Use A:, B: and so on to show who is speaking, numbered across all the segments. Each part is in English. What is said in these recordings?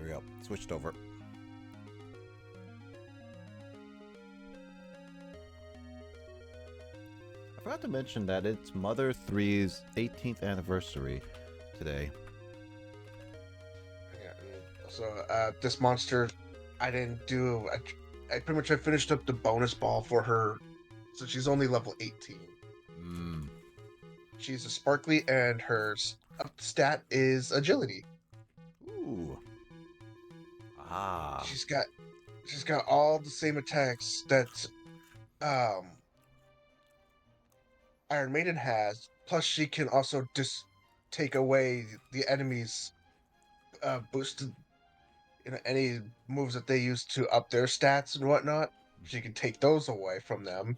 A: we go. Switched over. I forgot to mention that it's Mother 3's 18th anniversary today.
B: Yeah, and so this monster, I didn't do. I pretty much I finished up the bonus ball for her, so she's only level 18.
A: Mm.
B: She's a sparkly, and her stat is agility.
A: Ooh. Ah.
B: She's got all the same attacks that um Iron Maiden has. Plus, she can also just take away the enemy's boosted, any moves that they use to up their stats and whatnot. She can take those away from them.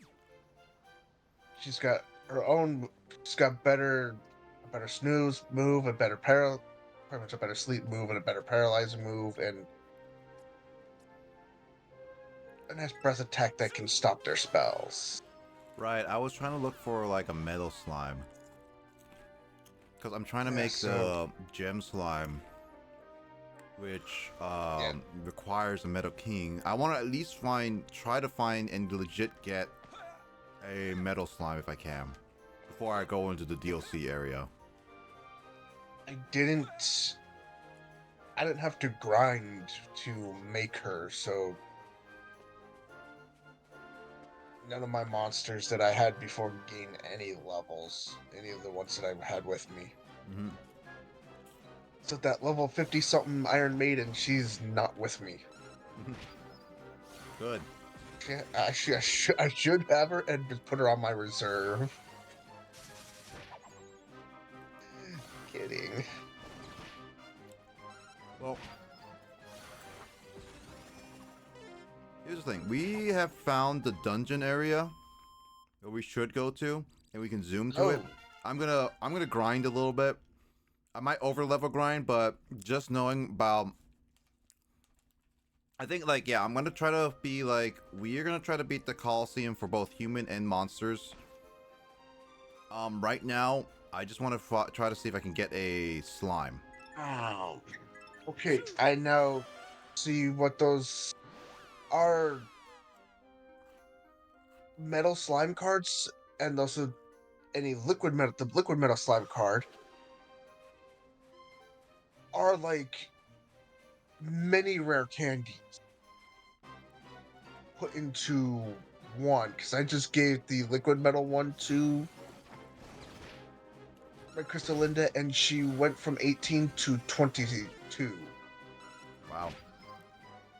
B: She's got her own. She's got a better snooze move, pretty much a better sleep move, and a better paralyzing move, and a nice breath attack that can stop their spells.
A: Right, I was trying to look for like a metal slime. Because I'm trying to
B: Yeah,
A: make
B: so
A: the gem slime, which
B: yeah,
A: requires a metal king. I want to at least try to find and legit get a metal slime if I can, before I go into the DLC area.
B: I didn't. I didn't have to grind to make her, so none of my monsters that I had before gained any levels. Any of the ones that I had with me.
A: Mm-hmm.
B: So that level 50 something Iron Maiden, she's not with me.
A: Good.
B: Yeah, I should have her and just put her on my reserve. Kidding.
A: Well, here's the thing. We have found the dungeon area that we should go to, and we can zoom to it.
B: Oh,
A: I'm gonna grind a little bit. I might over level grind, but just knowing about, I think, like, yeah, I'm gonna try to be like, we're gonna try to beat the Colosseum for both human and monsters. Right now, I just want to try to see if I can get a slime.
B: oh. Okay, I now see what those are. Metal slime cards, and also any the liquid metal slime card are like many rare candies put into one. Because I just gave the liquid metal one to my Crystal Linda, and she went from 18 to 22.
A: Wow.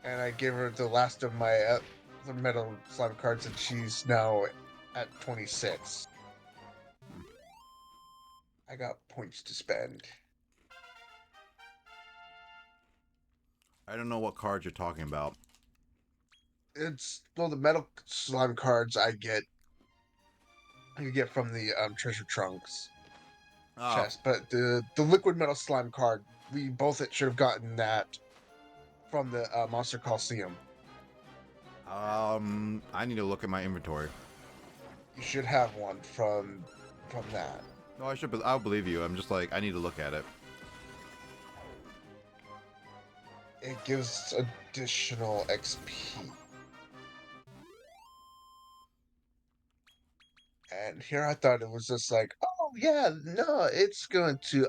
B: And I gave her the last of my the metal slime cards, and she's now at 26. I got points to spend.
A: I don't know what cards you're talking about.
B: It's well, the metal slime cards I get from the treasure trunks
A: Oh,
B: chest, but the liquid metal slime card, we both should have gotten that from the Monster Colosseum.
A: I need to look at my inventory.
B: You should have one from that.
A: No, I'll believe you. I'm just like, I need to look at it.
B: It gives additional XP. And here I thought it was just like, oh yeah, no, it's going to.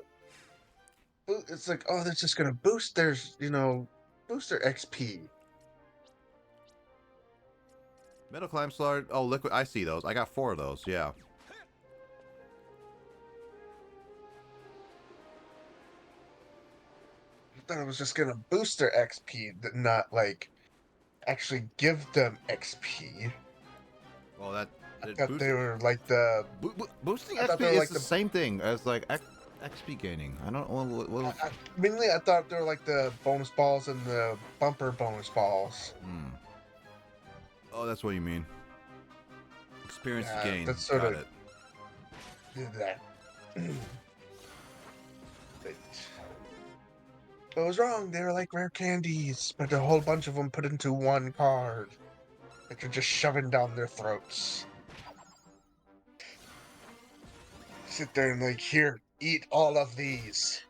B: It's like, oh, they're just going to boost their XP.
A: Metal climb slide. Oh, liquid. I see those. I got 4 of those. Yeah.
B: I thought it was just going to boost their XP, not like actually give them XP.
A: Well, that
B: I
A: it
B: thought they
A: boost
B: were like the.
A: boosting
B: I thought
A: XP
B: they were
A: is
B: like
A: the
B: the.
A: same thing as like XP gaining. I don't know
B: Mainly, I thought they were like the bonus balls and the bumper bonus balls.
A: Hmm. Oh, that's what you mean. Experience to
B: Yeah,
A: gain.
B: that's sort
A: Got
B: of
A: it.
B: did that. But I was wrong. They were like rare candies, but a whole bunch of them put into one card that you're just shoving down their throats. Sit there and like, here, eat all of these.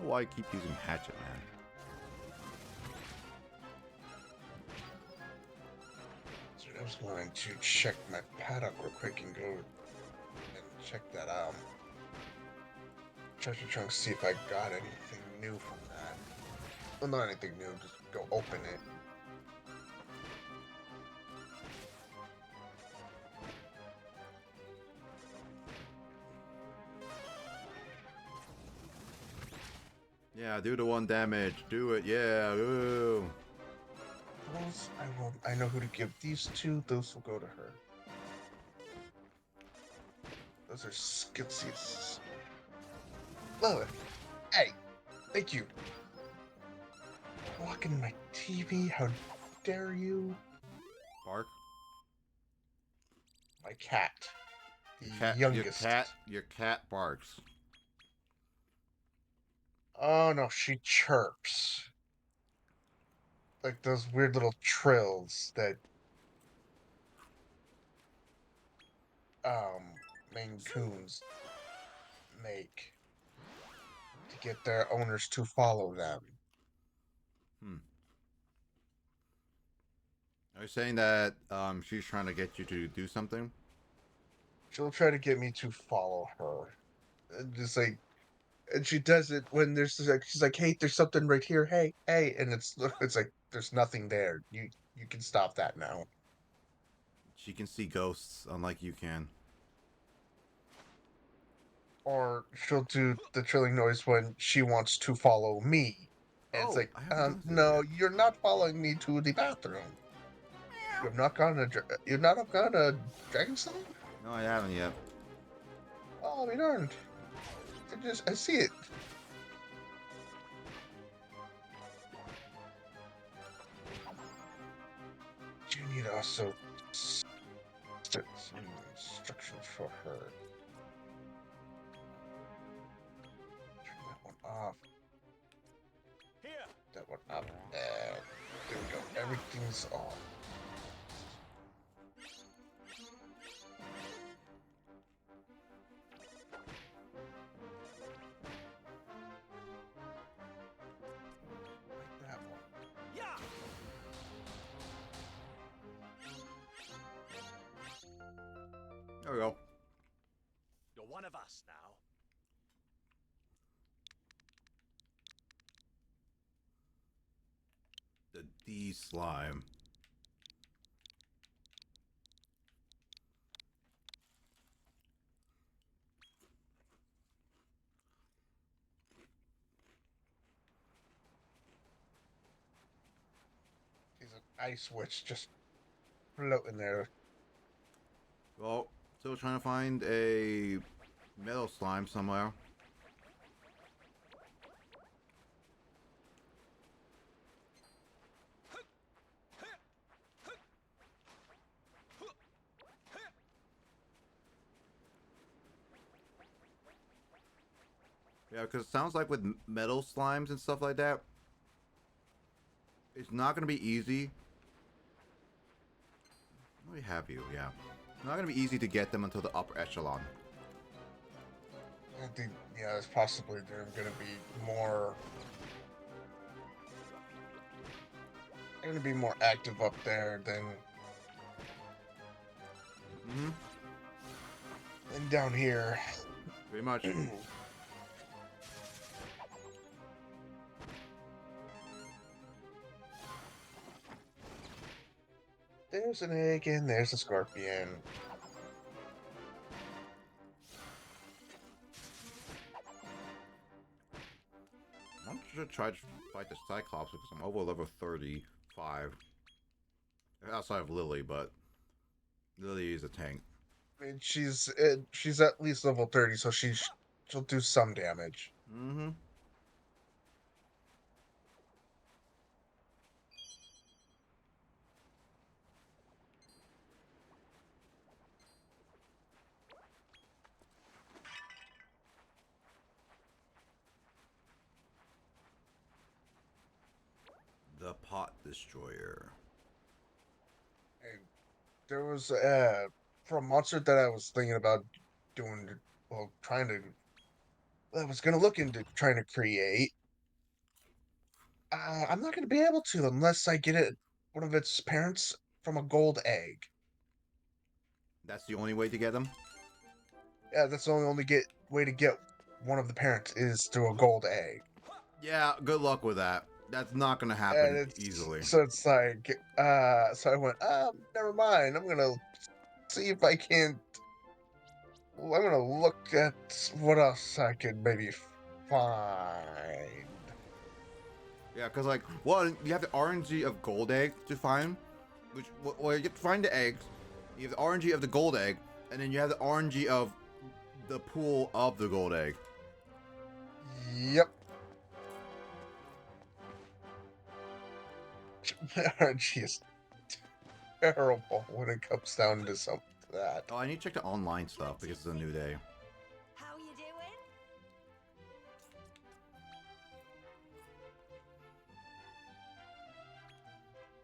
A: know why I keep using hatchet, man.
B: So I was going to check my paddock real quick and go and check that treasure trunk, see if I got anything new from that. Well, not anything new, just go open it.
A: Yeah, do the 1 damage. Do it. Yeah. Ooh.
B: Those I know who to give these to. Those will go to her. Those are skillsies. Lilith, hey, thank you. Blocking my TV? How dare you?
A: Bark.
B: My cat, the
A: Cat.
B: youngest.
A: Your cat barks.
B: Oh no, she chirps. Like those weird little trills that Maine Coons make to get their owners to follow them.
A: Hmm. Are you saying that she's trying to get you to do something?
B: She'll try to get me to follow her. And just like, and she does it when there's like, she's like, hey, there's something right here. Hey, hey, and it's like there's nothing there. You can stop that now.
A: She can see ghosts, unlike you can.
B: Or she'll do the trilling noise when she wants to follow me. And it's
A: Oh,
B: like,
A: I haven't done this
B: no,
A: yet.
B: you're not following me to the bathroom. You're not gone a dragon song?
A: No, I haven't yet.
B: Oh, we darned. I see it. You need also set some instructions for her. Turn that one off.
C: Here.
B: That one up. There. There we go. Everything's off. Like that one.
C: Yeah.
A: There we go.
C: You're one of us now.
A: The D slime.
B: He's an ice witch just floating there.
A: Well, still trying to find a metal slime somewhere. Yeah, because it sounds like with metal slimes and stuff like that, it's not going to be easy. We have you, yeah. It's not going to be easy to get them until the upper echelon.
B: I think, yeah, it's possibly they're going to be more. They're going to be more active up there than down here.
A: Pretty much.
B: There's an egg and there's a scorpion.
A: I'm gonna try to fight the Cyclops because I'm over level 35. Outside of Lily, but Lily is a tank.
B: I mean, she's at least level 30, so she'll do some damage.
A: Mm-hmm. The Pot Destroyer.
B: And there was for a monster that I was thinking about doing, well, I was gonna look into trying to create. I'm not gonna be able to unless I get it one of its parents from a gold egg.
A: That's the only way to get them?
B: Yeah, that's the only get way to get one of the parents is through a gold egg.
A: Yeah, good luck with that. That's not gonna
B: And
A: happen
B: it's
A: easily.
B: so it's like so I went, never mind. I'm gonna see if I can I'm gonna look at what else I could maybe find.
A: Yeah, because, like, one, you have the RNG of gold egg to find, which, well, you have to find the eggs, you have the RNG of the gold egg, and then you have the RNG of the pool of the gold egg.
B: Yep. RNG is terrible when it comes down to some that.
A: Oh, I need to check the online stuff because it's a new day.
D: How you doing?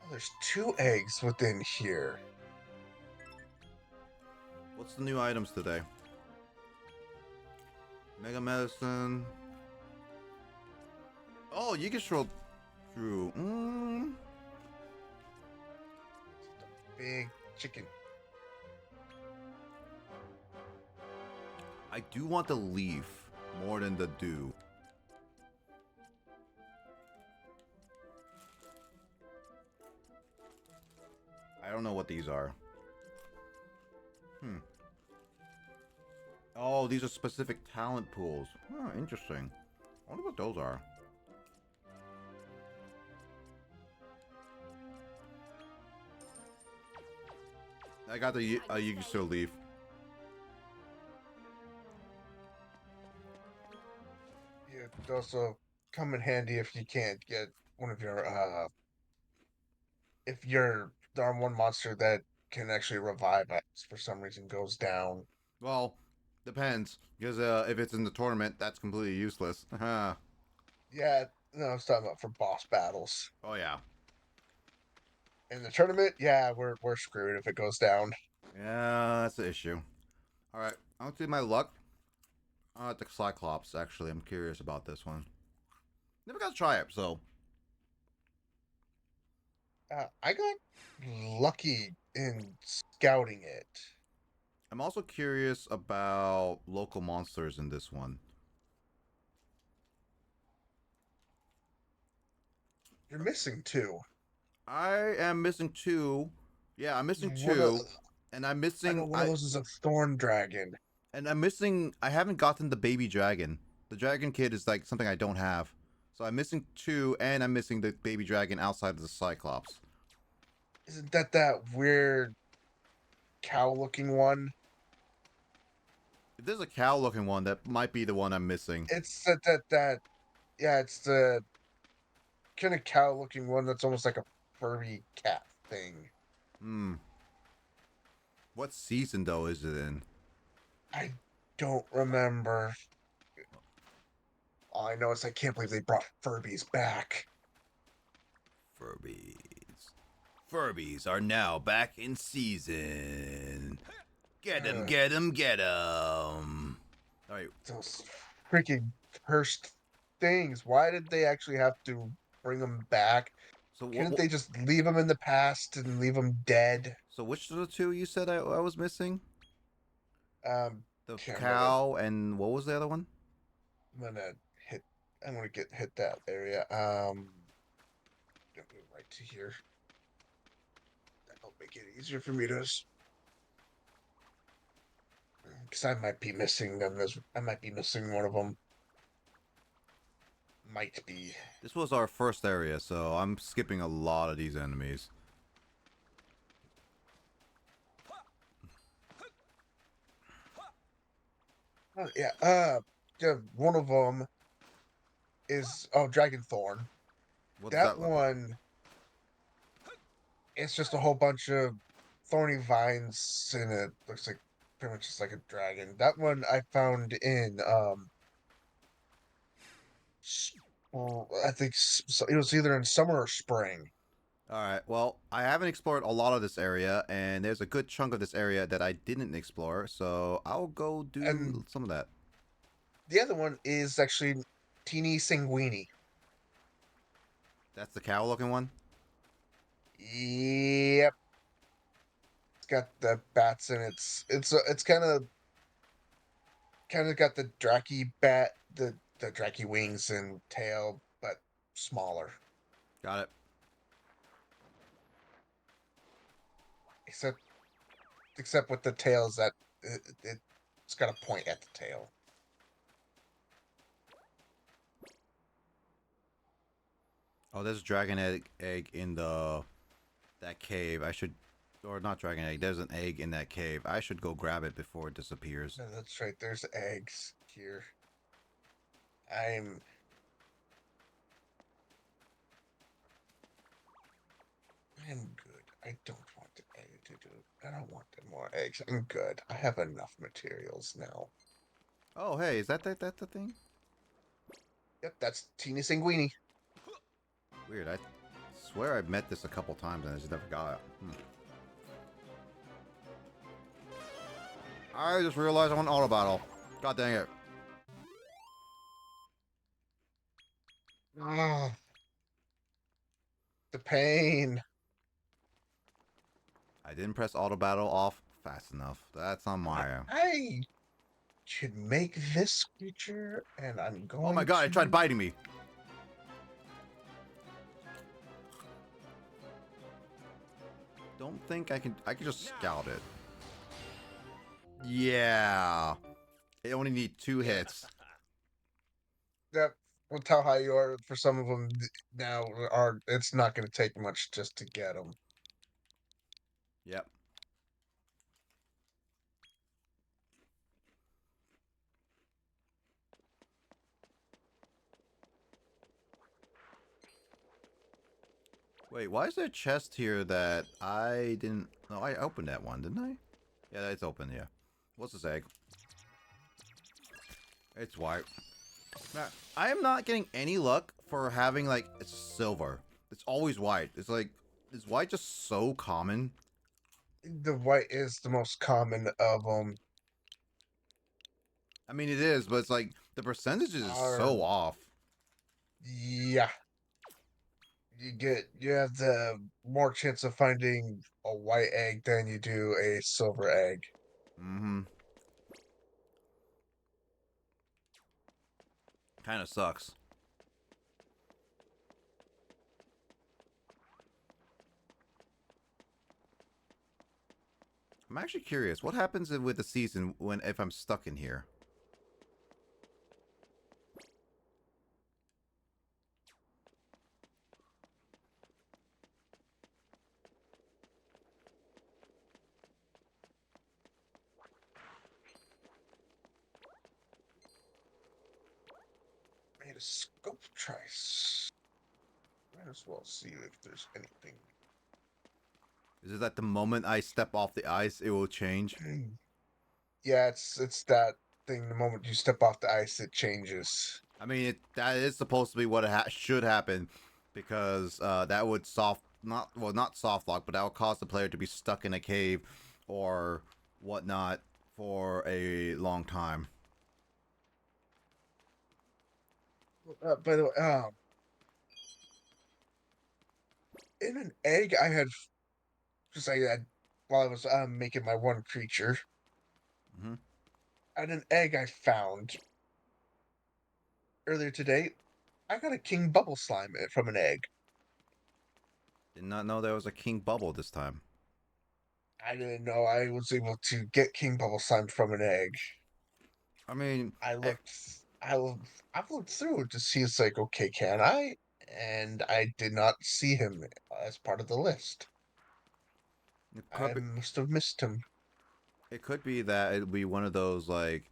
B: Oh, there's 2 eggs within here.
A: What's the new items today? Mega Medicine. Oh, you can scroll through.
B: Big chicken.
A: I do want the leaf more than the dew. I don't know what these are. Oh, these are specific talent pools. Oh, interesting. I wonder what those are. I got the Yugiso leaf.
B: Yeah, it also come in handy if you can't get one of your if you're there one monster that can actually revive us for some reason goes down.
A: Well, depends. Because if it's in the tournament, that's completely useless. Oh,
B: Yeah, no, I was talking about for boss battles.
A: yeah.
B: In the tournament, yeah, we're screwed if it goes down.
A: Yeah, that's the issue. Alright, I'll see my luck. The Cyclops, actually. I'm curious about this one. Never got to try it, so.
B: I got lucky in scouting it.
A: I'm also curious about local monsters in this one.
B: You're missing 2.
A: I am missing 2. Yeah, I'm missing
B: One of,
A: 2. And I'm
B: I know
A: missing.
B: one of those is a thorn dragon.
A: And I'm missing. I haven't gotten the baby dragon. The dragon kid is like something I don't have. So I'm missing 2, and I'm missing the baby dragon outside of the Cyclops.
B: Isn't that weird cow-looking one?
A: If there's a cow looking one, that might be the one I'm missing.
B: It's that yeah, it's the kind of cow-looking one that's almost like a furry cat thing.
A: What season, though, is it in?
B: I don't remember. All I know is I can't believe they brought Furbies back.
A: Furbies. Furbies are now back in season. Get 'em, get 'em, get 'em. Alright.
B: Those freaking cursed things. Why did they actually have to bring them back?
A: So
B: Couldn't they just leave them in the past and leave them dead?
A: So which of the 2 you said I was missing? The
B: Can't
A: cow and what was the other one?
B: I'm gonna hit that area. Get me right to here. That'll make it easier for me to, because I might be missing them. I might be missing one of them. Might be.
A: This was our first area, so I'm skipping a lot of these enemies.
B: Oh, yeah. Yeah, one of them is Dragonthorn.
A: What's
B: That
A: look like?
B: one, it's just a whole bunch of thorny vines, and it looks like pretty much just like a dragon. That one I found in I think it was either in summer or spring.
A: Alright, well, I haven't explored a lot of this area, and there's a good chunk of this area that I didn't explore, so I'll go do
B: And
A: some of that.
B: the other one is actually Teeny Sanguini.
A: That's the cow-looking one.
B: Yep. It's got the bats and it's kind of got the Draki bat, the Draki wings and tail, but smaller.
A: Got it.
B: Except except with the tails that it's got a point at the tail.
A: Oh, there's a dragon egg in that cave. I should, or not dragon egg. There's an egg in that cave. I should go grab it before it disappears.
B: No, that's right. There's eggs here. I'm I'm good. I don't want the egg to do. I don't want any more eggs. I'm good. I have enough materials now.
A: Oh, hey, is that the thing?
B: Yep, that's Teeny Sanguini.
A: Weird. I swear I've met this a couple times and I just never got it. I just realized I want auto battle. God dang it.
B: Ah, the pain.
A: I didn't press auto battle off fast enough. That's on my.
B: I should make this creature, and I'm going.
A: Oh my god! It tried biting me. Don't think I can. I can just scout it. Yeah. It only need 2 hits.
B: Yep. We'll tell how you are for some of them now. Are it's not going to take much just to get them.
A: Yep. Wait, why is there a chest here that I didn't... No, I opened that one, didn't I? Yeah, it's open, yeah. What's this egg? It's white. Now, I am not getting any luck for having, like, it's silver. It's always white. It's like, is white just so common?
B: The white is the most common of them.
A: I mean, it is, but it's like, the percentages is so off.
B: Yeah. You have the more chance of finding a white egg than you do a silver egg.
A: Mm-hmm. Kind of sucks. I'm actually curious. What happens with the season if I'm stuck in here?
B: Made a scope trace. Might as well see if there's anything.
A: Is it that the moment I step off the ice, it will change?
B: Yeah, it's that thing. The moment you step off the ice, it changes.
A: I mean, that is supposed to be what should happen, because that would not soft lock, but that would cause the player to be stuck in a cave or whatnot for a long time.
B: By the way, in an egg, I had because I had while I was making my one creature,
A: Mm-hmm.
B: and an egg I found earlier today. I got a king bubble slime from an egg.
A: Did not know there was a king bubble this time.
B: I didn't know I was able to get king bubble slime from an egg.
A: I mean,
B: I looked, I've looked through to see it's like, okay, can I? And I did not see him as part of the list. I must have missed him.
A: it could be that it'd be one of those, like,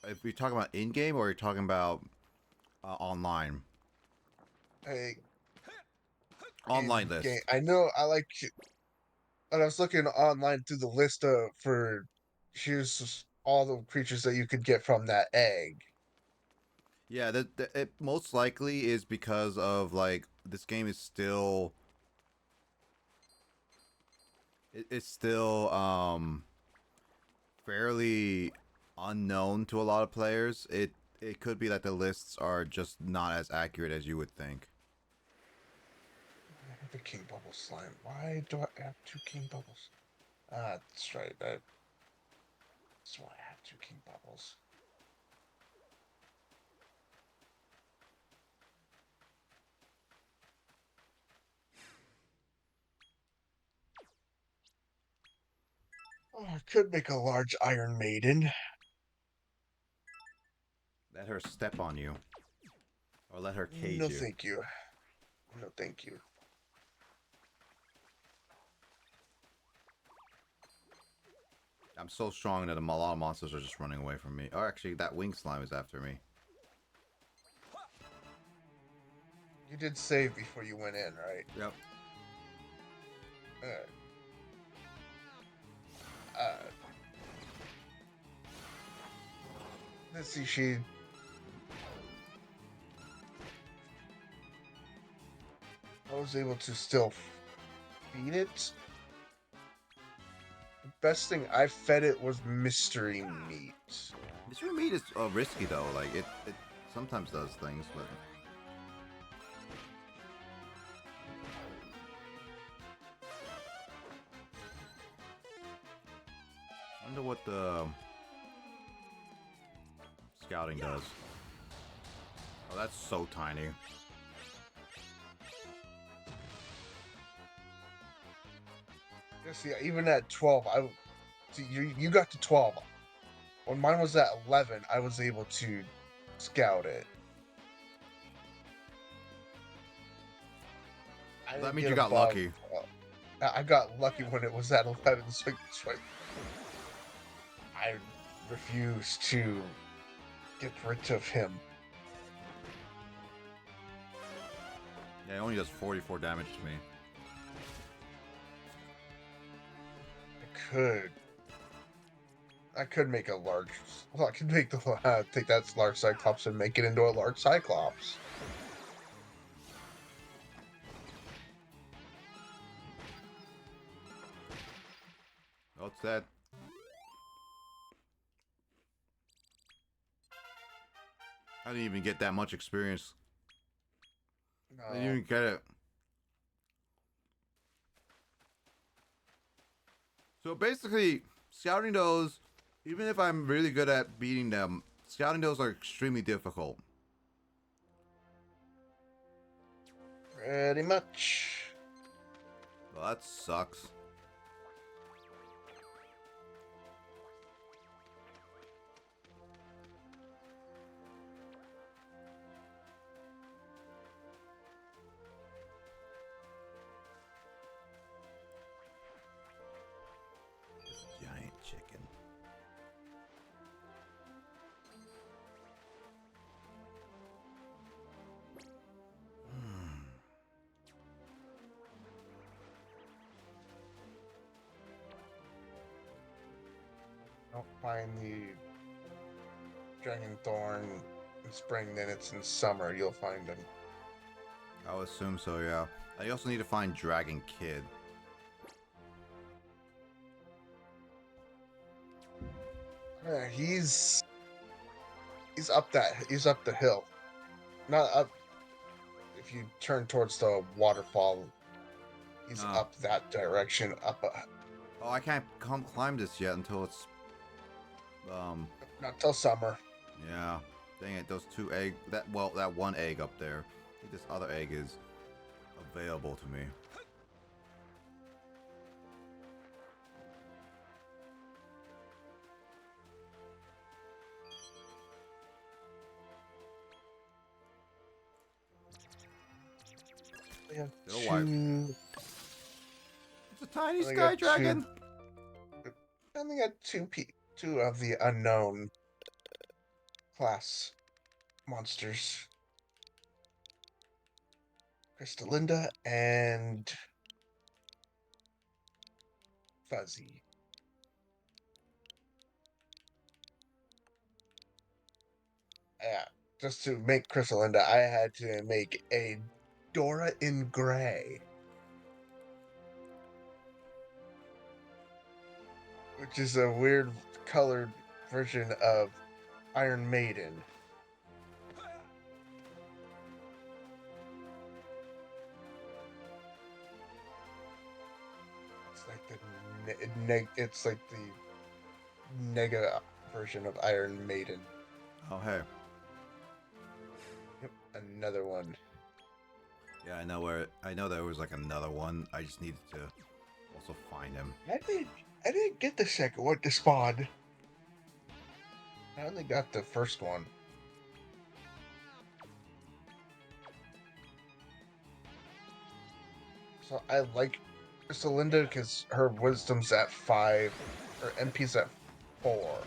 A: if you're talking about in-game or you're talking about online.
B: Hey,
A: Online
B: in game,
A: list.
B: I know I like. When I was looking online through the list for here's all the creatures that you could get from that egg.
A: Yeah, it most likely is because of, like, this game is still it's still fairly unknown to a lot of players. It could be that the lists are just not as accurate as you would think.
B: the King Bubble slime. Why do I have 2 King Bubbles? Ah, that's right. That's why I have 2 King Bubbles. Oh, I could make a large Iron Maiden.
A: Let her step on you. Or let her cage
B: No,
A: you.
B: thank you. No, thank you.
A: I'm so strong that a lot of monsters are just running away from me. Oh, actually, that wing slime is after me.
B: You did save before you went in, right?
A: Yep.
B: Alright. Let's see, I was able to still feed it. The best thing I fed it was mystery meat.
A: Mystery meat is risky though. Like it sometimes does things, but I wonder what the scouting does. Oh, that's so tiny.
B: See, even at 12, you got to 12. When mine was at 11, I was able to scout it. I
A: That
B: didn't
A: means
B: get
A: you got
B: above,
A: lucky.
B: I got lucky when it was at 11, so I refused to get rid of him.
A: Yeah, it only does 44 damage to me.
B: I could make a large. Well, I could make the take that large Cyclops and make it into a large Cyclops.
A: Oh, it's dead. I didn't even get that much experience. I didn't
B: No,
A: even get it. So basically, scouting those, even if I'm really good at beating them, scouting those are extremely difficult.
B: pretty much.
A: Well, that sucks. Giant chicken.
B: Don't find the Dragon Thorn in spring, then it's in summer. You'll find them.
A: I would assume so, yeah. I also need to find Dragon Kid.
B: He's he's up the hill, not up. If you turn towards the waterfall, he's
A: Oh.
B: up that direction. Up,
A: Oh, I can't climb this yet until it's...
B: not till summer.
A: Yeah. Dang it, those 2 egg... That one egg up there. I think this other egg is available to me.
B: We have
A: Still white.
B: two.
A: It's a tiny
B: I
A: sky
B: got
A: dragon!
B: I only got two of the unknown class monsters. Crystalinda and Fuzzy. Yeah, just to make Crystalinda, I had to make a Dora in gray, which is a weird colored version of Iron Maiden. It's like the nega version of Iron Maiden.
A: Oh, hey.
B: Yep, another one.
A: Yeah, I know there was like another one. I just needed to also find him.
B: I didn't get the second one to spawn. I only got the first one. So I like Celinda because her wisdom's at 5, her MP's at 4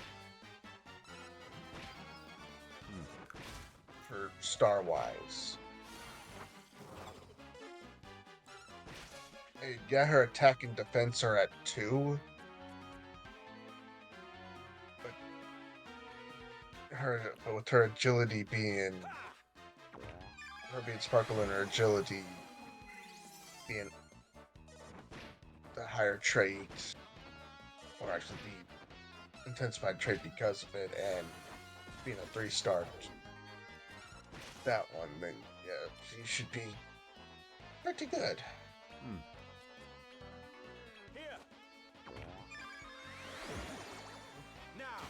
B: for star wise. Yeah, her attack and defense are at 2. But with her agility being sparkle and her agility being the higher trait, or actually the intensified trait because of it, and being a 3-star, that one, then yeah, she should be pretty good.
C: Here. Now.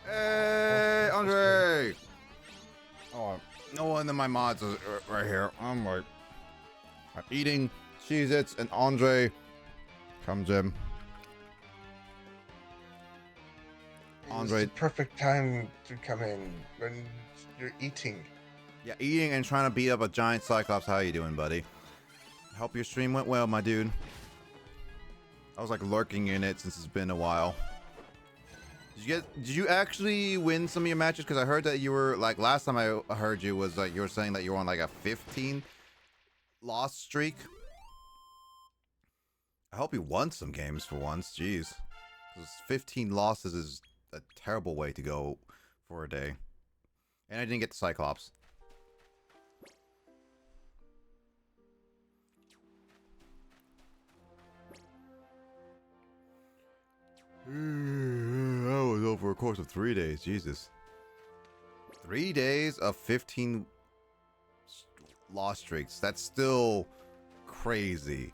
A: Hey, Andre! Oh, no one in my mods is right here. I'm eating Cheez-Its, and Andre comes in. Andre,
B: It's the perfect time to come in when you're eating.
A: yeah, eating and trying to beat up a giant Cyclops. How you doing, buddy? Hope your stream went well, my dude. I was like lurking in it since it's been a while. Did you actually win some of your matches? Because I heard that you were like last time I heard you was like you were saying that you were on like a 15 loss streak. I hope you won some games for once. Jeez, 'cause 15 losses is a terrible way to go for a day. And I didn't get the Cyclops. That was over a course of 3 days. Jesus. 3 days of 15 loss streaks. That's still crazy.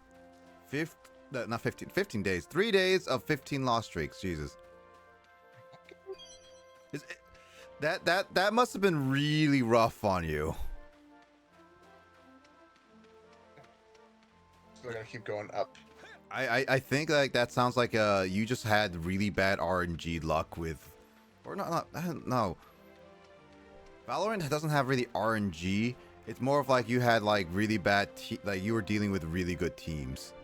A: Not 15. 15 days. 3 days of 15 loss streaks. Jesus. That must have been really rough on you.
B: So I gotta keep going up.
A: I think like that sounds like you just had really bad RNG luck with, or not I don't know. Valorant doesn't have really RNG. It's more of like you had like really bad like you were dealing with really good teams.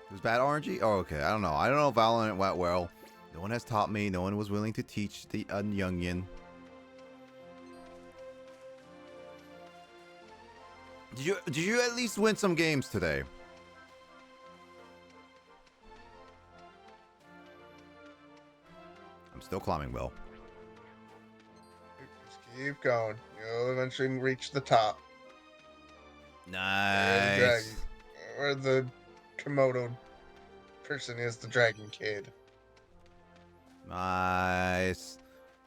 A: It was bad RNG? Oh, okay. I don't know. I don't know if Valorant went well. No one has taught me. No one was willing to teach the youngin. Did you at least win some games today? I'm still climbing, Will.
B: Just keep going. You'll eventually reach the top.
A: Nice.
B: Where the Komodo person is the Dragon Kid.
A: Nice.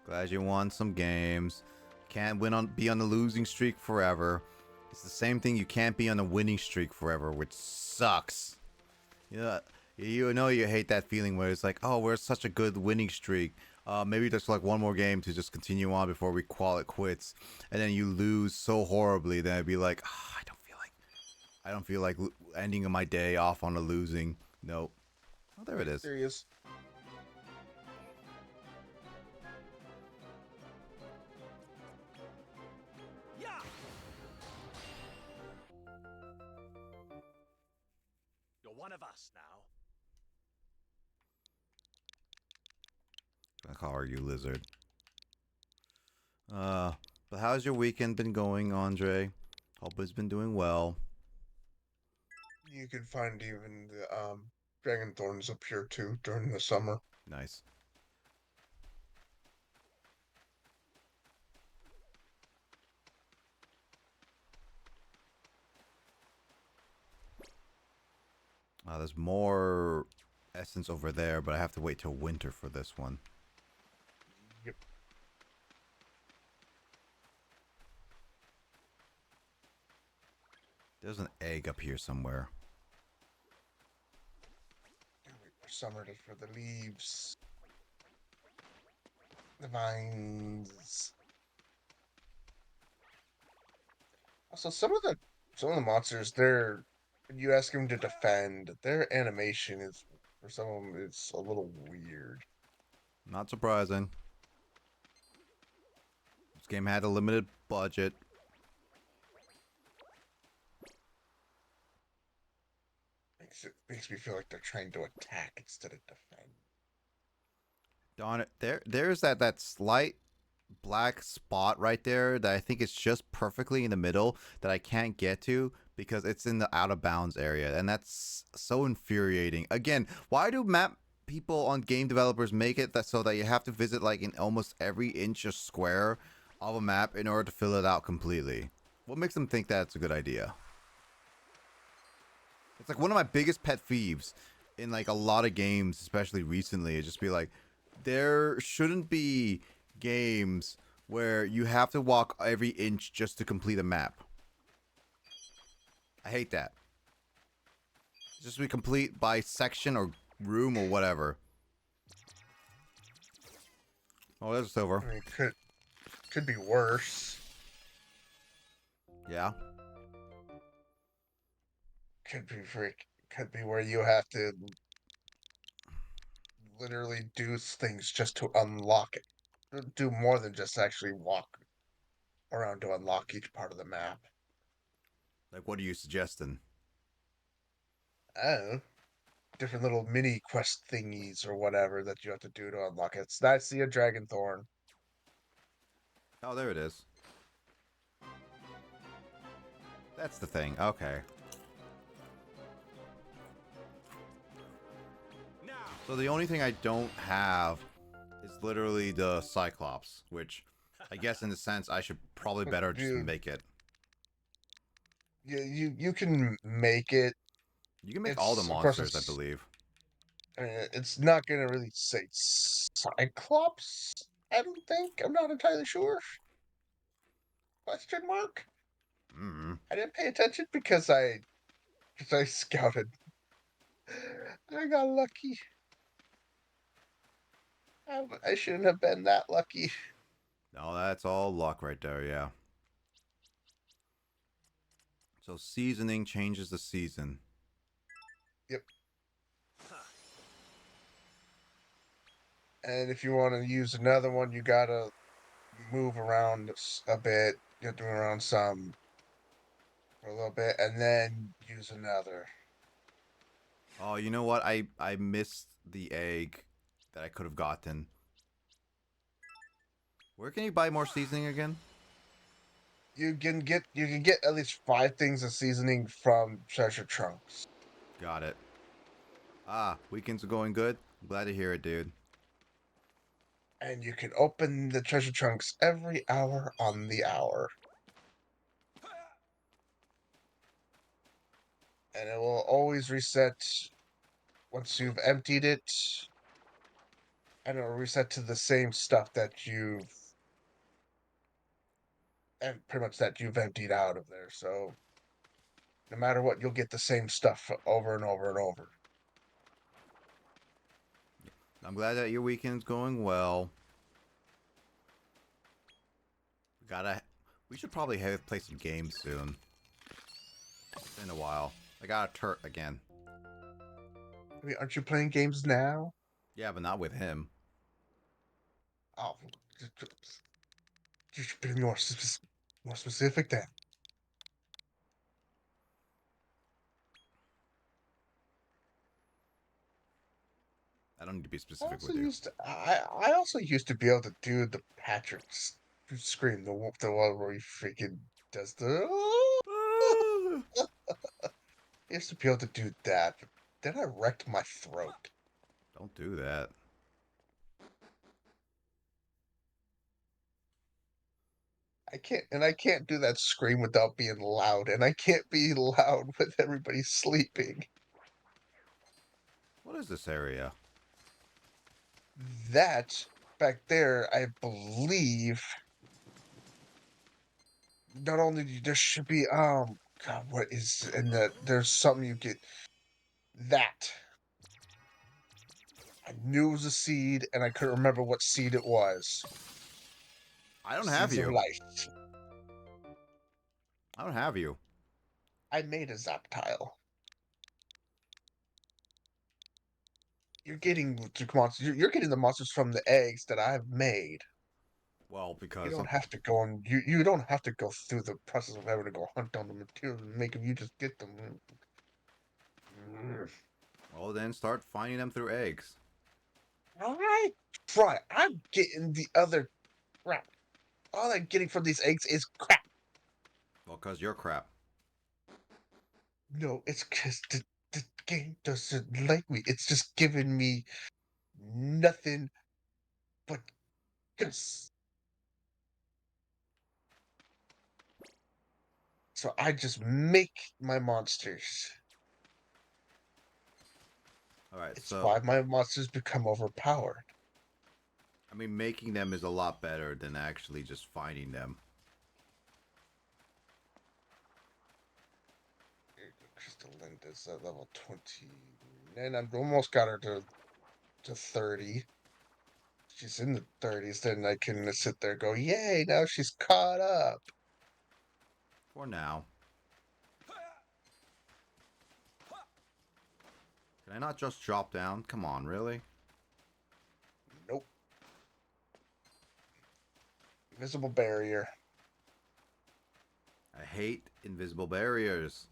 A: Glad you won some games. Can't be on the losing streak forever. It's the same thing. You can't be on a winning streak forever, which sucks. Yeah, you know you hate that feeling where it's like, oh, we're such a good winning streak. Maybe there's like one more game to just continue on before we call it quits, and then you lose so horribly. Then I'd be like, oh, I don't feel like ending my day off on a losing. Nope. Oh, there it is.
B: There he is.
C: Yeah. You're one of us now.
A: I call her you, lizard. But how's your weekend been going, Andre? Hope it's been doing well.
B: You can find even the dragon thorns up here too during the summer.
A: Nice. There's more essence over there, but I have to wait till winter for this one.
B: Yep.
A: There's an egg up here somewhere.
B: summer for the leaves, the vines. Also, some of the monsters, when you ask them to defend, their animation is for some of them it's a little weird.
A: Not surprising. This game had a limited budget.
B: Makes me feel like they're trying to attack instead of defend.
A: Darn it. There's that slight black spot right there that I think is just perfectly in the middle that I can't get to because it's in the out of bounds area, and that's so infuriating. Again, why do map people on game developers make it that so that you have to visit like in almost every inch or square of a map in order to fill it out completely? What makes them think that's a good idea? It's like one of my biggest pet peeves in like a lot of games, especially recently, is just be like, there shouldn't be games where you have to walk every inch just to complete a map. I hate that. Just be complete by section or room or whatever. Oh, there's silver.
B: I mean, could be worse.
A: Yeah.
B: Could be where you have to literally do things just to unlock it. Do more than just actually walk around to unlock each part of the map.
A: Like, what are you suggesting?
B: Oh, different little mini quest thingies or whatever that you have to do to unlock it. I see a dragon thorn.
A: Oh, there it is. That's the thing. Okay.
C: Now.
A: So the only thing I don't have is literally the Cyclops, which I guess in a sense I should probably better just
B: Dude.
A: make it.
B: You can make it.
A: You can make all the
B: Of course,
A: monsters, I believe.
B: it's not gonna really say Cyclops. I don't think. I'm not entirely sure. Question mark.
A: Mm.
B: I didn't pay attention because I scouted. I got lucky. I shouldn't have been that lucky.
A: No, that's all luck right there, yeah. So seasoning changes the season.
B: Yep. And if you want to use another one, you gotta move around a bit. You have to move around some for a little bit, and then use another.
A: Oh, you know what? I missed the egg that I could have gotten. Where can you buy more seasoning again?
B: You can get at least 5 things of seasoning from treasure trunks.
A: Got it. Ah, weekends are going good. I'm glad to hear it, dude.
B: And you can open the treasure trunks every hour on the hour. And it will always reset once you've emptied it. And it'll reset to the same stuff that you've emptied out of there. So no matter what, you'll get the same stuff over and over and over.
A: I'm glad that your weekend's going well. We should probably play some games soon. It's been a while. I got a turret again.
B: I mean, aren't you playing games now?
A: Yeah, but not with him.
B: Oh, you should be more specific then.
A: I don't need to be
B: I
A: specific
B: also
A: with you.
B: used to, I also used to be able to do the Patrick scream, the one where he freaking does the. I used to be able to do that, but then I wrecked my throat.
A: Don't do that.
B: I can't do that scream without being loud, and I can't be loud with everybody sleeping.
A: What is this area?
B: That back there, I believe, not only there should be God, what is and there's something you get that I knew it was a seed, and I couldn't remember what seed it was.
A: I don't have
B: Seeds of
A: you.
B: life.
A: I don't have you.
B: I made a Zaptile. You're getting the monsters. You're getting the monsters from the eggs that I've made.
A: Well,
B: You
A: because
B: don't have to go and you don't have to go through the process of having to go hunt down the materials and make them. You just get them.
A: well, then start finding them through eggs.
B: I try. I'm getting the other crap. All I'm getting from these eggs is crap.
A: Well, because you're crap.
B: No, it's because the game doesn't like me. It's just giving me nothing but guts. So I just make my monsters.
A: All right,
B: It's
A: so
B: why my monsters become overpowered.
A: I mean, making them is a lot better than actually just finding them.
B: Crystal Linda's at level 20. And I've almost got her to 30. She's in the 30s, then I can sit there and go, yay, now she's caught up.
A: For now. Can I not just drop down? Come on, really?
B: Nope. Invisible barrier.
A: I hate invisible barriers.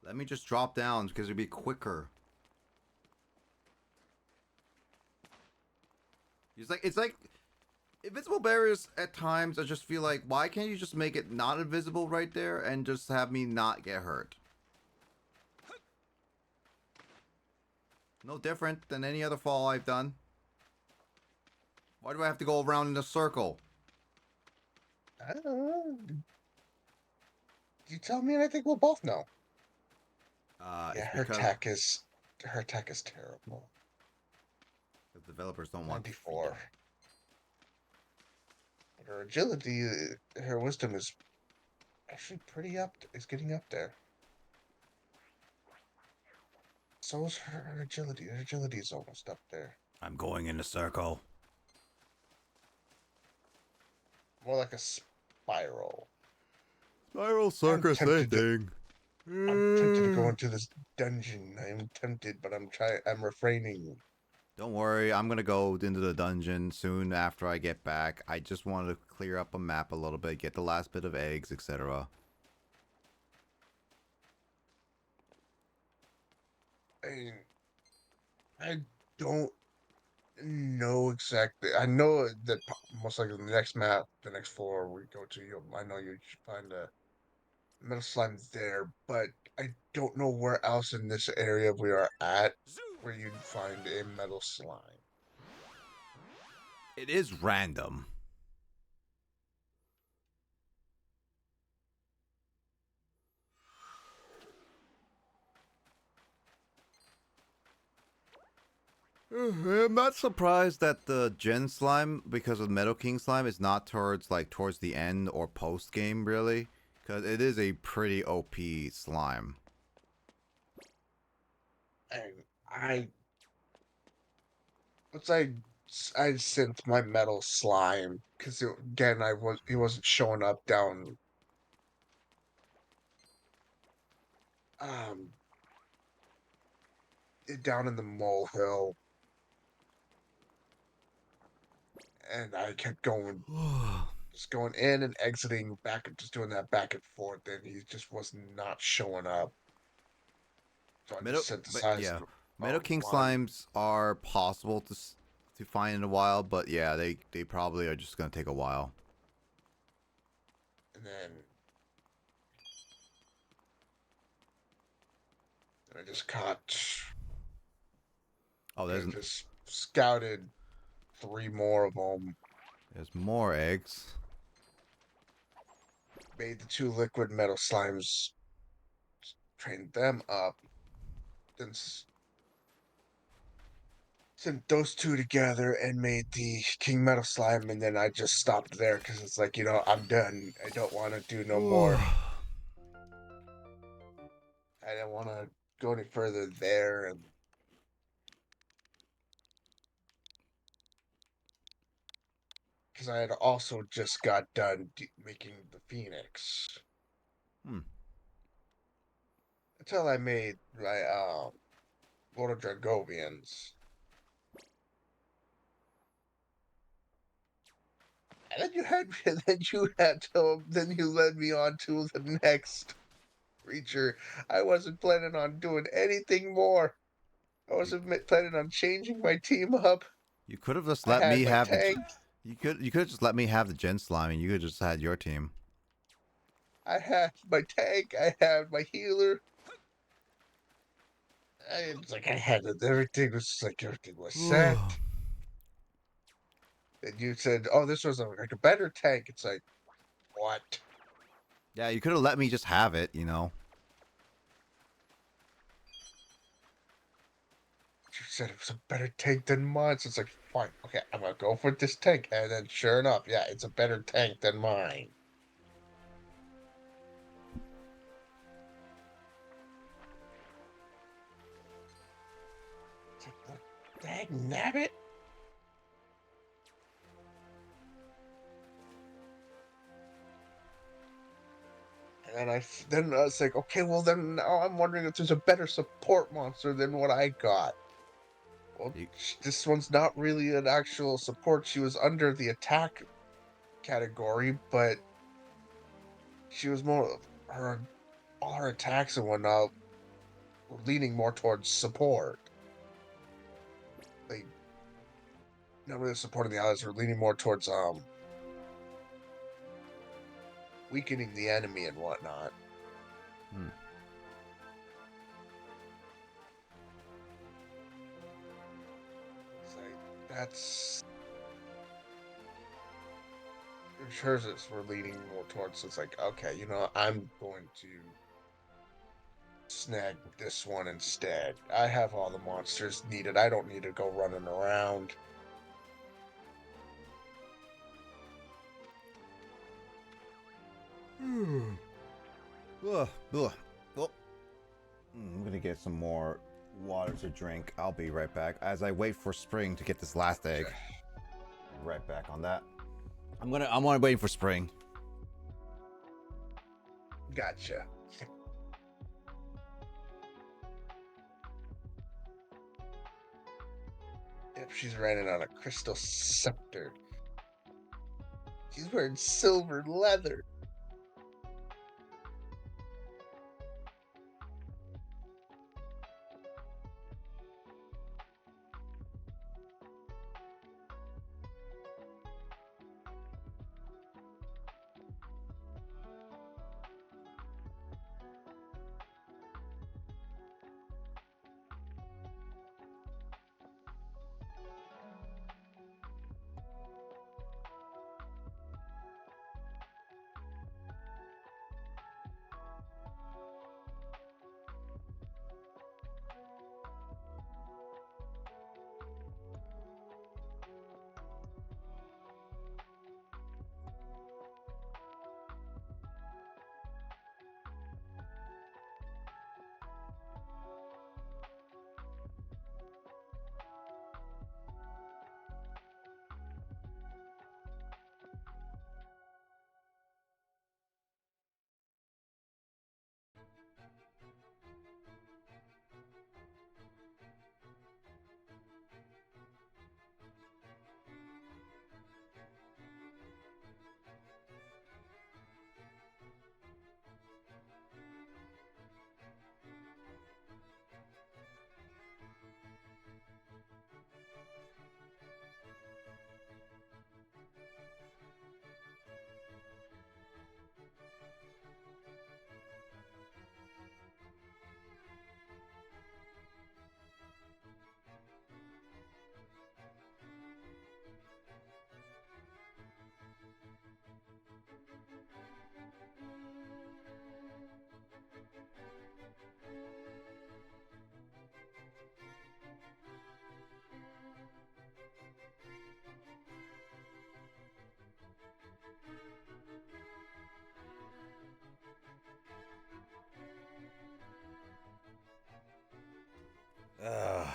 A: Let me just drop down because it'd be quicker. It's like invisible barriers at times. I just feel like, why can't you just make it not invisible right there and just have me not get hurt? No different than any other fall I've done. Why do I have to go around in a circle?
B: I don't know. You tell me, and I think we'll both know. Yeah,
A: It's
B: her
A: because
B: attack is terrible.
A: the developers don't want
B: 94.
A: freedom.
B: But her agility, her wisdom is actually pretty up. Is getting up there. So is her agility. Her agility is almost up there.
A: I'm going in a circle.
B: More like a spiral.
A: Spiral
B: I'm
A: circus, same
B: tempted to.
A: thing.
B: I'm tempted to go into this dungeon. I'm tempted, but I'm refraining.
A: Don't worry, I'm gonna go into the dungeon soon after I get back. I just wanted to clear up a map a little bit, get the last bit of eggs, etc.
B: I don't know exactly. I know that most likely the next map, the next floor we go to, I know you should find a metal slime there, but I don't know where else in this area we are at
C: Zoom!
B: where you'd find a metal slime.
A: It is random. I'm not surprised that the Gen slime, because of Metal King slime, is not towards the end or post game really, because it is a pretty OP slime.
B: And I once I sent my metal slime because again he wasn't showing up um down in the molehill, and I kept going, just going in and exiting back and just doing that back and forth, and he just was not showing up. So I
A: Metal,
B: just set the
A: but
B: size
A: yeah, Metal
B: of
A: King
B: one,
A: slimes are possible to find in a while, but yeah, they probably are just gonna take a while.
B: and then I just caught,
A: Oh,
B: I just scouted 3 more of them,
A: there's more eggs.
B: made the 2 liquid metal slimes, trained them up, then sent those 2 together and made the king metal slime, and then I just stopped there because it's like, I'm done. I don't want to do no more. I didn't want to go any further there, and because I had also just got done making the Phoenix.
A: Hmm.
B: Until I made my Lord of Dragovians. And then you had then you led me on to the next creature. I wasn't planning on doing anything more. I wasn't planning on changing my team up.
A: You could have just
B: I
A: let
B: had
A: me
B: my
A: have the.
B: tank.
A: You could have just let me have the Gen Slime, and you could have just had your team.
B: I had my tank. I had my healer. It's like I had it. Everything was set. And you said, "Oh, this was like a better tank." It's like, what?
A: Yeah, you could have let me just have it, you know.
B: You said it was a better tank than mine. So it's like, fine, okay, I'm gonna go for this tank. And then, sure enough, yeah, it's a better tank than mine. It's like, what? Dang nabbit! And then I was like, okay, well then now I'm wondering if there's a better support monster than what I got. Well,
A: You-
B: this one's not really an actual support. She was under the attack category, but she was more her all her attacks and whatnot were leaning more towards support. Like not really supporting the allies, were leaning more towards weakening the enemy and whatnot.
A: Hmm.
B: It's like that's hers is we're leaning more towards. It's like, okay, I'm going to snag this one instead. I have all the monsters needed. I don't need to go running around.
A: Ugh, ugh. Well, I'm gonna get some more water to drink. I'll be right back as I wait for spring to get this last egg. Right back on that. I'm waiting for spring.
B: Gotcha. Yep, she's riding on a crystal scepter. She's wearing silver leather.
A: Ugh.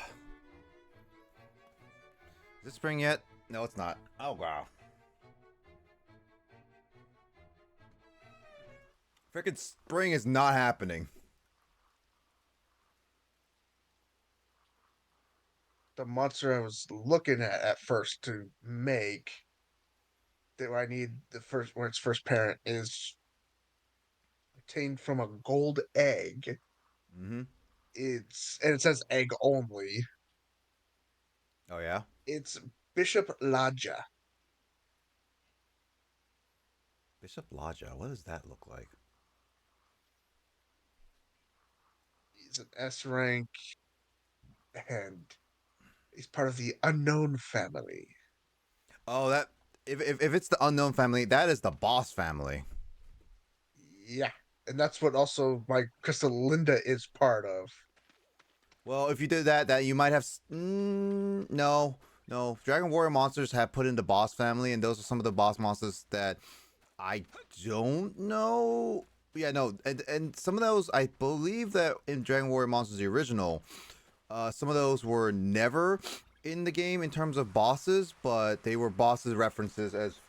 A: Is it spring yet? No, it's not. Oh wow. Frickin' spring is not happening.
B: The monster I was looking at first to make that I need the first when its first parent is obtained from a gold egg.
A: Mm-hmm.
B: It says egg only.
A: Oh yeah?
B: It's Bishop Laja.
A: Bishop Lodja, what does that look like?
B: He's an S rank and he's part of the unknown family.
A: Oh, that if it's the unknown family, that is the boss family.
B: Yeah. And that's what also my Crystal Linda is part of.
A: Well, if you did that, you might have. No, no. Dragon Warrior monsters have put in the boss family, and those are some of the boss monsters that I don't know. Yeah, no, and some of those I believe that in Dragon Warrior Monsters the original, some of those were never in the game in terms of bosses, but they were bosses references as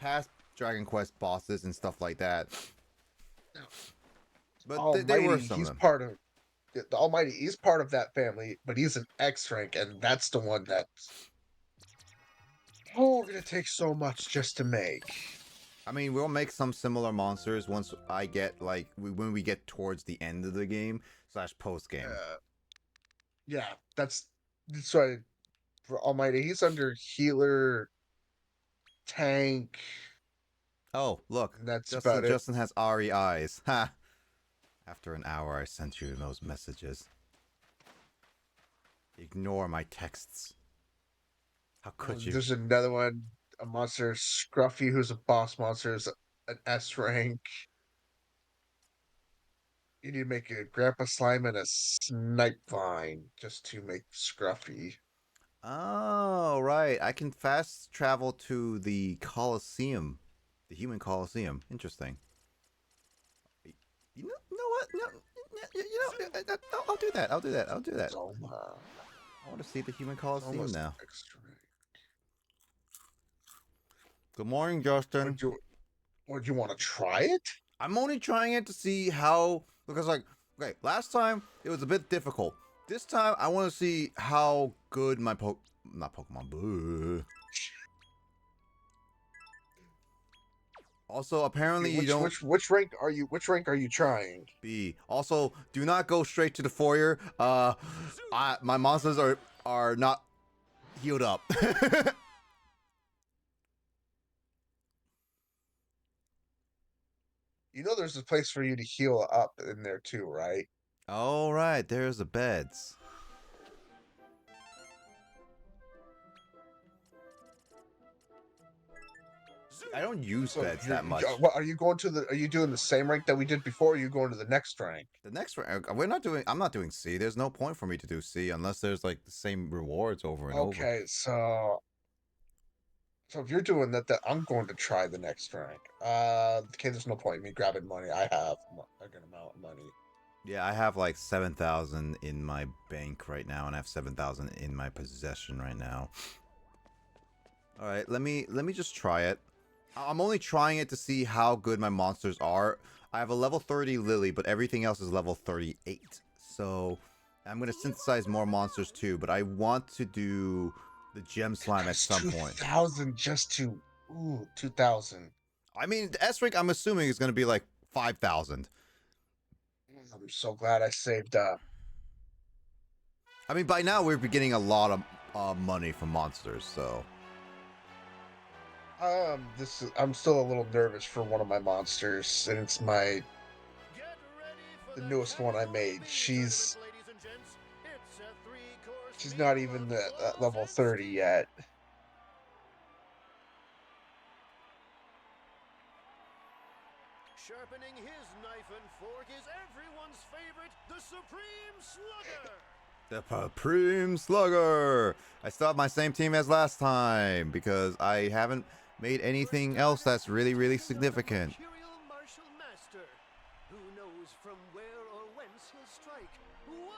A: past Dragon Quest bosses and stuff like that. But they were
B: Almighty,
A: some of
B: he's
A: them.
B: part of the Almighty. He's part of that family, but he's an X rank, and that's the one that's gonna take so much just to make.
A: I mean, we'll make some similar monsters once I get like when we get towards the end of the game / post game.
B: Yeah, that's why for Almighty, he's under healer, tank,
A: Oh, look,
B: and that's
A: Justin.
B: about it.
A: Justin has Ari eyes. Ha! After an hour, I sent you those messages. Ignore my texts. How could you?
B: There's another one, a monster, Scruffy, who's a boss monster, is an S rank. You need to make a Grandpa Slime and a Snipe Vine just to make Scruffy.
A: Oh, right. I can fast travel to the Colosseum, the human Colosseum. Interesting. You know what? No, I'll do that. I'll do that. I'll do that.
B: Zoma.
A: I want to see the human Colosseum
B: Zoma's
A: now.
B: extra.
A: Good morning, Justin.
B: Would you want to try it?
A: I'm only trying it to see how, because like, okay, last time it was a bit difficult. This time I want to see how good my not Pokemon. Boo. Also, apparently you don't
B: Which rank are you? Which rank are you trying?
A: be. Also, do not go straight to the foyer. My monsters are not healed up.
B: You know, there's a place for you to heal up in there too, right?
A: All right, there's the beds. I don't use
B: So
A: beds that much.
B: what are you going to the? Are you doing the same rank that we did before? Or are you going to the next rank?
A: The next rank, I'm not doing C. There's no point for me to do C unless there's like the same rewards over and over.
B: Okay, so if you're doing that, then I'm going to try the next rank. Okay, there's no point in me grabbing money. I have a good amount of money.
A: Yeah, I have like 7,000 in my bank right now, and I have 7,000 in my possession right now. All right, let me just try it. I'm only trying it to see how good my monsters are. I have a level 30 Lily, but everything else is level 38. So I'm gonna synthesize more monsters too, but I want to do the gem slime at some point.
B: 2,000 just to 2,000.
A: I mean, the S rank I'm assuming is gonna be like 5,000.
B: I'm so glad I saved up.
A: I mean, by now we're getting a lot of money from monsters, so.
B: I'm still a little nervous for one of my monsters, and it's the newest one I made. She's not even at level 30 yet.
C: Sharpening his knife and fork is everyone's favorite, the Supreme Slugger.
A: The Supreme Slugger! I still have my same team as last time because I haven't made anything else that's really, really significant.
C: Imperial Martial Master, who knows from where or whence he'll strike. Wily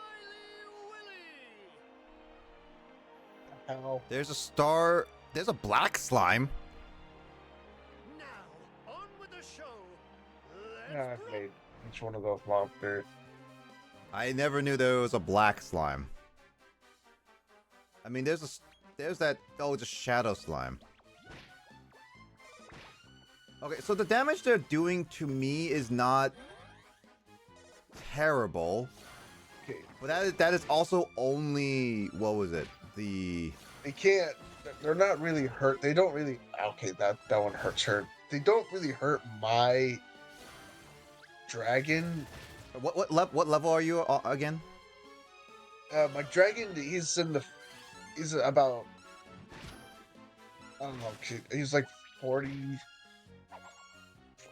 C: Willy!
B: How?
A: There's a star. There's a black slime.
C: Now, on with the show.
B: Yeah, I've made each one of those monsters.
A: I never knew there was a black slime. I mean, there's that. Oh, it's a shadow slime. Okay, so the damage they're doing to me is not terrible,
B: Okay,
A: but that is also only, what was it? The
B: they can't. They're not really hurt. They don't really. Okay, that one hurts her. They don't really hurt my dragon.
A: what level are you again?
B: My dragon. He's about. I don't know. He's like 40.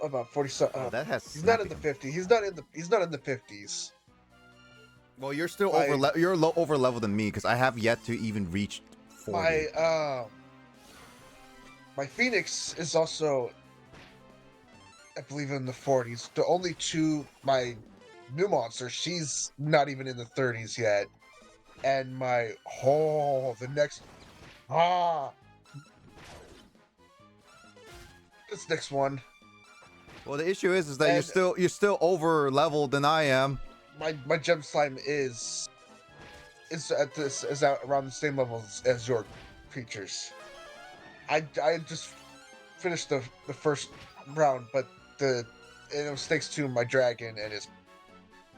B: About 40.
A: Oh, that has
B: He's not in
A: snapping.
B: the 50. He's not in the 50s.
A: Well, you're still
B: My-
A: you're over level than me because I have yet to even reach 40.
B: My Phoenix is also, I believe, in the 40s. The only two, my new monster, she's not even in the 30s yet. And the next, this next one,
A: Well, the issue is that
B: And-
A: you're still over leveled than I am.
B: my gem slime is at around the same level as your creatures. I just finished the first round, but it was thanks to my dragon and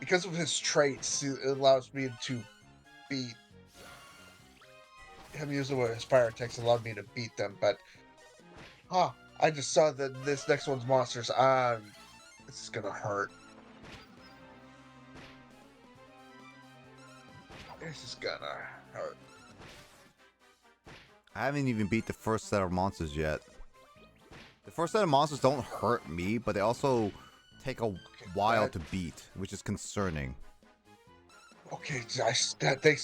B: because of his traits, it allows me to beat him using his fire attacks allowed me to beat them. But I just saw that this next one's monsters. This is gonna hurt. This is gonna hurt.
A: I haven't even beat the first set of monsters yet. The first set of monsters don't hurt me, but they also take a while to beat, which is concerning.
B: Okay, thanks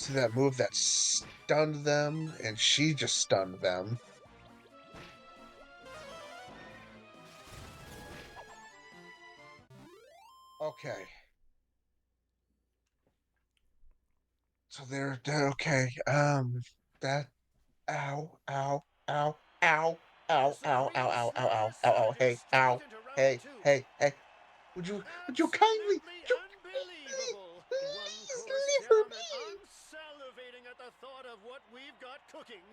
B: to that move that stunned them, and she just stunned them. Okay. So they're okay. That. Ow! Ow! Ow! Ow! Ow! Ow! Ow! Ow! Ow! Ow! Ow! Ow! Hey! Ow! Hey! Hey! Hey! Would you kindly?
C: Unbelievable! One
B: Please
C: course
B: leave her
C: down, and I'm salivating at the thought of what we've got cooking.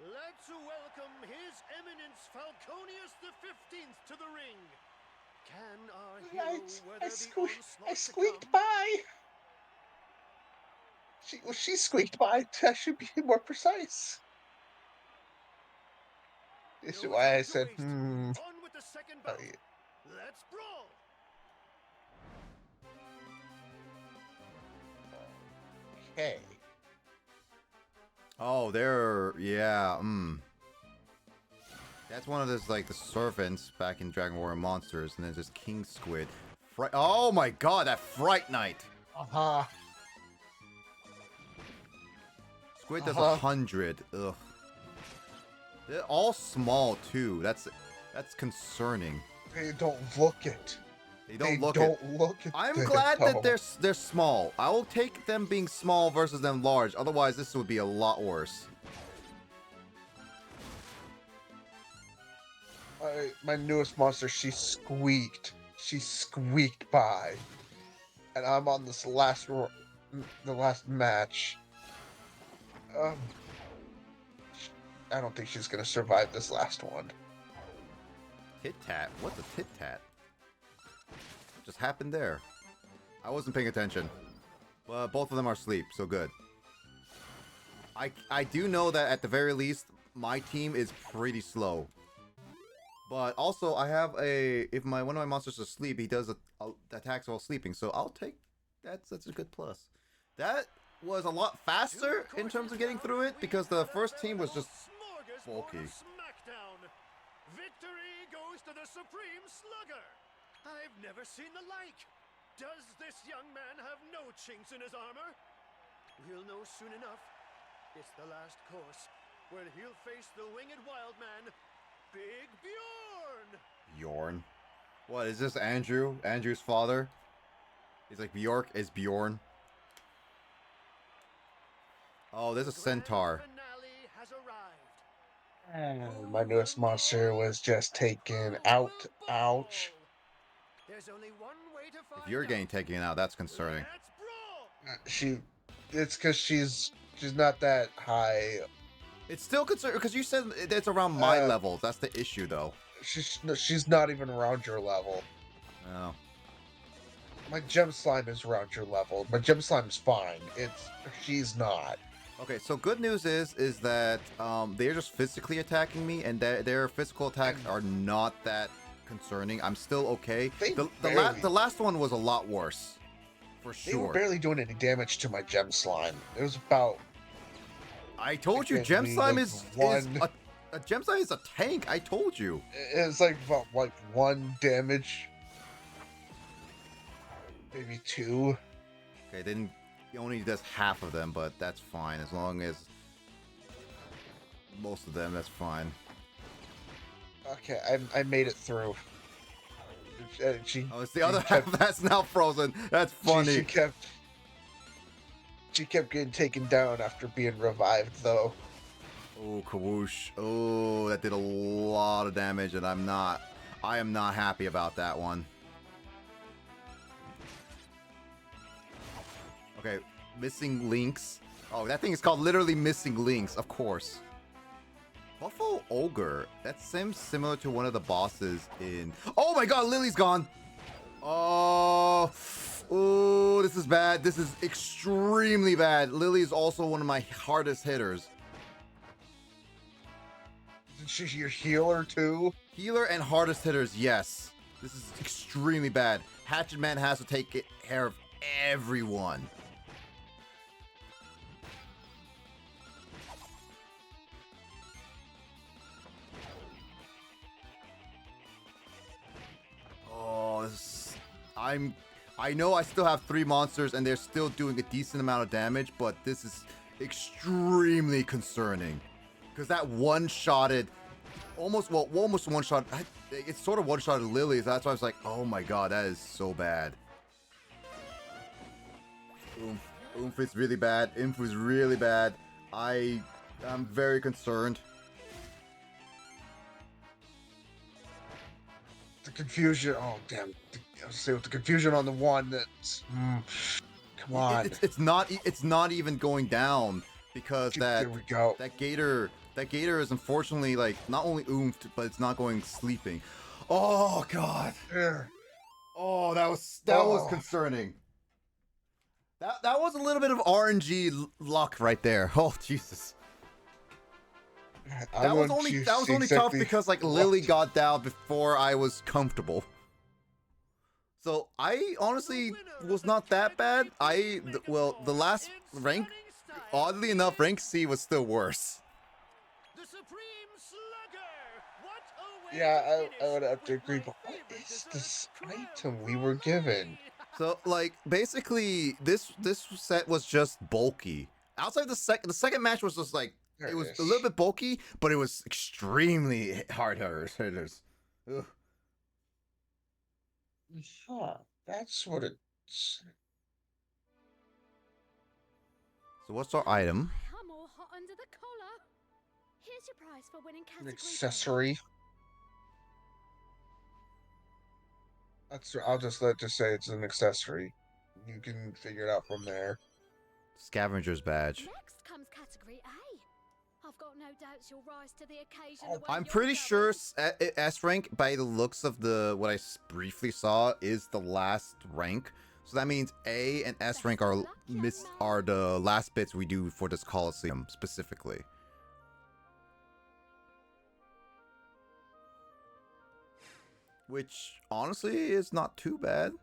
C: Let's welcome His Eminence Falconius the 15th to the ring. Can our hero weather the onslaught
B: I
C: to
B: squeaked
C: come?
B: by. She squeaked by. I should be more precise. This is
C: No
B: why I
C: time to
B: said,
C: waste. On with the second bout. Let's brawl.
B: Okay.
A: Oh, that's one of those, like, the servants back in Dragon Warrior Monsters, and then there's King Squid. Oh my god, that Fright Knight! Squid does 100. Ugh. They're all small too. That's concerning.
B: They don't look it.
A: They don't look it. I'm
B: it,
A: glad that
B: though.
A: they're small. I will take them being small versus them large. Otherwise, this would be a lot worse.
B: My newest monster, she squeaked. She squeaked by, and I'm on this the last match. I don't think she's gonna survive this last one.
A: Tit tat? What's a tit tat? What just happened there? I wasn't paying attention. Well, both of them are asleep, so good. I do know that at the very least, my team is pretty slow. But also, I have if one of my monsters is asleep, he does attacks while sleeping. So I'll take that's a good plus. That was a lot faster in terms of getting through it because the first team was just bulky.
C: Smackdown. Victory goes to the Supreme Slugger. I've never seen the like. Does this young man have no chinks in his armor? We'll know soon enough. It's the last course, where he'll face the winged wild man, Big Bjorn.
A: Bjorn? What, is this Andrew? Andrew's father? He's like, Bjork is Bjorn. Oh, there's a centaur.
C: Finale has arrived.
B: My newest monster was just taken out. Ouch.
C: There's only one way to find
A: If you're getting
C: out.
A: taken out, that's concerning.
C: Let's brawl.
B: It's because she's not that high.
A: It's still concerning because you said it's around my
B: Uh,
A: levels. That's the issue, though.
B: She's not even around your level.
A: Oh.
B: My gem slime is around your level. My gem slime is fine. She's not.
A: Okay, so good news is that they're just physically attacking me, and their physical attacks are not that concerning. I'm still okay.
B: They
A: The last one was a lot worse, for
B: They were
A: sure.
B: barely doing any damage to my gem slime. It was about.
A: I told you,
B: Again,
A: gem
B: we,
A: slime
B: like,
A: is
B: one-
A: a gem slime is a tank. I told you.
B: It's like about like 1 damage, maybe 2.
A: Okay, then he only does half of them, but that's fine as long as most of them. That's fine.
B: Okay, I made it through. She.
A: Oh, it's the other half that's now frozen. That's funny.
B: She kept getting taken down after being revived, though.
A: Oh, Kawoosh. Oh, that did a lot of damage, and I am not happy about that one. Okay, missing links. Oh, that thing is called literally missing links, of course. Buffalo Ogre. That seems similar to one of the bosses in... Oh my god, Lily's gone! Oh, this is bad. This is extremely bad. Lily is also one of my hardest hitters.
B: Isn't she your healer, too?
A: Healer and hardest hitters, yes. This is extremely bad. Hatchet Man has to take care of everyone. Oh, I know I still have 3 monsters and they're still doing a decent amount of damage, but this is extremely concerning. Because that one-shotted, almost one-shot, it's sort of one-shotted Lily, so that's why I was like, oh my god, that is so bad. Oomph is really bad. Oomph is really bad. I'm very concerned.
B: The confusion. Oh, damn. I'll say with the confusion on the one that's. Come on.
A: It's not even going down because
B: There we go.
A: that gator is unfortunately like not only oomphed, but it's not going sleeping. Oh god.
B: There.
A: Oh, that was concerning. That was a little bit of RNG luck right there. Oh Jesus. That was only tough because like Lily got down before I was comfortable. So I honestly was not that bad. The last rank, oddly enough, rank C was still worse.
C: The Supreme Slugger. What a way
B: Yeah,
C: to
B: I would have
C: finish
B: to agree,
C: with
B: but
C: my
B: what
C: favorite
B: is
C: dessert,
B: this
C: creme
B: item we were given?
A: So like basically this set was just bulky. Outside the second match was just like it was a little bit bulky, but it was extremely hard hitters. Ugh.
B: Huh, that's what it's.
A: So what's our item?
D: I'm all hot under the collar. Here's your prize for winning
B: An
D: category.
B: accessory. I'll just say it's an accessory. You can figure it out from there.
A: Scavenger's badge.
D: Next comes category A. I've got no doubts you'll rise to the occasion.
B: Oh,
D: the way
A: I'm
D: you're
A: pretty sure
D: going.
A: S rank, by the looks of what I briefly saw, is the last rank. So that means A and S rank are the last bits we do for this Colosseum specifically. Which honestly is not too bad.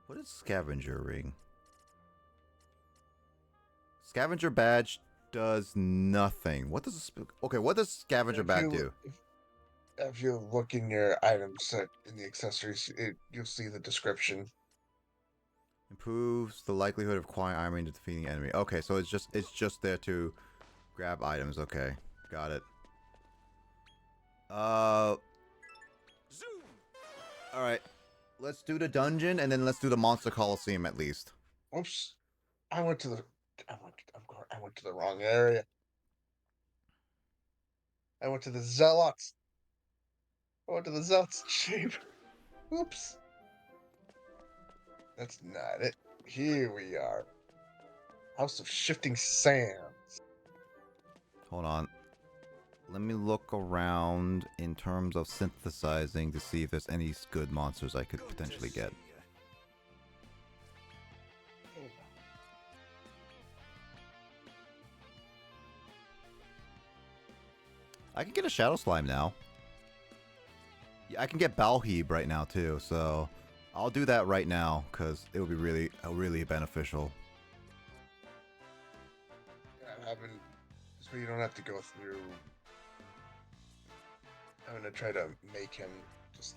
A: What is Scavenger Ring? Scavenger badge does nothing. What does what does Scavenger badge do?
B: If you look in your item set in the accessories, you'll see the description.
A: Improves the likelihood of acquiring iron to defeating an enemy. Okay, so it's just there to grab items. Okay, got it. All right. Let's do the dungeon and then let's do the Monster Colosseum at least.
B: Oops, I went to the wrong area. I went to the Zealots. Going to the Zealot's chamber. Oops. That's not it. Here we are. House of Shifting Sands.
A: Hold on. Let me look around in terms of synthesizing to see if there's any good monsters I could potentially get. I can get a Shadow Slime now. Yeah, I can get Balheeb right now too, so I'll do that right now because it will be really beneficial.
B: Yeah, so you don't have to go through. I'm gonna try to make him just.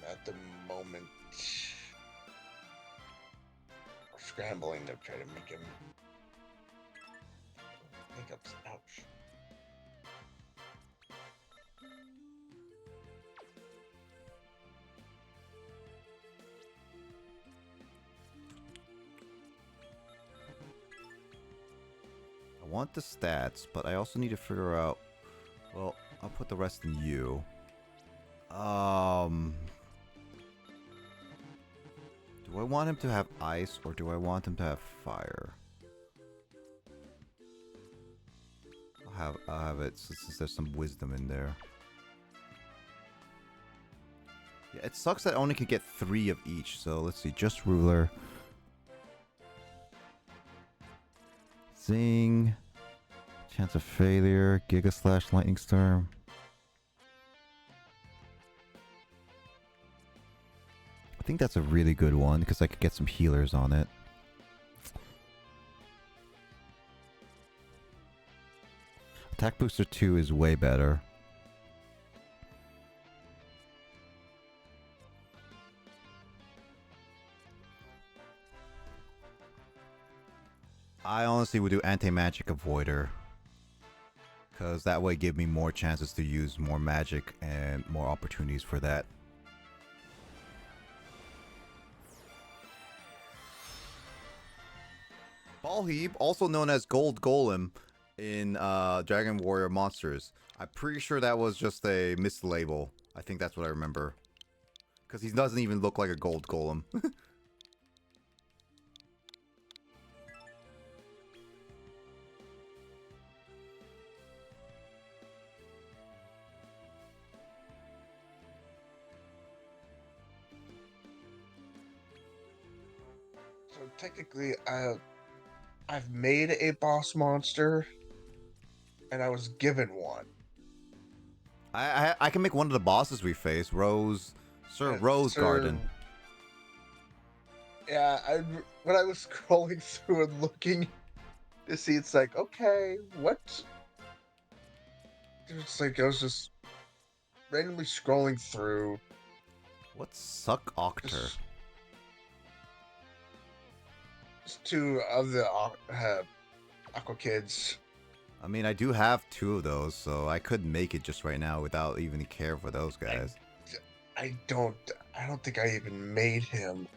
B: At the moment, we're scrambling to try to make him. Hiccups. Ouch.
A: I want the stats, but I also need to figure out. Well, I'll put the rest in you. Do I want him to have ice or do I want him to have fire? I'll have it since there's some wisdom in there. Yeah, it sucks that I only could get 3 of each. So let's see, just ruler. Zing. Chance of failure. Giga Slash, Lightning Storm. I think that's a really good one because I could get some healers on it. Attack Booster 2 is way better. I honestly would do Anti-Magic Avoider. Because that way give me more chances to use more magic and more opportunities for that. Balheeb, also known as Gold Golem in Dragon Warrior Monsters. I'm pretty sure that was just a mislabel. I think that's what I remember. Because he doesn't even look like a Gold Golem.
B: So technically, I've made a boss monster, and I was given one.
A: I can make one of the bosses we face, Sir Rose Garden.
B: Yeah, when I was scrolling through and looking to see, it's like, okay, what? It's like I was just randomly scrolling through.
A: What's Suck Octor?
B: Just 2 of the Aqua Kids.
A: I mean, I do have 2 of those, so I could make it just right now without even care for those guys.
B: I don't think I even made him.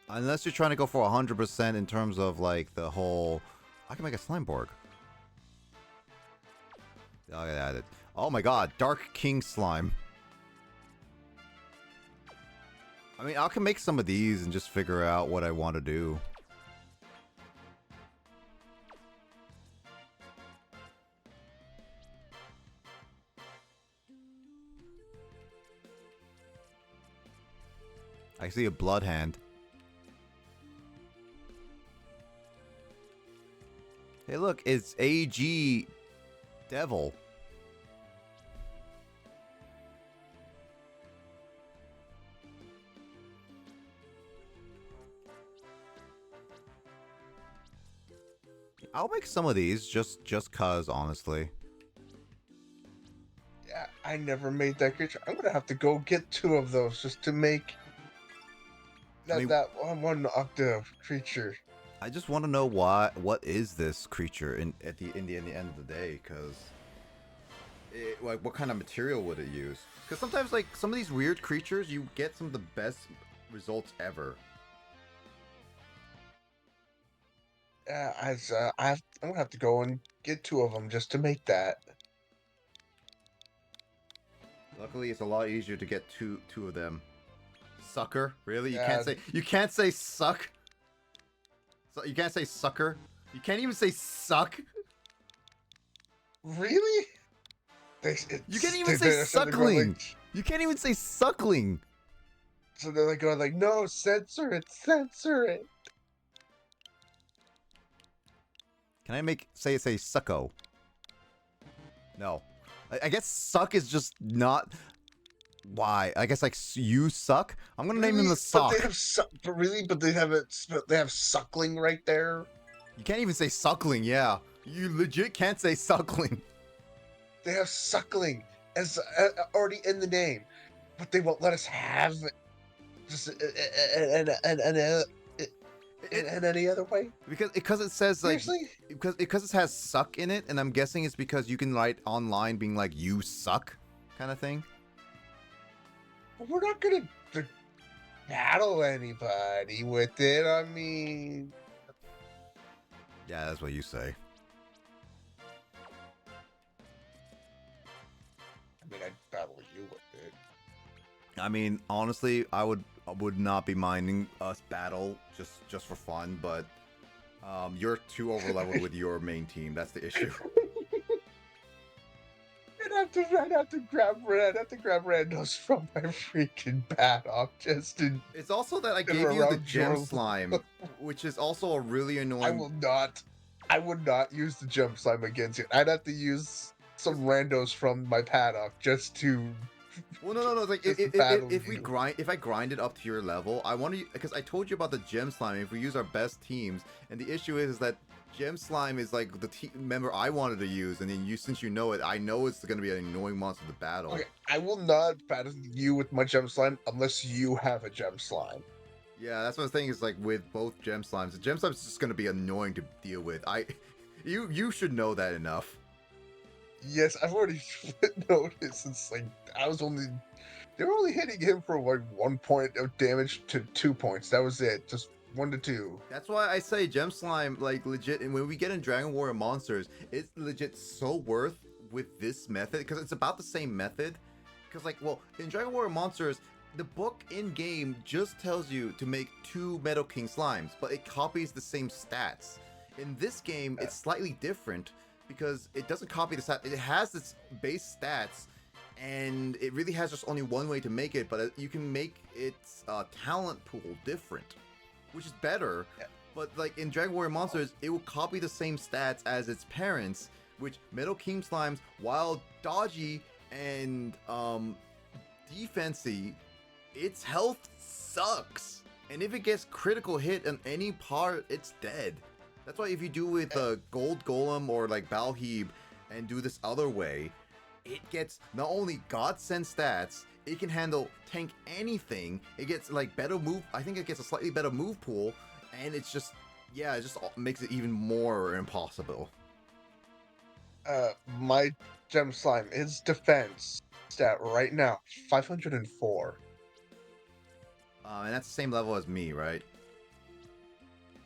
A: Unless you're trying to go for 100% in terms of like the whole. I can make a Slimeborg. Oh, yeah, oh my god, Dark King Slime. I mean, I can make some of these and just figure out what I want to do. I see a blood hand. Hey, look, it's AG Devil. I'll make some of these just cause, honestly.
B: Yeah, I never made that creature. I'm gonna have to go get 2 of those just to make that one octave creature.
A: I just want to know what is this creature in the end of the day, because like what kind of material would it use? Because sometimes like some of these weird creatures, you get some of the best results ever.
B: I'm gonna have to go and get 2 of them just to make that.
A: Luckily, it's a lot easier to get two of them. Sucker? Really?
B: Yeah.
A: You can't say suck. So you can't say sucker. You can't even say suck.
B: Really?
A: You can't even say suckling. You can't even say suckling.
B: So they're like going like, no, censor it, censor it.
A: Can I say sucko? No. I guess suck is just not. Why? I guess like you suck. I'm gonna name them the sock.
B: But they have suckling right there.
A: You can't even say suckling. Yeah, you legit can't say suckling.
B: They have suckling as already in the name, but they won't let us have just in any other way.
A: Because it says like
B: Seriously?
A: because it has suck in it, and I'm guessing it's because you can write online being like you suck kind of thing.
B: But we're not gonna battle anybody with it. I mean,
A: Yeah, that's what you say.
B: I'd battle you with it.
A: I mean, honestly, I would not be minding us battle just for fun, but you're too overleveled with your main team. That's the issue.
B: I'd have to grab randos from my freaking paddock just to.
A: It's also that I
B: Been
A: gave you the
B: around
A: gem
B: your-
A: slime, which is also a really annoying.
B: I would not use the jump slime against it. I'd have to use some randos from my paddock just to.
A: Well, no. It's like
B: Just battle
A: if I grind it up to your level, I want to, because I told you about the gem slime. If we use our best teams, and the issue is that gem slime is like the team member I wanted to use, and then since you know it, I know it's going to be an annoying monster to battle.
B: Okay, I will not battle you with my gem slime unless you have a gem slime.
A: Yeah, that's what I was saying. Is like with both gem slimes, the gem slime is just going to be annoying to deal with. You should know that enough.
B: Yes, I've already noticed. It's like they were only hitting him for like 1 point of damage to 2 points. That was it, just 1 to 2.
A: That's why I say gem slime, like legit. And when we get in Dragon Warrior Monsters, it's legit so worth with this method because it's about the same method. Because like, well, in Dragon Warrior Monsters, the book in game just tells you to make 2 Metal King slimes, but it copies the same stats. In this game, it's slightly different because it doesn't copy the stats. It has its base stats, and it really has just only one way to make it, but you can make its talent pool different, which is better.
B: Yeah.
A: But like in Dragon Warrior Monsters, it will copy the same stats as its parents, which Metal King slimes, while dodgy and defensy, its health sucks. And if it gets critical hit on any part, it's dead. That's why if you do with Gold Golem or like Balheeb and do this other way, it gets not only godsend stats, it can handle tank anything. It gets like better move. I think it gets a slightly better move pool, and it's just, yeah, it just makes it even more impossible.
B: My gem slime, its defense stat right now 504.
A: And that's the same level as me, right?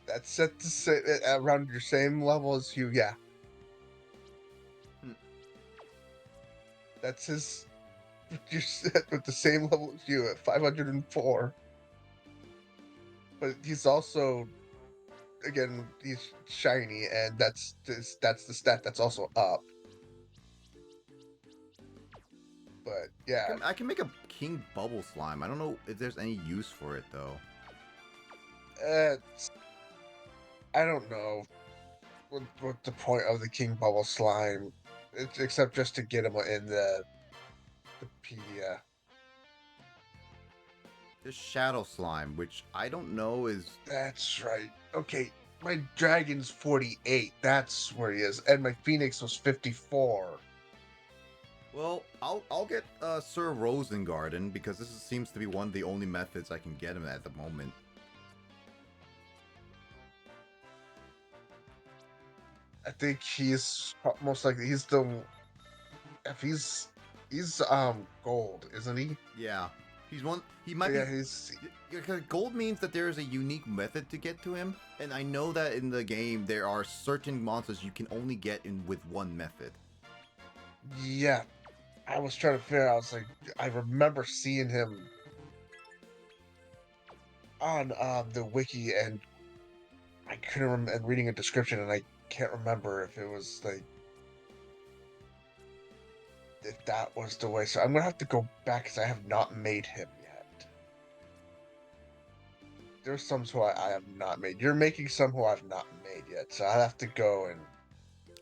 B: That's set to say around your same level as you, yeah. That's his. You're set with the same level as you at 504. But he's also, again, he's shiny, and that's the stat that's also up. But yeah,
A: I can make a King Bubble Slime. I don't know if there's any use for it though.
B: I don't know what the point of the King Bubble Slime, except just to get him in the Wikipedia.
A: There's Shadow Slime, which I don't know is.
B: That's right. Okay, my dragon's 48. That's where he is, and my phoenix was 54.
A: Well, I'll get Sir Rosengarten because this seems to be one of the only methods I can get him at the moment.
B: I think he's most likely if he's gold, isn't he?
A: Yeah, He's one. He
B: So
A: might
B: yeah,
A: be.
B: he's
A: Because gold means that there is a unique method to get to him, and I know that in the game there are certain monsters you can only get in with one method.
B: yeah. I was trying to figure out. I was like, I remember seeing him on the wiki, and I couldn't remember and reading a description, and I can't remember if it was like if that was the way. So I'm gonna have to go back because I have not made him yet. There's some who I have not made. You're making some who I've not made yet, so I'll have to go and.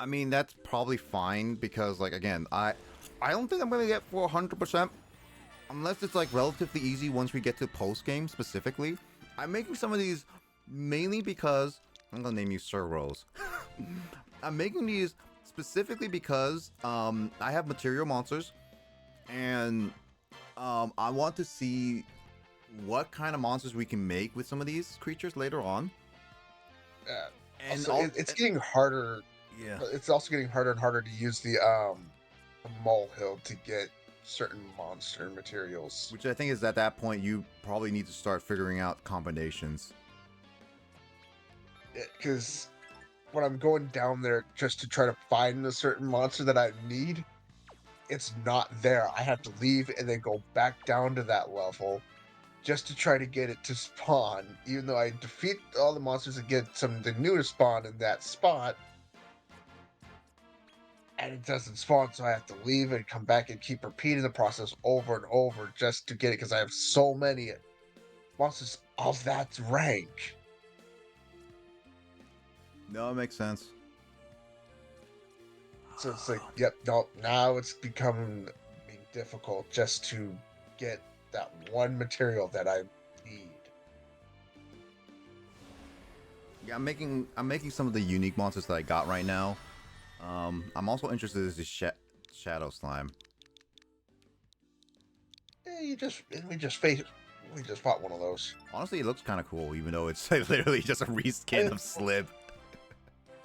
A: I mean, that's probably fine because, like, again, I don't think I'm gonna get 400% unless it's like relatively easy once we get to post game specifically. I'm making some of these mainly because I'm gonna name you Sir Rose. I'm making these specifically because I have material monsters and I want to see what kind of monsters we can make with some of these creatures later on. And
B: Also, it's getting harder.
A: yeah.
B: It's also getting harder and harder to use the molehill to get certain monster materials.
A: Which I think is at that point you probably need to start figuring out combinations.
B: Because when I'm going down there just to try to find a certain monster that I need, it's not there. I have to leave and then go back down to that level just to try to get it to spawn. Even though I defeat all the monsters and get something new to spawn in that spot, and it doesn't spawn, so I have to leave and come back and keep repeating the process over and over just to get it because I have so many monsters of that rank.
A: No, it makes sense.
B: So it's like, yep, no, now it's becoming difficult just to get that one material that I need.
A: Yeah, I'm making some of the unique monsters that I got right now. I'm also interested in this shadow slime.
B: We just fought one of those.
A: Honestly, it looks kind of cool, even though it's literally just a reskin of Slib.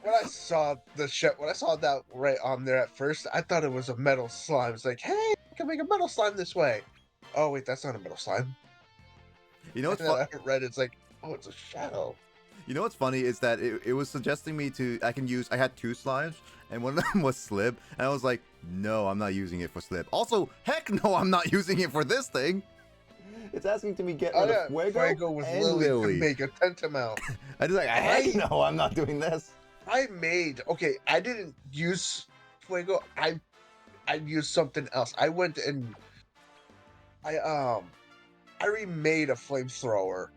B: When I saw when I saw that right on there at first, I thought it was a metal slime. It's like, hey, I can make a metal slime this way. Oh wait, that's not a metal slime.
A: You know what's
B: And then
A: fun?
B: I read it's like, oh, it's a shadow.
A: You know what's funny is that it was suggesting me to I had two slimes and one of them was Slib, and I was like, no, I'm not using it for Slib. Also, heck no, I'm not using it for this thing. It's asking to me get rid of
B: Fuego with
A: and
B: Lily to make a tantamount.
A: I just like, heck no, I'm not doing this.
B: I didn't use Fuego. I used something else. I went and I remade a flamethrower.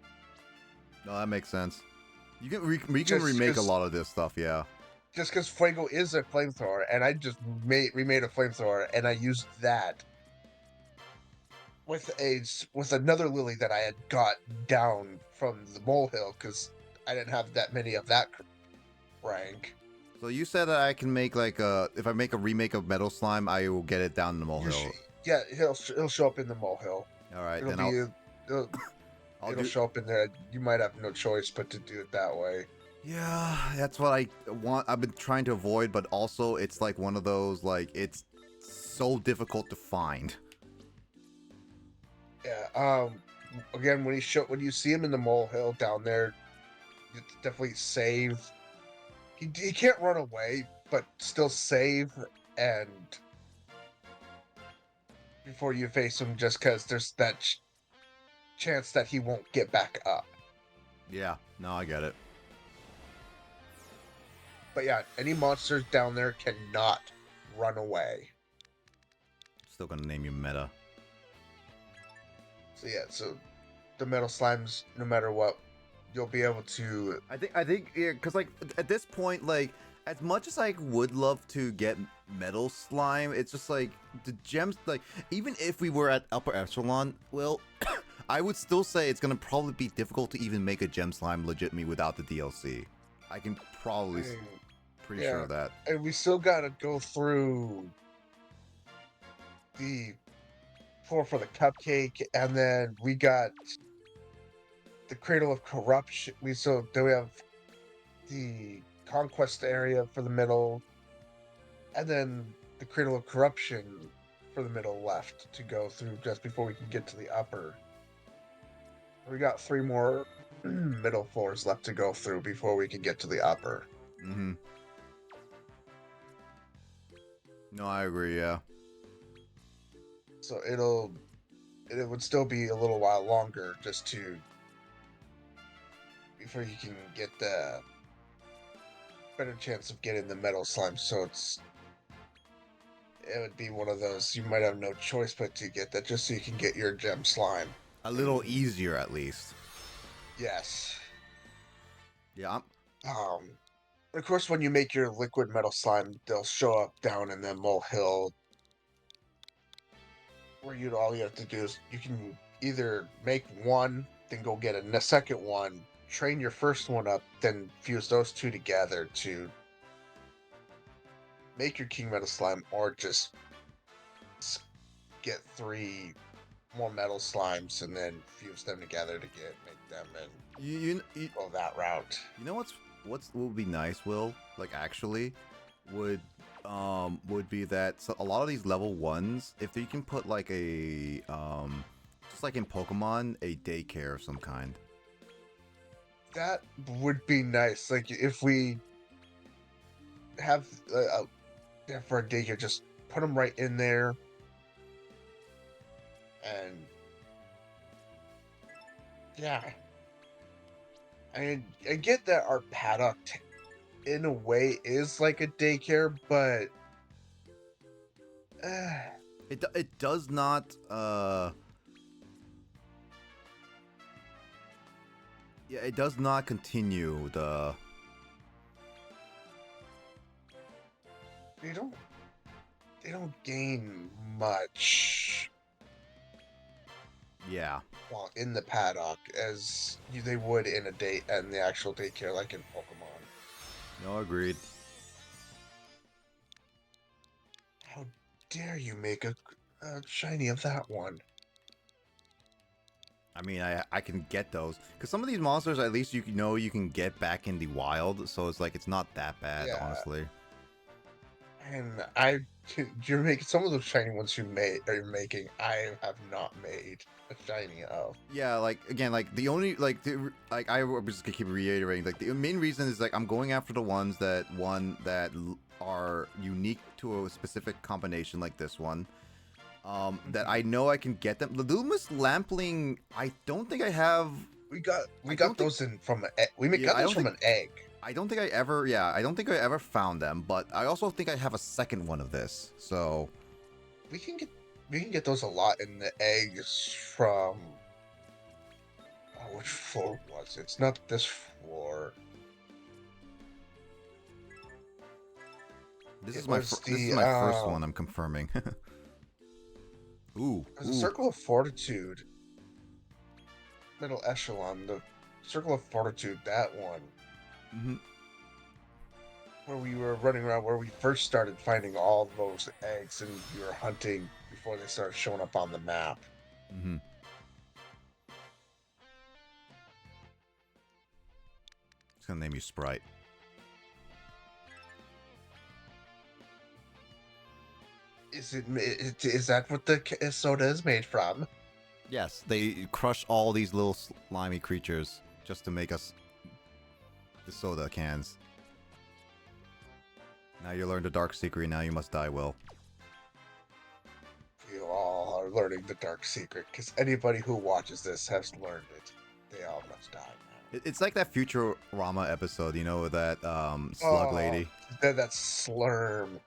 A: No, that makes sense. We can
B: Just
A: remake a
B: 'cause-
A: lot of this stuff, yeah.
B: Just because Fuego is a flamethrower, and I just remade a flamethrower, and I used that with another lily that I had got down from the molehill because I didn't have that many of that rank.
A: So you said that I can make like if I make a remake of Metal Slime, I will get it down in the molehill.
B: Yeah, he'll show up in the molehill.
A: All right,
B: It'll
A: then
B: it'll show up in there. You might have no choice but to do it that way.
A: Yeah, that's what I want. I've been trying to avoid, but also it's like one of those like it's so difficult to find.
B: Yeah. Again, when you see him in the molehill down there, you definitely save. He can't run away, but still save and before you face him, just because there's that chance that he won't get back up.
A: Yeah, no, I get it.
B: But yeah, any monsters down there cannot run away.
A: Still gonna name you Meta.
B: So yeah, so the metal slimes, no matter what, you'll be able to.
A: I think yeah, because like at this point, like as much as I would love to get Metal Slime, it's just like the gems. Like even if we were at upper echelon, well, I would still say it's gonna probably be difficult to even make a gem slime legit without the DLC. I can probably pretty sure of that.
B: And we still gotta go through the floor for the cupcake, and then we got the Cradle of Corruption. We have the conquest area for the middle, and then the Cradle of Corruption for the middle left to go through just before we can get to the upper. We got 3 more middle floors left to go through before we can get to the upper.
A: Mm-hmm. No, I agree. Yeah.
B: So it would still be a little while longer just to before you can get the better chance of getting the metal slime. So it would be one of those you might have no choice but to get that just so you can get your gem slime.
A: A little easier, at least.
B: Yes.
A: Yeah.
B: Of course, when you make your liquid metal slime, they'll show up down in the molehill. Where all you have to do is you can either make one, then go get a second one, train your first one up, then fuse those two together to make your king metal slime, or just get 3 more metal slimes and then fuse them together to make them and
A: You
B: go that route.
A: You know what would be nice, Will? Like actually, would be that so a lot of these level 1s, if you can put like a just like in Pokemon, a daycare of some kind.
B: That would be nice. Like if we have for a daycare, just put them right in there, and yeah. I get that our paddock, in a way, is like a daycare, but
A: It does not yeah, it does not continue the
B: they don't gain much
A: yeah.
B: while in the paddock as they would in the actual daycare, like in Pokemon.
A: No, agreed.
B: How dare you make a shiny of that one?
A: I mean, I can get those because some of these monsters, at least you know you can get back in the wild, so it's like it's not that bad,
B: Yeah.
A: honestly.
B: And you're making some of those shiny ones you're making. I have not made a shiny of.
A: Yeah, like again, like the only like I was just gonna keep reiterating, like the main reason is like I'm going after the ones that are unique to a specific combination, like this one. That I know I can get them. The Loomis Lampling, I don't think I have.
B: We got those from an egg. Got those from an egg.
A: I don't think I ever. Yeah, I don't think I ever found them. But I also think I have a second one of this. So
B: we can get those a lot in the eggs from. Oh, which floor was it? It's not this floor.
A: This is my first one. I'm confirming. Ooh.
B: There's a Circle of Fortitude. Middle echelon. The Circle of Fortitude. That one.
A: Mm-hmm.
B: Where we were running around, where we first started finding all those eggs, and we were hunting before they started showing up on the map.
A: Mm-hmm. It's gonna name you Sprite.
B: Is that what the soda is made from?
A: Yes, they crush all these little slimy creatures just to make us the soda cans. Now you learned the dark secret, now you must die, Will.
B: We all are learning the dark secret, because anybody who watches this has learned it. They all must die now.
A: It's like that Futurama episode, you know, that slug lady.
B: That's Slurm.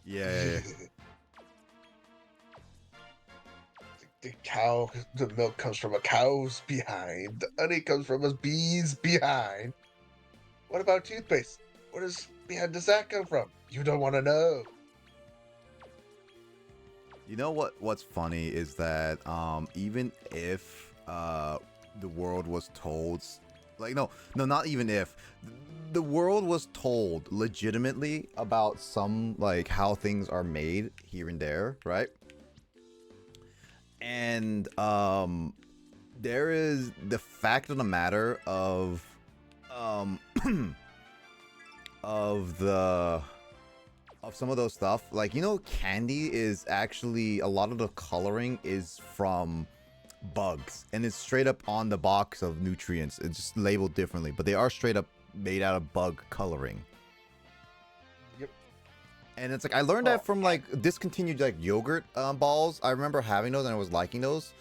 A: Yeah.
B: The milk comes from a cow's behind. The honey comes from a bee's behind. What about toothpaste? Does that come from? You don't want to know.
A: You know what's funny is that even if the world was told, like no, not even if the world was told legitimately about some like how things are made here and there, right? And there is the fact of the matter of of the of some of those stuff. Like, you know, candy is actually a lot of the coloring is from bugs, and it's straight up on the box of nutrients. It's just labeled differently, but they are straight up made out of bug coloring.
B: Yep.
A: And it's like I learned that from like discontinued like yogurt balls. I remember having those and I was liking those.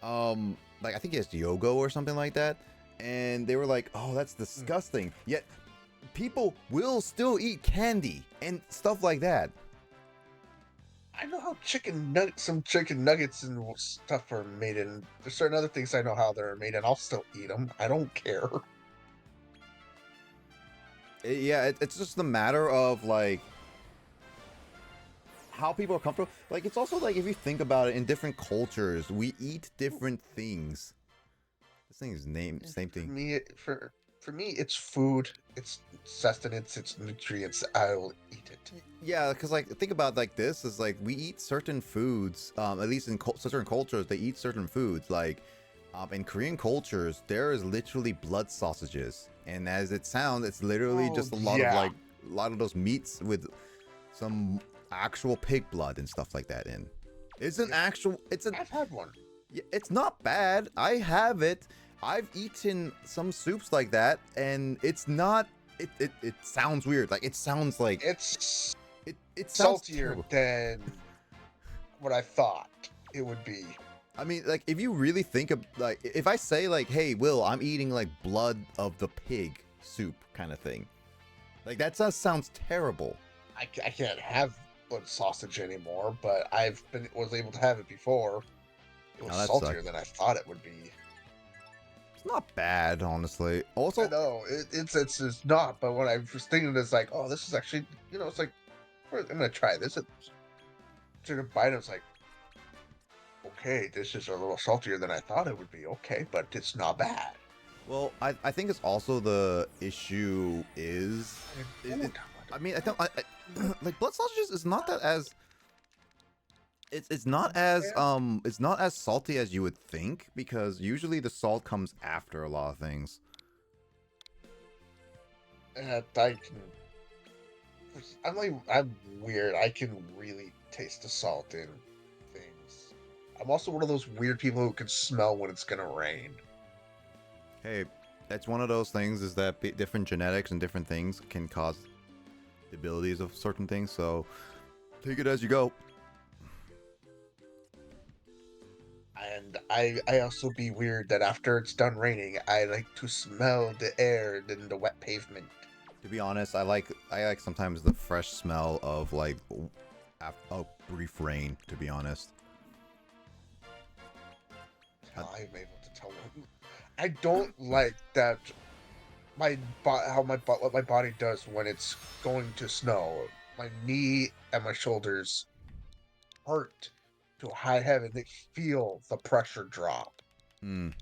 A: Like I think it's Yogo or something like that. And they were like, "Oh, that's disgusting." Yet people will still eat candy and stuff like that.
B: I know how some chicken nuggets and stuff are made, and there's certain other things I know how they're made, and I'll still eat them. I don't care.
A: Yeah, it's just a matter of like how people are comfortable. Like it's also like if you think about it, in different cultures, we eat different things. This thing is named same thing.
B: For me, it's food, it's sustenance, it's nutrients. I'll eat it.
A: Yeah, because like think about like this is like we eat certain foods. At least in certain cultures, they eat certain foods. Like in Korean cultures, there is literally blood sausages, and as it sounds, it's literally just a lot of those meats with some actual pig blood and stuff like that in. It's an actual.
B: I've had one.
A: Yeah, it's not bad. I have it. I've eaten some soups like that, and it's not. It sounds weird. Like it sounds like
B: It
A: sounds
B: saltier
A: terrible.
B: than what I thought it would be.
A: I mean, like if you really think of like if I say like, "Hey, Will, I'm eating like blood of the pig soup" kind of thing, like that sounds terrible.
B: I can't have blood sausage anymore, but was able to have it before. It was saltier than I thought it would be.
A: It's not bad, honestly. Also,
B: I know it's not, but when I was thinking, it's like, oh, this is actually, it's like, I'm gonna try this. Took a bite, and it's like, okay, this is a little saltier than I thought it would be. Okay, but it's not bad.
A: well, I think it's also the issue is. I mean, I don't like blood sausages is not that as. It's not as salty as you would think, because usually the salt comes after a lot of things.
B: I'm weird. I can really taste the salt in things. I'm also one of those weird people who can smell when it's gonna rain.
A: Hey, that's one of those things is that different genetics and different things can cause the abilities of certain things. So take it as you go.
B: And I also be weird that after it's done raining, I like to smell the air and the wet pavement.
A: To be honest, I like sometimes the fresh smell of like a brief rain. To be honest,
B: I'm able to tell. I don't like that. What my body does when it's going to snow. My knee and my shoulders hurt to high heaven. They feel the pressure drop.
A: You're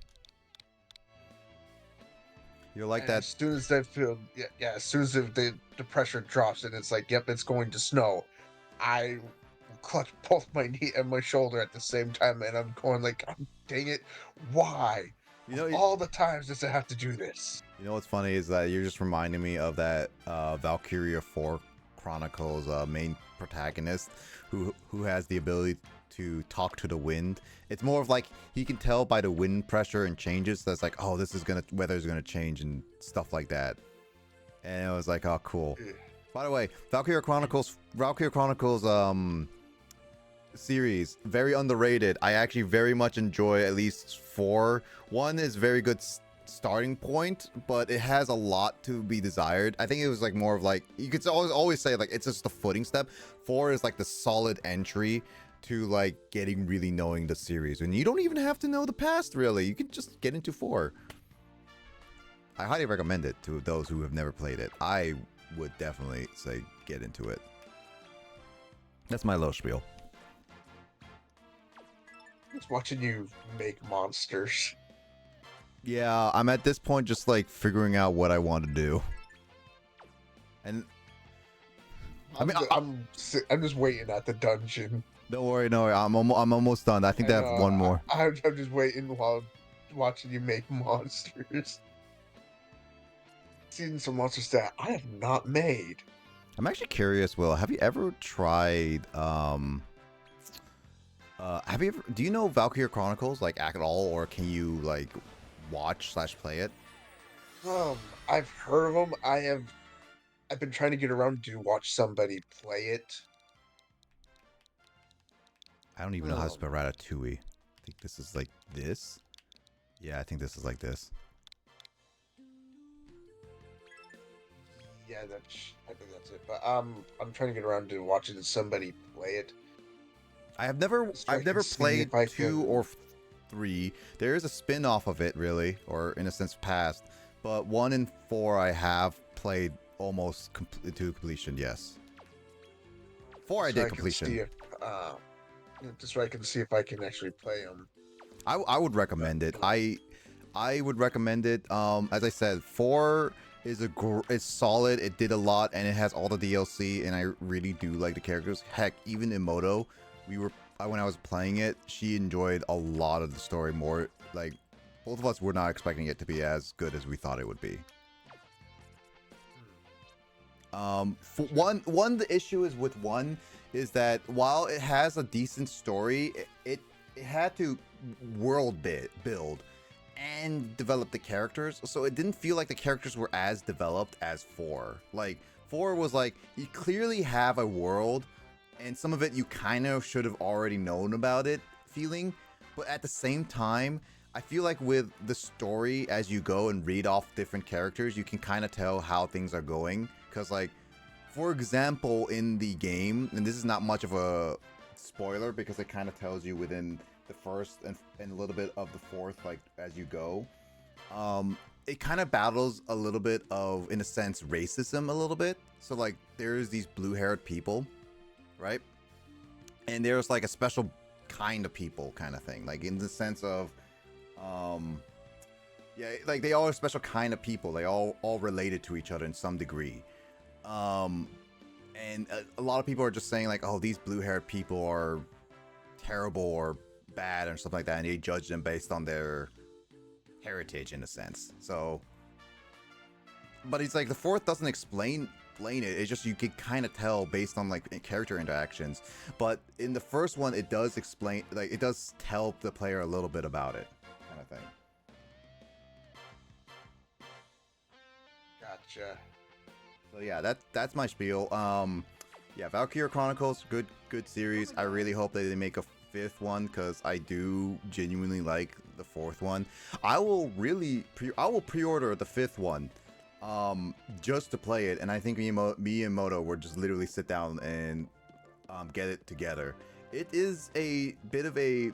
A: like
B: And
A: that.
B: as soon as they feel, as soon as the pressure drops and it's like, yep, it's going to snow, I clutch both my knee and my shoulder at the same time, and I'm going like, oh, dang it, why? All the times does it have to do this?
A: You know what's funny is that you're just reminding me of that Valkyria 4 Chronicles main protagonist who has the ability to talk to the wind. It's more of like he can tell by the wind pressure and changes. That's like, oh, weather's gonna change and stuff like that. And it was like, oh, cool. By the way, Valkyria Chronicles series, very underrated. I actually very much enjoy at least 4. 1 is very good starting point, but it has a lot to be desired. I think it was like more of like, you could always say like it's just a footing step. 4 is like the solid entry to like getting really knowing the series, and you don't even have to know the past really. You can just get into 4. I highly recommend it to those who have never played it. I would definitely say get into it. That's my little spiel.
B: Just watching you make monsters.
A: Yeah, I'm at this point just like figuring out what I want to do. And
B: I'm just waiting at the dungeon.
A: Don't worry, no, I'm almost done. I think they have one more.
B: I'm just waiting while watching you make monsters. Seeing some monsters that I have not made.
A: I'm actually curious, Will. Have you ever tried? Have you ever? Do you know Valkyrie Chronicles like at all, or can you like watch/play it?
B: I've heard of them. I've been trying to get around to watch somebody play it.
A: I don't even know how to
B: Um,
A: spell Ratatouille. I think this is like this. Yeah, I think this is like this.
B: yeah, I think that's it. But I'm trying to get around to watching somebody play it.
A: I've
B: So I can
A: never
B: see
A: played
B: if I
A: 2
B: can.
A: or 3. There is a spin-off of it, really, or in a sense past. But 1 and 4 I have played almost to completion. Yes. 4 I
B: So
A: did
B: I can see
A: completion.
B: if just so I can see if I can actually play them.
A: I would recommend it. I would recommend it. As I said, 4 is is solid. It did a lot, and it has all the DLC, and I really do like the characters. Heck, even Emoto, when I was playing it, she enjoyed a lot of the story more. Like, both of us were not expecting it to be as good as we thought it would be. For the issue is with 1 is that while it has a decent story, it had to build and develop the characters, so it didn't feel like the characters were as developed as 4. Like 4 was like, you clearly have a world, and some of it you kind of should have already known about it feeling, but at the same time, I feel like with the story, as you go and read off different characters, you can kind of tell how things are going. Because, like, for example, in the game, and this is not much of a spoiler because it kind of tells you within the first and a little bit of the fourth, like, as you go, it kind of battles a little bit of, in a sense, racism a little bit. So, like, there's these blue-haired people, right? And there's, like, a special kind of people kind of thing. Like, in the sense of, yeah, like, they all are a special kind of people. They all related to each other in some degree. And a lot of people are just saying, like, oh, these blue-haired people are terrible or bad or something like that, and they judge them based on their heritage, in a sense. So, but it's like the fourth doesn't explain it. It's just you can kind of tell based on like character interactions. But in the first one, it does explain, like, it does tell the player a little bit about it, kind of thing.
B: Gotcha.
A: So yeah, that's my spiel. Yeah, Valkyrie Chronicles, good series. I really hope that they make a 5th one because I do genuinely like the 4th one. I will pre-order the 5th one, just to play it. And I think me and Moto will just literally sit down and get it together. It is a bit of a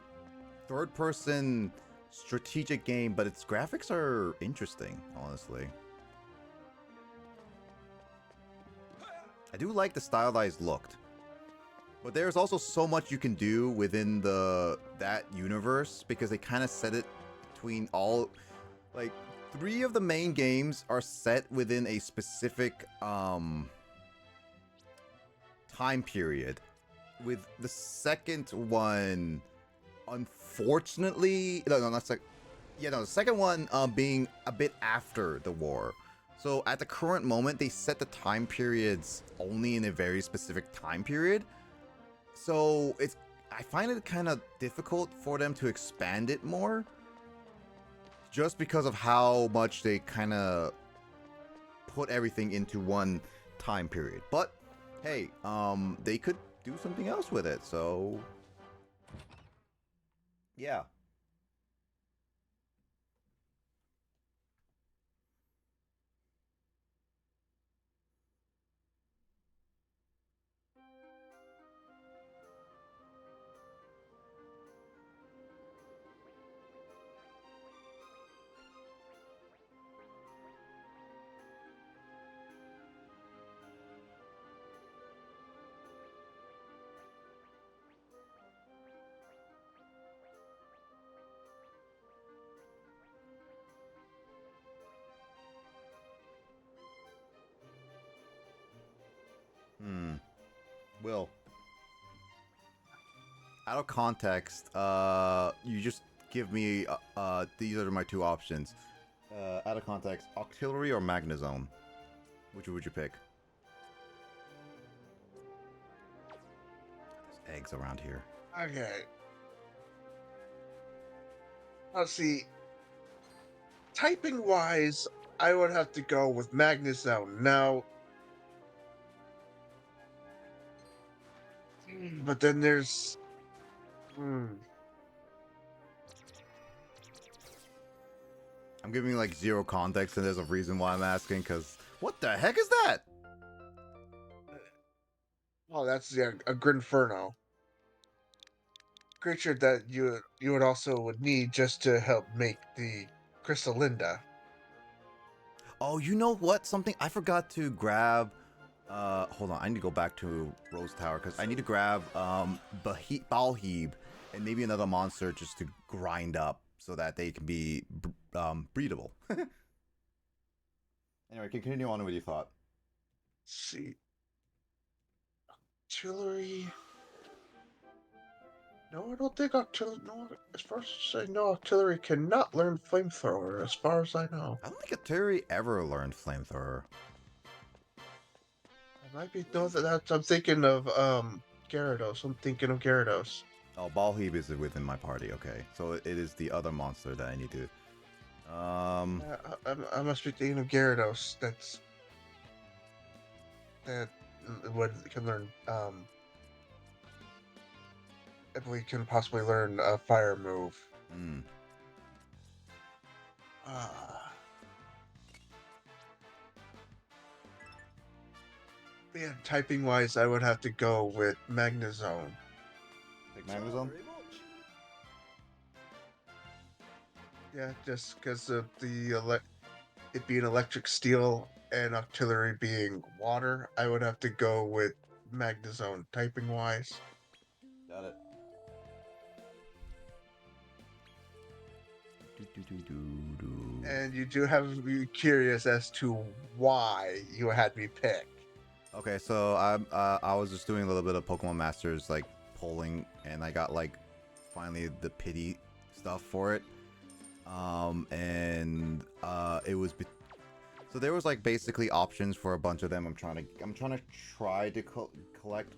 A: third-person strategic game, but its graphics are interesting, honestly. I do like the stylized look, but there's also so much you can do within that universe because they kind of set it between all, like, 3 of the main games are set within a specific time period, with the second one, unfortunately, the second one being a bit after the war. So at the current moment, they set the time periods only in a very specific time period. So I find it kind of difficult for them to expand it more, just because of how much they kind of put everything into one time period. But hey, they could do something else with it. So yeah. Will, out of context, you just give me these are my 2 options. Out of context, artillery or magnezone? Which would you pick? eggs around here.
B: Okay. Let's see. Typing wise, I would have to go with Magnezone. Now, but then there's. Hmm.
A: I'm giving like zero context, and there's a reason why I'm asking. Cause what the heck is that?
B: Oh, that's a Grinferno. Creature that you would also would need just to help make the Crystalinda.
A: Oh, you know what? Something I forgot to grab. Hold on. I need to go back to Rose Tower because I need to grab Balheeb and maybe another monster just to grind up so that they can be breedable. Anyway, continue on with your thought.
B: Let's see. Artillery. No, I don't think artillery. No, as far as I know, artillery cannot learn flamethrower. As far as I know,
A: I don't think Atari ever learned flamethrower.
B: I might be. No, that's. I'm thinking of Gyarados. I'm thinking of Gyarados.
A: Oh, Balheeb is within my party. Okay, so it is the other monster that I need to.
B: I must be thinking of Gyarados. That what can learn. I believe can possibly learn a fire move.
A: Hmm.
B: Yeah, typing wise, I would have to go with Magnezone.
A: Take Magnezone.
B: Yeah, just because of it being electric steel and artillery being water, I would have to go with Magnezone typing wise.
A: Got it.
B: And you do have me curious as to why you had me pick.
A: Okay, so I was just doing a little bit of Pokemon Masters like polling, and I got like finally the pity stuff for it. It was so there was like basically options for a bunch of them. I'm trying to collect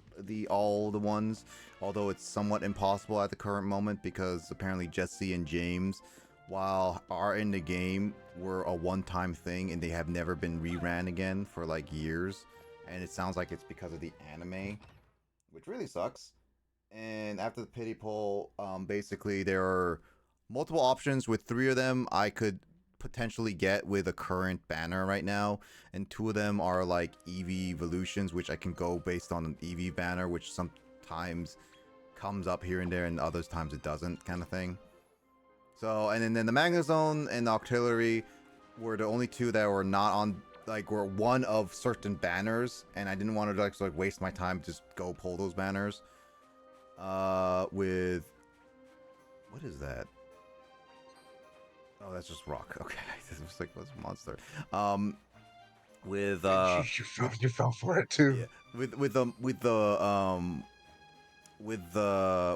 A: all the ones, although it's somewhat impossible at the current moment because apparently Jesse and James, while are in the game, were a one-time thing and they have never been reran again for like years. And it sounds like it's because of the anime, which really sucks. And after the pity poll, basically there are multiple options. With 3 of them, I could potentially get with a current banner right now, and 2 of them are like EV evolutions, which I can go based on an EV banner, which sometimes comes up here and there, and other times it doesn't, kind of thing. So, and then the Magnezone and the Artillery were the only 2 that were not on, like, were one of certain banners, and I didn't want to like waste my time just go pull those banners. With what is that? Oh, that's just rock. Okay, this was like, what's a monster? With
B: You fell for it too.
A: yeah, with what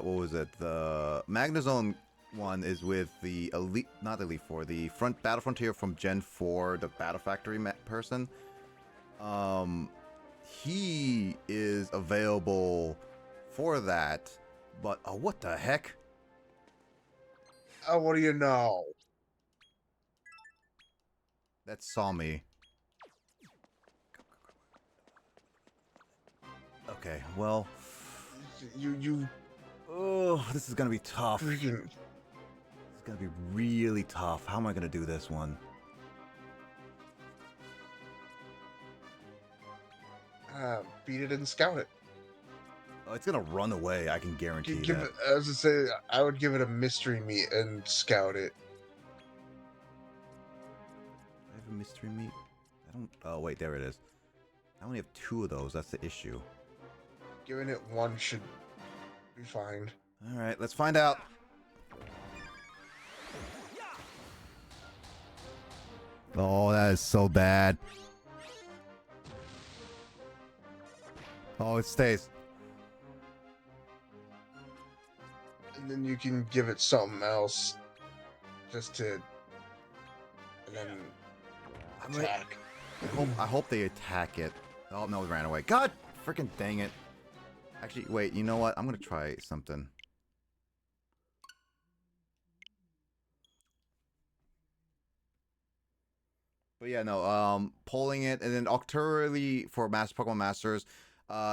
A: was it? The Magnezone one is with the Elite, not Elite 4, the Battle Frontier from Gen 4, the Battle Factory person. He is available for that, but what the heck?
B: Oh, what do you know?
A: That saw me. Okay, well,
B: You
A: oh, this is gonna be tough.
B: freaking.
A: It's gonna be really tough. How am I gonna do this one?
B: Beat it and scout it.
A: Oh, it's gonna run away. I can guarantee
B: Give
A: that.
B: it, I was to say, I would give it a mystery meat and scout it.
A: I have a mystery meat. I don't. Oh wait, there it is. I only have 2 of those. That's the issue.
B: Giving it 1 should be fine.
A: All right, let's find out. Oh, that is so bad. Oh, it stays.
B: And then you can give it something else just to. And then attack.
A: I hope they attack it. Oh no, it ran away. God freaking dang it. Actually, wait. You know what? I'm gonna try something. But yeah, no. Polling it, and then Octoberly for Pokemon Masters,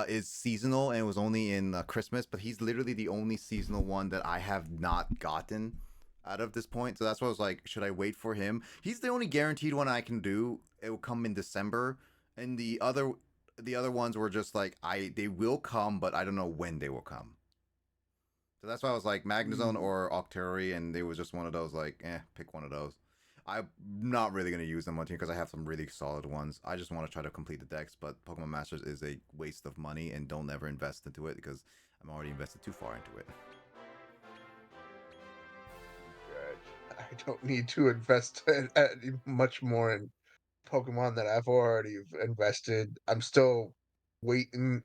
A: is seasonal, and it was only in Christmas. But he's literally the only seasonal one that I have not gotten out of this point. So that's why I was like, should I wait for him? He's the only guaranteed one I can do. It will come in December, and the other ones were just like they will come, but I don't know when they will come. So that's why I was like Magnezone
B: Hmm.
A: or Octillery, and they was just one of those like, pick one of those. I'm not really gonna use them on team because I have some really solid ones. I just want to try to complete the decks, but Pokemon Masters is a waste of money, and don't ever invest into it because I'm already invested too far into it.
B: I don't need to invest much more in Pokemon that I've already invested. I'm still waiting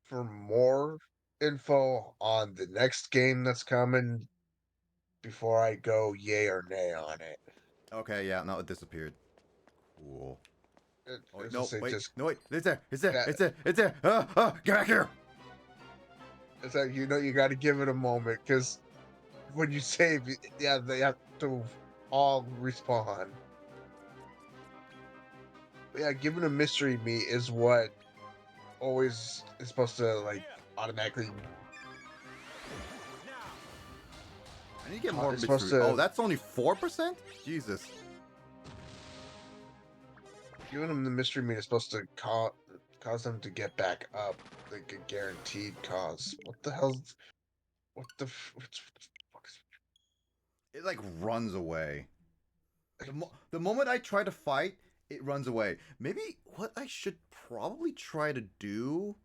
B: for more info on the next game that's coming before I go yay or nay on it.
A: Okay, yeah, no, it disappeared. Cool. Oh wait,
B: As I
A: no,
B: say,
A: wait,
B: just
A: no, wait, it's there, it's there,
B: that.
A: it's there, it's there. Get back here!
B: It's like you got to give it a moment because when you save, yeah, they have to all respawn. But yeah, giving a mystery meat is what always is supposed to like automatically.
A: I need to get more
B: It's supposed
A: mystery. Oh,
B: to
A: that's only 4%? Jesus.
B: giving them the mystery meat is supposed to cause them to get back up, like a guaranteed cause. What the hell? What the fuck is?
A: It like runs away.
B: Like,
A: The moment I try to fight, it runs away. Maybe what I should probably try to do,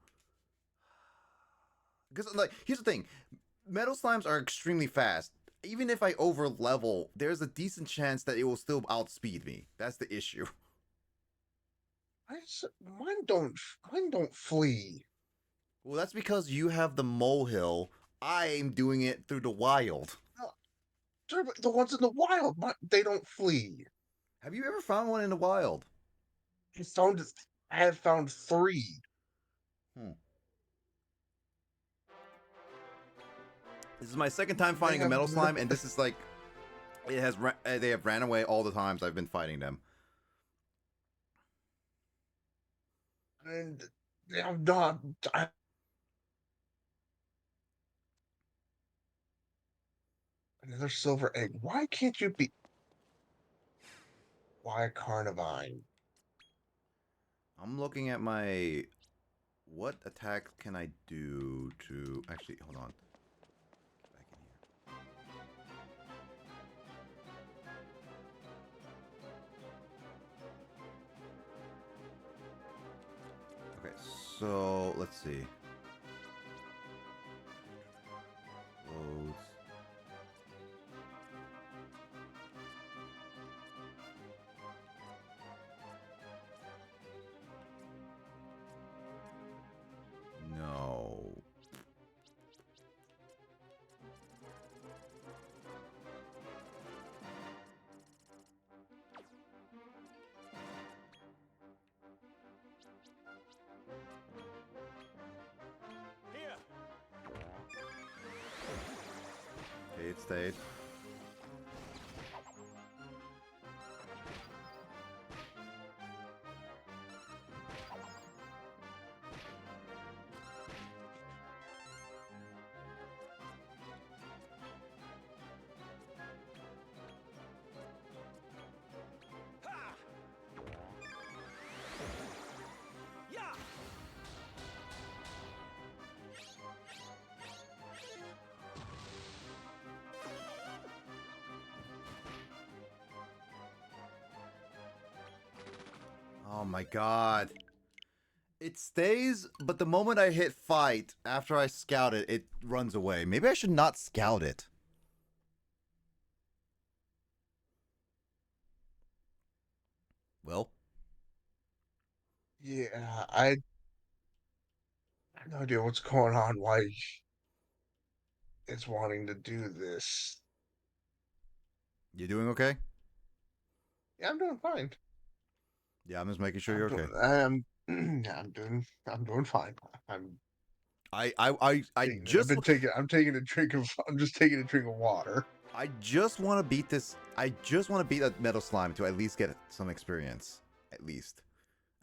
A: because like here's the thing, metal slimes are extremely fast. Even if I over level, there's a decent chance that it will still outspeed me. That's the issue.
B: mine don't flee.
A: Well, that's because you have the molehill. I'm doing it through the wild.
B: No, the ones in the wild, they don't flee.
A: Have you ever found one in the wild?
B: I found I have found three.
A: Hmm. This is my second time
B: They
A: finding a
B: have
A: metal
B: no,
A: slime, and this is like they have ran away all the times I've been fighting them.
B: and they have not. Another silver egg. Why can't you be? Why Carnivine?
A: I'm looking at my what attack can I do to actually hold on. Back in here. Okay, so let's see. Loads. No.
C: Here.
A: Okay, it stayed.
C: Ha! Yeah!
A: Oh my god. It stays, but the moment I hit fight, after I scout it, it runs away. Maybe I should not scout it. Well,
B: Yeah, I have no idea what's going on. Why it's wanting to do this?
A: you doing okay?
B: Yeah, I'm doing fine.
A: Yeah, I'm just making sure
B: I'm
A: you're
B: doing.
A: okay.
B: Yeah, I'm doing. I'm doing fine. I'm.
A: I
B: Dang it,
A: just
B: I'm taking a drink of I'm just taking a drink of water.
A: I just want to beat this. I just want to beat that metal slime to at least get some experience, at least.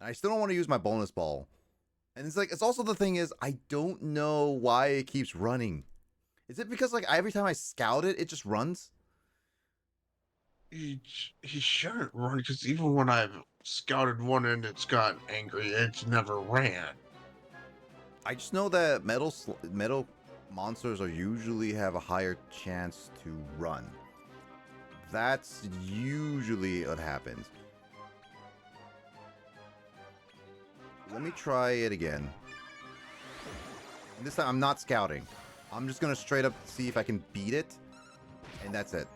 A: And I still don't want to use my bonus ball. And it's like, it's also the thing is, I don't know why it keeps running. Is it because like every time I scout it, it just runs?
B: He shouldn't run because even when I've scouted one and it's gotten angry, it's never ran.
A: I just know that metal monsters are usually have a higher chance to run. That's usually what happens. Let me try it again. And this time I'm not scouting. I'm just gonna straight up see if I can beat it. And that's it.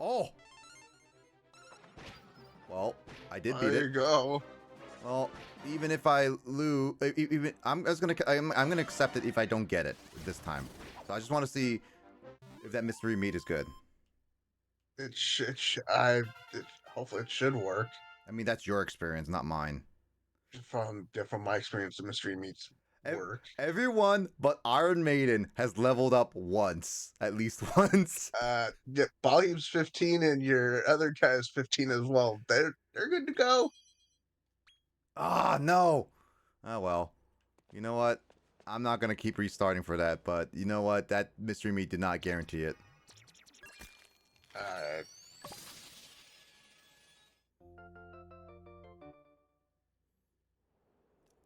A: Oh! Well, I did beat
B: There
A: it.
B: you go.
A: Well, even if I lose, even I'm gonna accept it if I don't get it this time. So I just want to see if that mystery meat is good.
B: Hopefully it should work.
A: I mean, that's your experience, not mine.
B: From my experience, the mystery meats work.
A: Everyone but Iron Maiden has leveled up once, at least once.
B: Yeah, volume's 15 and your other guy is 15 as well. They're good to go.
A: Ah, no. Oh well. You know what? I'm not gonna keep restarting for that, but you know what? That mystery meat did not guarantee it.
B: Uh,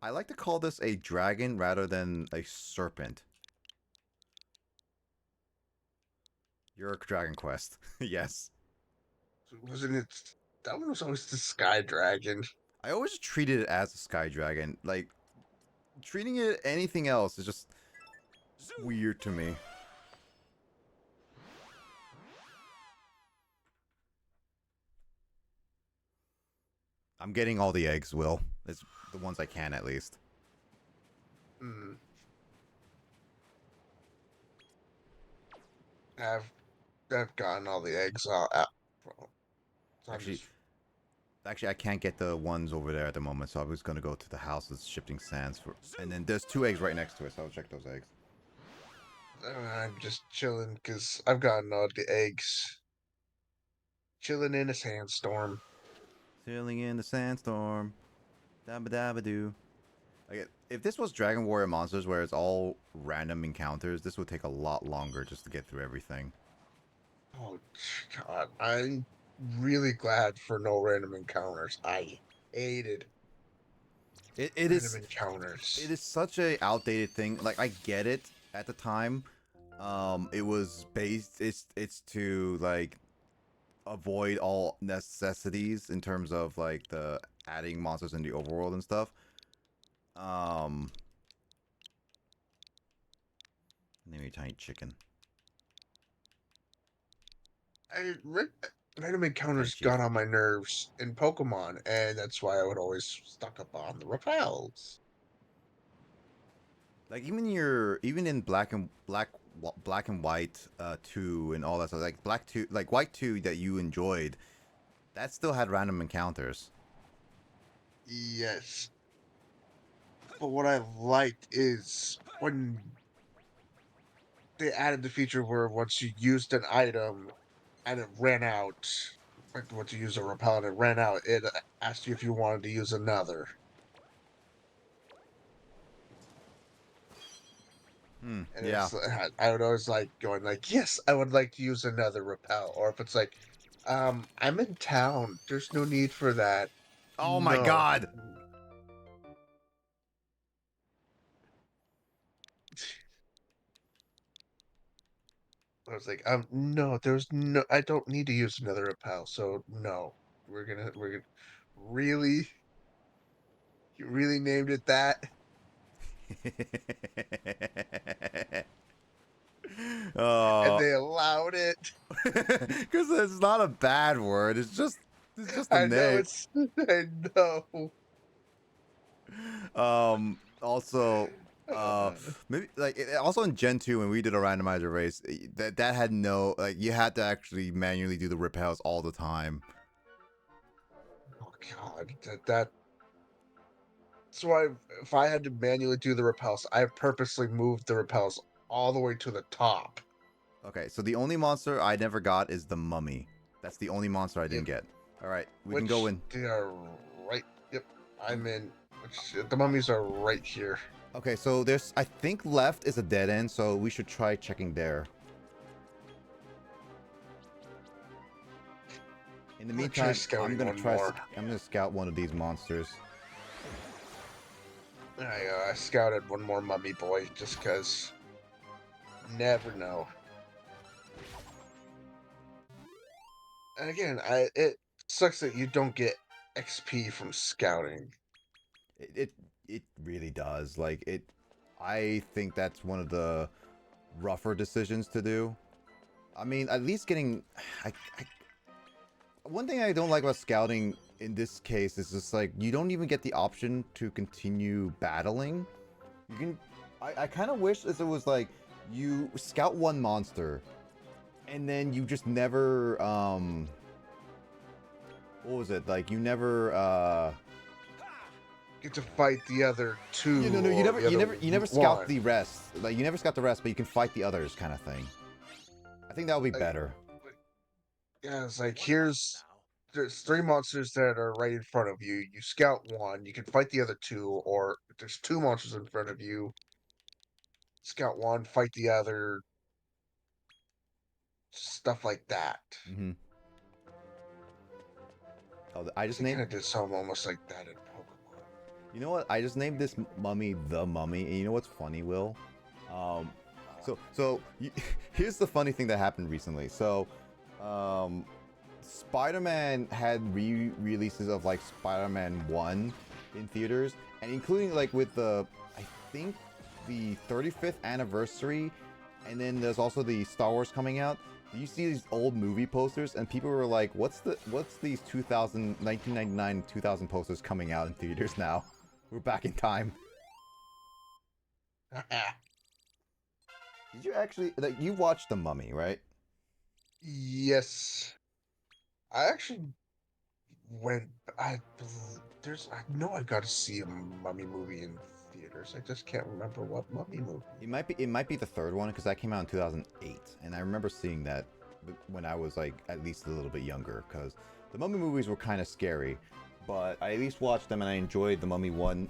A: I like to call this a dragon rather than a serpent. You're a Dragon Quest. Yes.
B: wasn't it? That one was always the Sky Dragon.
A: I always treated it as a sky dragon. Like, treating it anything else is just weird to me. I'm getting all the eggs, Will. It's the ones I can, at least.
B: Hmm. I've I've gotten all the eggs out. So
A: Actually, I can't get the ones over there at the moment, so I was gonna go to the house that's shifting sands for. And then there's 2 eggs right next to it, so I'll check those eggs.
B: I'm just chilling because I've gotten all the eggs. Chilling in a sandstorm.
A: Sailing in the sandstorm. Dabba dabba doo. Like, if this was Dragon Warrior Monsters, where it's all random encounters, this would take a lot longer just to get through everything.
B: Oh God, I'm really glad for no random encounters. I hated
A: It
B: random
A: is
B: encounters.
A: such a outdated thing. Like, I get it at the time. It was based. It's to like avoid all necessities in terms of like the adding monsters in the overworld and stuff. Maybe tiny chicken.
B: I ra- Random
A: Tiny
B: encounters
A: chief.
B: got on my nerves in Pokemon, and that's why I would always stuck up on the repels.
A: Like even in black and white 2 and all that stuff. Like black 2, like white 2 that you enjoyed, that still had random encounters.
B: Yes, but what I liked is when they added the feature where once you used an item and it ran out, like once you use a repellent, it ran out. It asked you if you wanted to use another. And
A: Yeah.
B: it's I would always like going like, yes, I would like to use another repel. Or if it's like, I'm in town. There's no need for that.
A: Oh my
B: No.
A: god.
B: I was like, no, there's no. I don't need to use another repel. So no, we're gonna really, you really named it that, and
A: Oh,
B: they allowed it.
A: because it's not a bad word. It's just a
B: I know
A: name.
B: it's. I know.
A: Also,
B: Uh,
A: maybe like also in Gen 2 when we did a randomizer race, that had no like you had to actually manually do the repels all the time.
B: oh God, that So if I had to manually do the repels, I purposely moved the repels all the way to the top.
A: Okay, so the only monster I never got is the mummy. That's the only monster I didn't
B: Yep.
A: get. All right, we can
B: Which
A: go in.
B: they are right. Yep, I'm in. Which the mummies are right here.
A: Okay, so there's, I think left is a dead end, so we should try checking there. In the
B: I'm gonna try
A: meantime,
B: scouting one more.
A: I'm gonna scout one of these monsters.
B: I scouted one more mummy boy just because. Never know. And again, it sucks that you don't get XP from scouting.
A: It really does. Like it, I think that's one of the rougher decisions to do. I mean, at least getting, I one thing I don't like about scouting in this case is just like you don't even get the option to continue battling. You can, I kind of wish as it was like you scout one monster, and then you just never what was it like? You never
B: Get to fight the other two.
A: you know,
B: or the other
A: you never scout
B: one.
A: the rest. Like you never scout the rest, but you can fight the others, kind of thing. I think that would be better.
B: Yeah, it's like there's 3 monsters that are right in front of you. You scout one, you can fight the other two, or if there's 2 monsters in front of you, scout one, fight the other, stuff like that.
A: Mm-hmm. Oh, I just
B: They
A: named.
B: kind of did something almost like that in Pokemon.
A: You know what? I just named this mummy the mummy, and you know what's funny, Will? Um, here's the funny thing that happened recently. So, Spider-Man had re-releases of like Spider-Man 1 in theaters, and including like with the, I think the 35th anniversary, and then there's also the Star Wars coming out. You see these old movie posters, and people were like, what's these 1999, 2000 posters coming out in theaters now? We're back in time. Did you actually, like, you watched The Mummy, right?
B: Yes, I actually went. I know I got to see a mummy movie in theaters. I just can't remember what mummy movie.
A: It might be the third one, because that came out in 2008, and I remember seeing that when I was like at least a little bit younger, because the Mummy movies were kind of scary, but I at least watched them and I enjoyed the Mummy 1,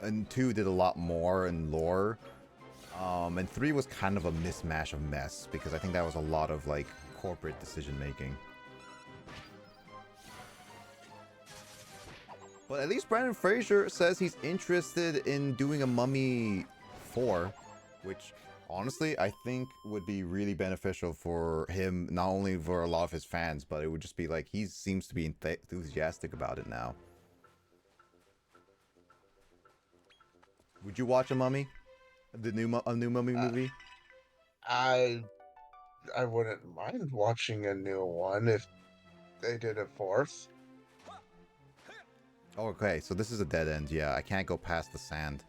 A: and 2 did a lot more in lore, and 3 was kind of a mismatch of mess, because I think that was a lot of like corporate decision making. But at least Brandon Fraser says he's interested in doing a Mummy 4, which honestly I think would be really beneficial for him, not only for a lot of his fans, but it would just be like he seems to be enthusiastic about it now. Would you watch a Mummy? A new Mummy movie?
B: I wouldn't mind watching a new one if they did a fourth.
A: Okay, so this is a dead end. Yeah, I can't go past the sand.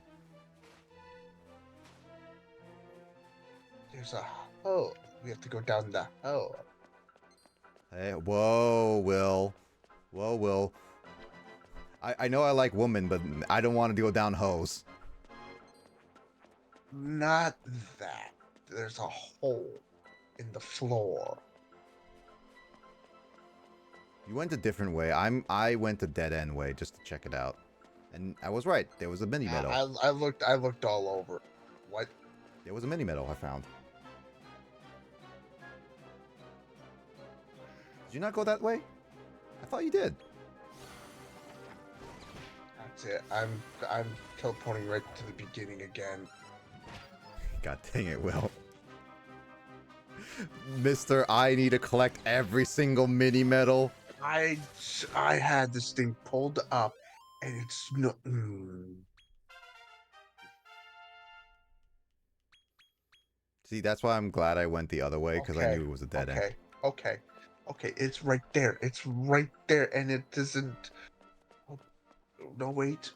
B: There's a hole. We have to go down the hole.
A: Hey, whoa, Will. Whoa, Will. I know I like women, but I don't want to go down hoes.
B: Not that. There's a hole in the floor.
A: You went a different way. I went a dead end way just to check it out, and I was right. There was a mini medal.
B: I looked all over. What?
A: There was a mini medal I found. Did you not go that way? I thought you did.
B: That's it. I'm teleporting right to the beginning again.
A: God dang it, Will. Mister, I need to collect every single mini medal.
B: I had this thing pulled up, and it's no.
A: See, that's why I'm glad I went the other way, because I knew it was a dead end.
B: Okay. It's right there. It's right there, and it doesn't. Oh, no, wait.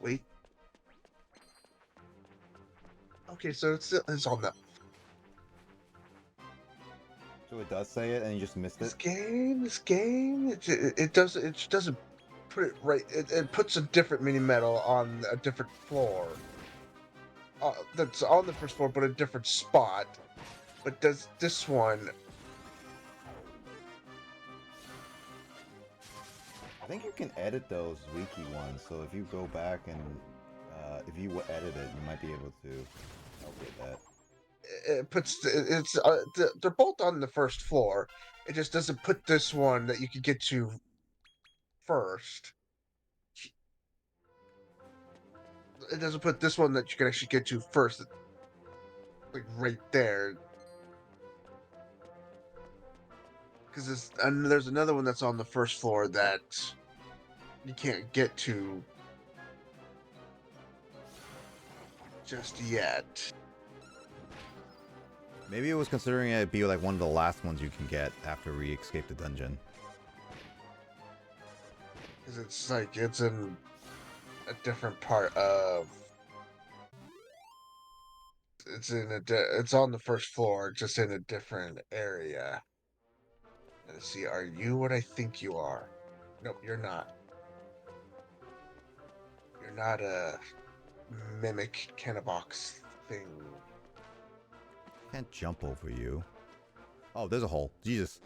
B: Okay, so it's on the.
A: So it does say it, and you just missed it?
B: This game, it just doesn't put it right. It puts a different mini medal on a different floor. That's on the first floor, but a different spot. But does this one?
A: I think you can edit those wiki ones. So if you go back and if you edit it, you might be able to help with that.
B: It puts they're both on the first floor. It just doesn't put this one that you could get to first. It doesn't put this one that you can actually get to first, like right there. Because there's another one that's on the first floor that you can't get to just yet.
A: Maybe it was considering it be like one of the last ones you can get after we escape the dungeon.
B: Because it's like it's in a different part of. It's on the first floor, just in a different area. Let's see. Are you what I think you are? Nope, you're not. You're not a mimic Canabox thing.
A: Can't jump over you. Oh, there's a hole. Jesus.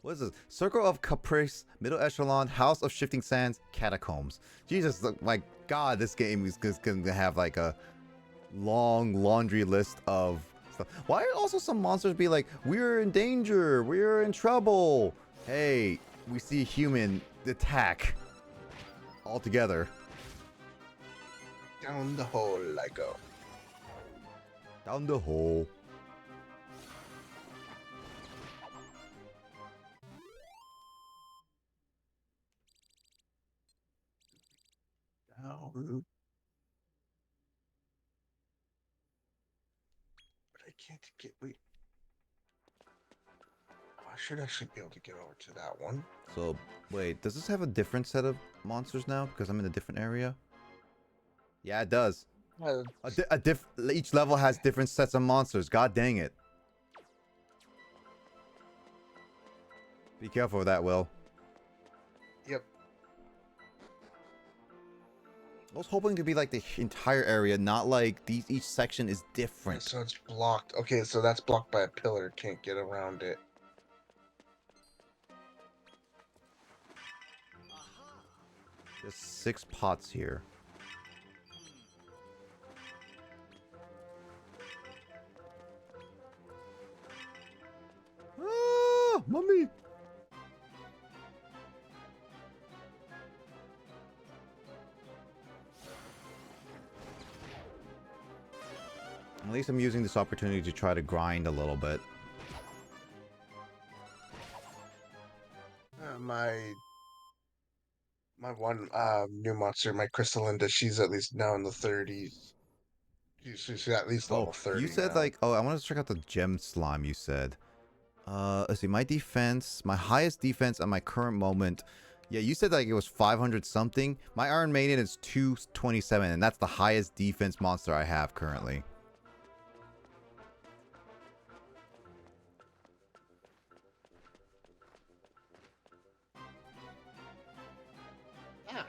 A: What is this? Circle of Caprice, Middle Echelon, House of Shifting Sands, Catacombs. Jesus, my God, this game is going to have like a long laundry list of stuff. Why are also some monsters be like, we're in danger, we're in trouble? Hey, we see a human attack. All together.
B: Down the hole I go.
A: Down the hole.
B: Down. But I can't get. Wait. Oh, I should actually be able to get over to that one.
A: So, wait, does this have a different set of monsters now? Because I'm in a different area? Yeah, it does. Each level has different sets of monsters. God dang it. Be careful with that, Will.
B: Yep.
A: I was hoping to be like the entire area, not like each section is different.
B: So it's blocked. Okay, so that's blocked by a pillar. Can't get around it.
A: There's 6 pots here. Ah, mommy! At least I'm using this opportunity to try to grind a little bit.
B: My one new monster, my Crystallinda, she's at least now in the 30s. She's at least level 30
A: you said
B: now.
A: like, oh, I want to check out the gem slime you said. Let's see, my defense, my highest defense at my current moment. Yeah, you said like it was 500 something. My Iron Maiden is 227, and that's the highest defense monster I have currently.
B: Ah.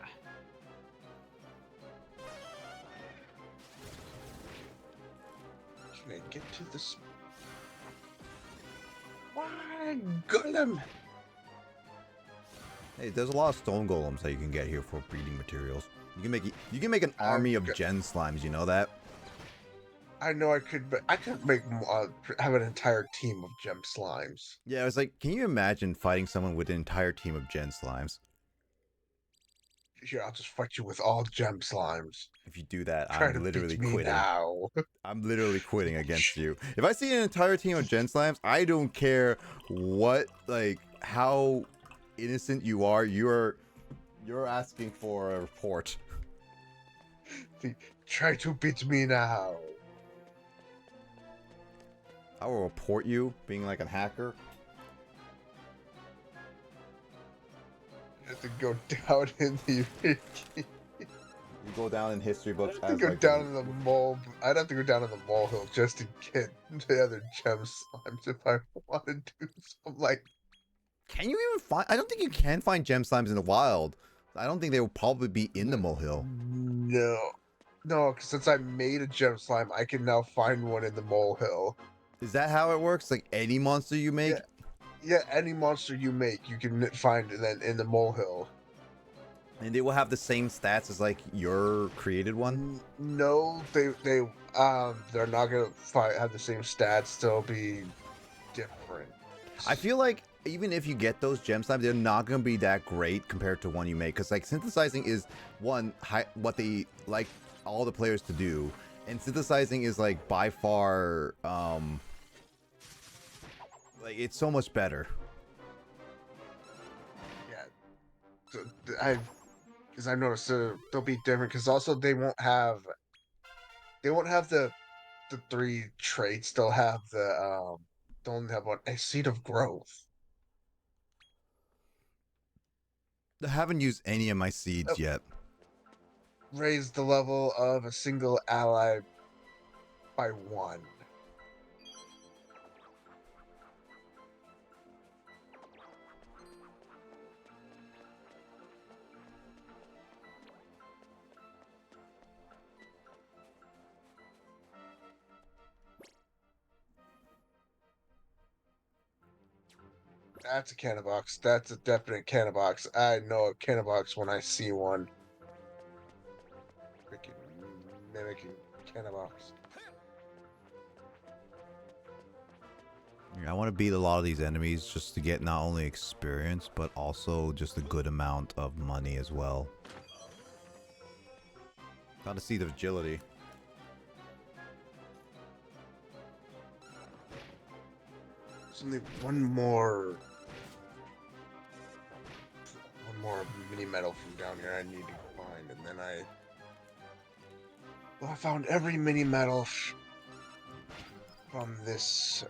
B: Can I get to this? Why, golem?
A: Hey, there's a lot of stone golems that you can get here for breeding materials. You can make an army of gen slimes. You know that?
B: I know I could, but I could make have an entire team of gem slimes.
A: Yeah, it's like, can you imagine fighting someone with an entire team of gen slimes?
B: Here, I'll just fight you with all gem slimes.
A: If you do that,
B: Try
A: I'm
B: to
A: literally
B: beat me
A: quitting.
B: now.
A: I'm literally quitting against you. If I see an entire team of gen slimes, I don't care what, like, how innocent you are. You're asking for a report.
B: Try to beat me now.
A: I will report you being like a hacker.
B: You have to go down in the
A: You go down in history books
B: I'd have
A: as
B: to go
A: like
B: down to the mole. I'd have to go down to the molehill just to get the other gem slimes if I want to do something like.
A: Can you even find? I don't think you can find gem slimes in the wild. I don't think they will probably be in the molehill.
B: No, no, 'cause since I made a gem slime, I can now find one in the molehill.
A: Is that how it works? Like any monster you make?
B: Yeah. Yeah, any monster you make, you can find it then in the molehill.
A: And they will have the same stats as like your created one?
B: No, they're not gonna have the same stats. They'll be different.
A: I feel like even if you get those gem slimes, they're not gonna be that great compared to one you make. Because like synthesizing is what they like all the players to do, and synthesizing is like by far like it's so much better.
B: Yeah, so because I've noticed they'll be different. Because also they won't have the three traits. They'll have they'll only have a seed of growth.
A: I haven't used any of my seeds yet.
B: Raise the level of a single ally by 1. That's a cannon box. That's a definite cannon box. I know a cannon box when I see one. Freaking mimicking cannon box.
A: Yeah, I want to beat a lot of these enemies just to get not only experience, but also just a good amount of money as well. Got a seed of agility.
B: There's only one more mini medal from down here I need to find, and then I found every mini medal from this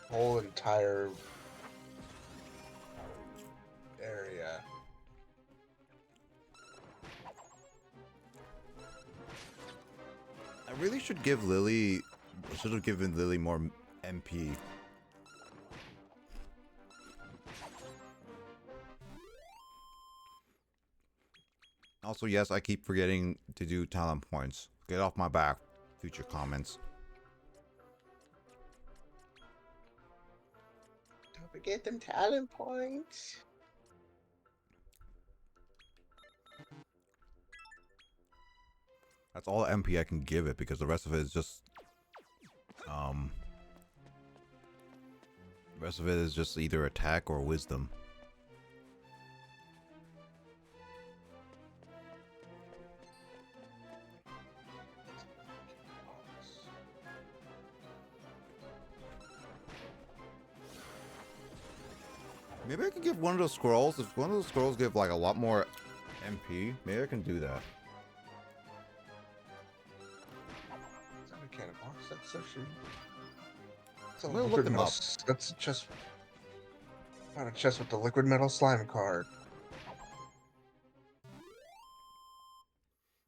B: whole entire area.
A: I really should give Lily. I should have given Lily more MP. Also, yes, I keep forgetting to do talent points. Get off my back, future comments.
B: Don't forget them talent points.
A: That's all the MP I can give it because the rest of it is just the rest of it is just either attack or wisdom. Maybe I can give one of those scrolls. If one of those scrolls give like a lot more MP, maybe I can do that.
B: Is that a cannon box? That's so shitty.
A: I'm gonna look them up.
B: That's just found a chest with the liquid metal slime card.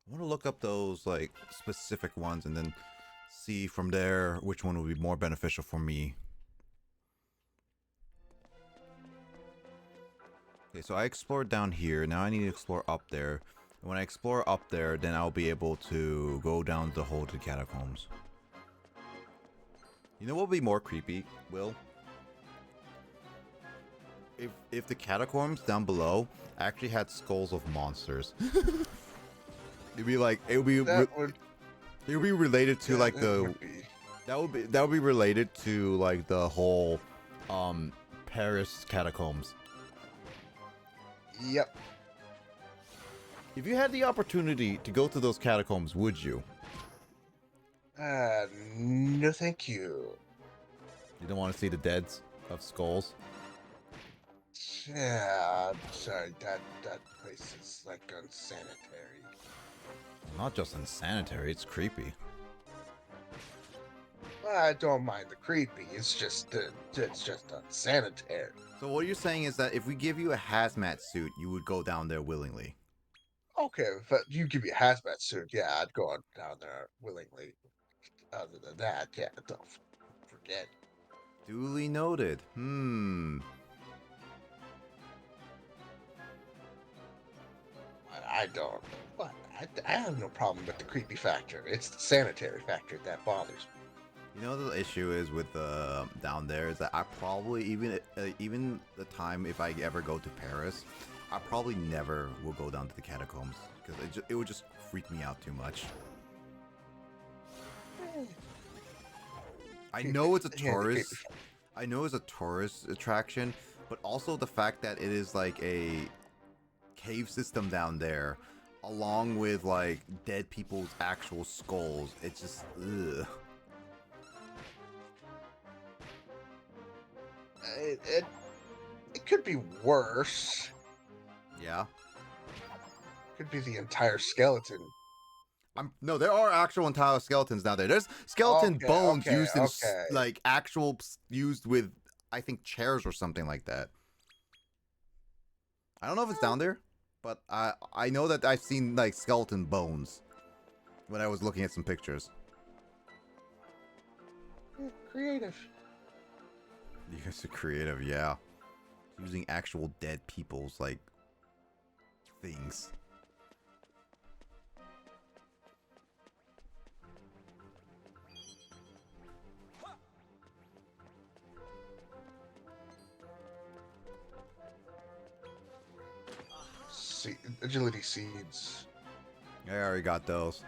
A: I want to look up those like specific ones and then see from there which one would be more beneficial for me. Okay, so I explored down here. Now I need to explore up there. And when I explore up there, then I'll be able to go down the hole to the catacombs. You know what would be more creepy, Will? If the catacombs down below actually had skulls of monsters. It'd be like it would be related to like the that would be related to like the whole Paris catacombs.
B: Yep.
A: If you had the opportunity to go to those catacombs, would you?
B: No, thank you.
A: You don't want to see the deads of skulls?
B: Yeah, I'm sorry. That place is like unsanitary.
A: Not just unsanitary, it's creepy.
B: I don't mind the creepy. It's just unsanitary.
A: So what you're saying is that if we give you a hazmat suit, you would go down there willingly?
B: Okay, but you give me a hazmat suit, yeah, I'd go on down there willingly. Other than that, yeah, don't forget.
A: Duly noted.
B: I don't. But I have no problem with the creepy factor. It's the sanitary factor that bothers me.
A: You know the issue is with down there is that I probably even the time if I ever go to Paris, I probably never will go down to the catacombs because it would just freak me out too much. I know it's a tourist. I know it's a tourist attraction, but also the fact that it is like a cave system down there, along with like dead people's actual skulls. It's just ugh.
B: It could be worse.
A: Yeah.
B: Could be the entire skeleton.
A: No, there are actual entire skeletons down there. There's skeleton bones used in like used with I think chairs or something like that. I don't know if it's down there, but I know that I've seen like skeleton bones when I was looking at some pictures.
B: Creative.
A: You guys are creative, yeah. Using actual dead people's like things.
B: Agility seeds.
A: I already got those.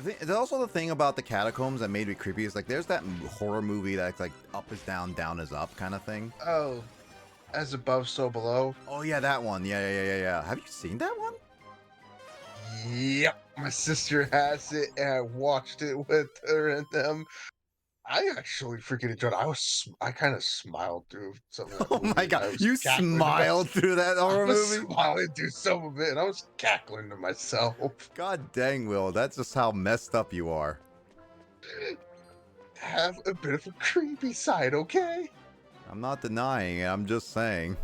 A: There's also the thing about the catacombs that made me creepy is like there's that horror movie that's like up is down, down is up kind of thing.
B: Oh, as above, so below.
A: Oh yeah, that one. Yeah. Have you seen that one?
B: Yep, my sister has it, and I watched it with her and them. I actually freaking enjoyed it. I kind of smiled through some of that
A: Oh
B: movie.
A: my god, you smiled through that horror movie?
B: I was smiling through some of it, and I was cackling to myself.
A: God dang, Will, that's just how messed up you are.
B: Have a bit of a creepy side, okay?
A: I'm not denying it, I'm just saying.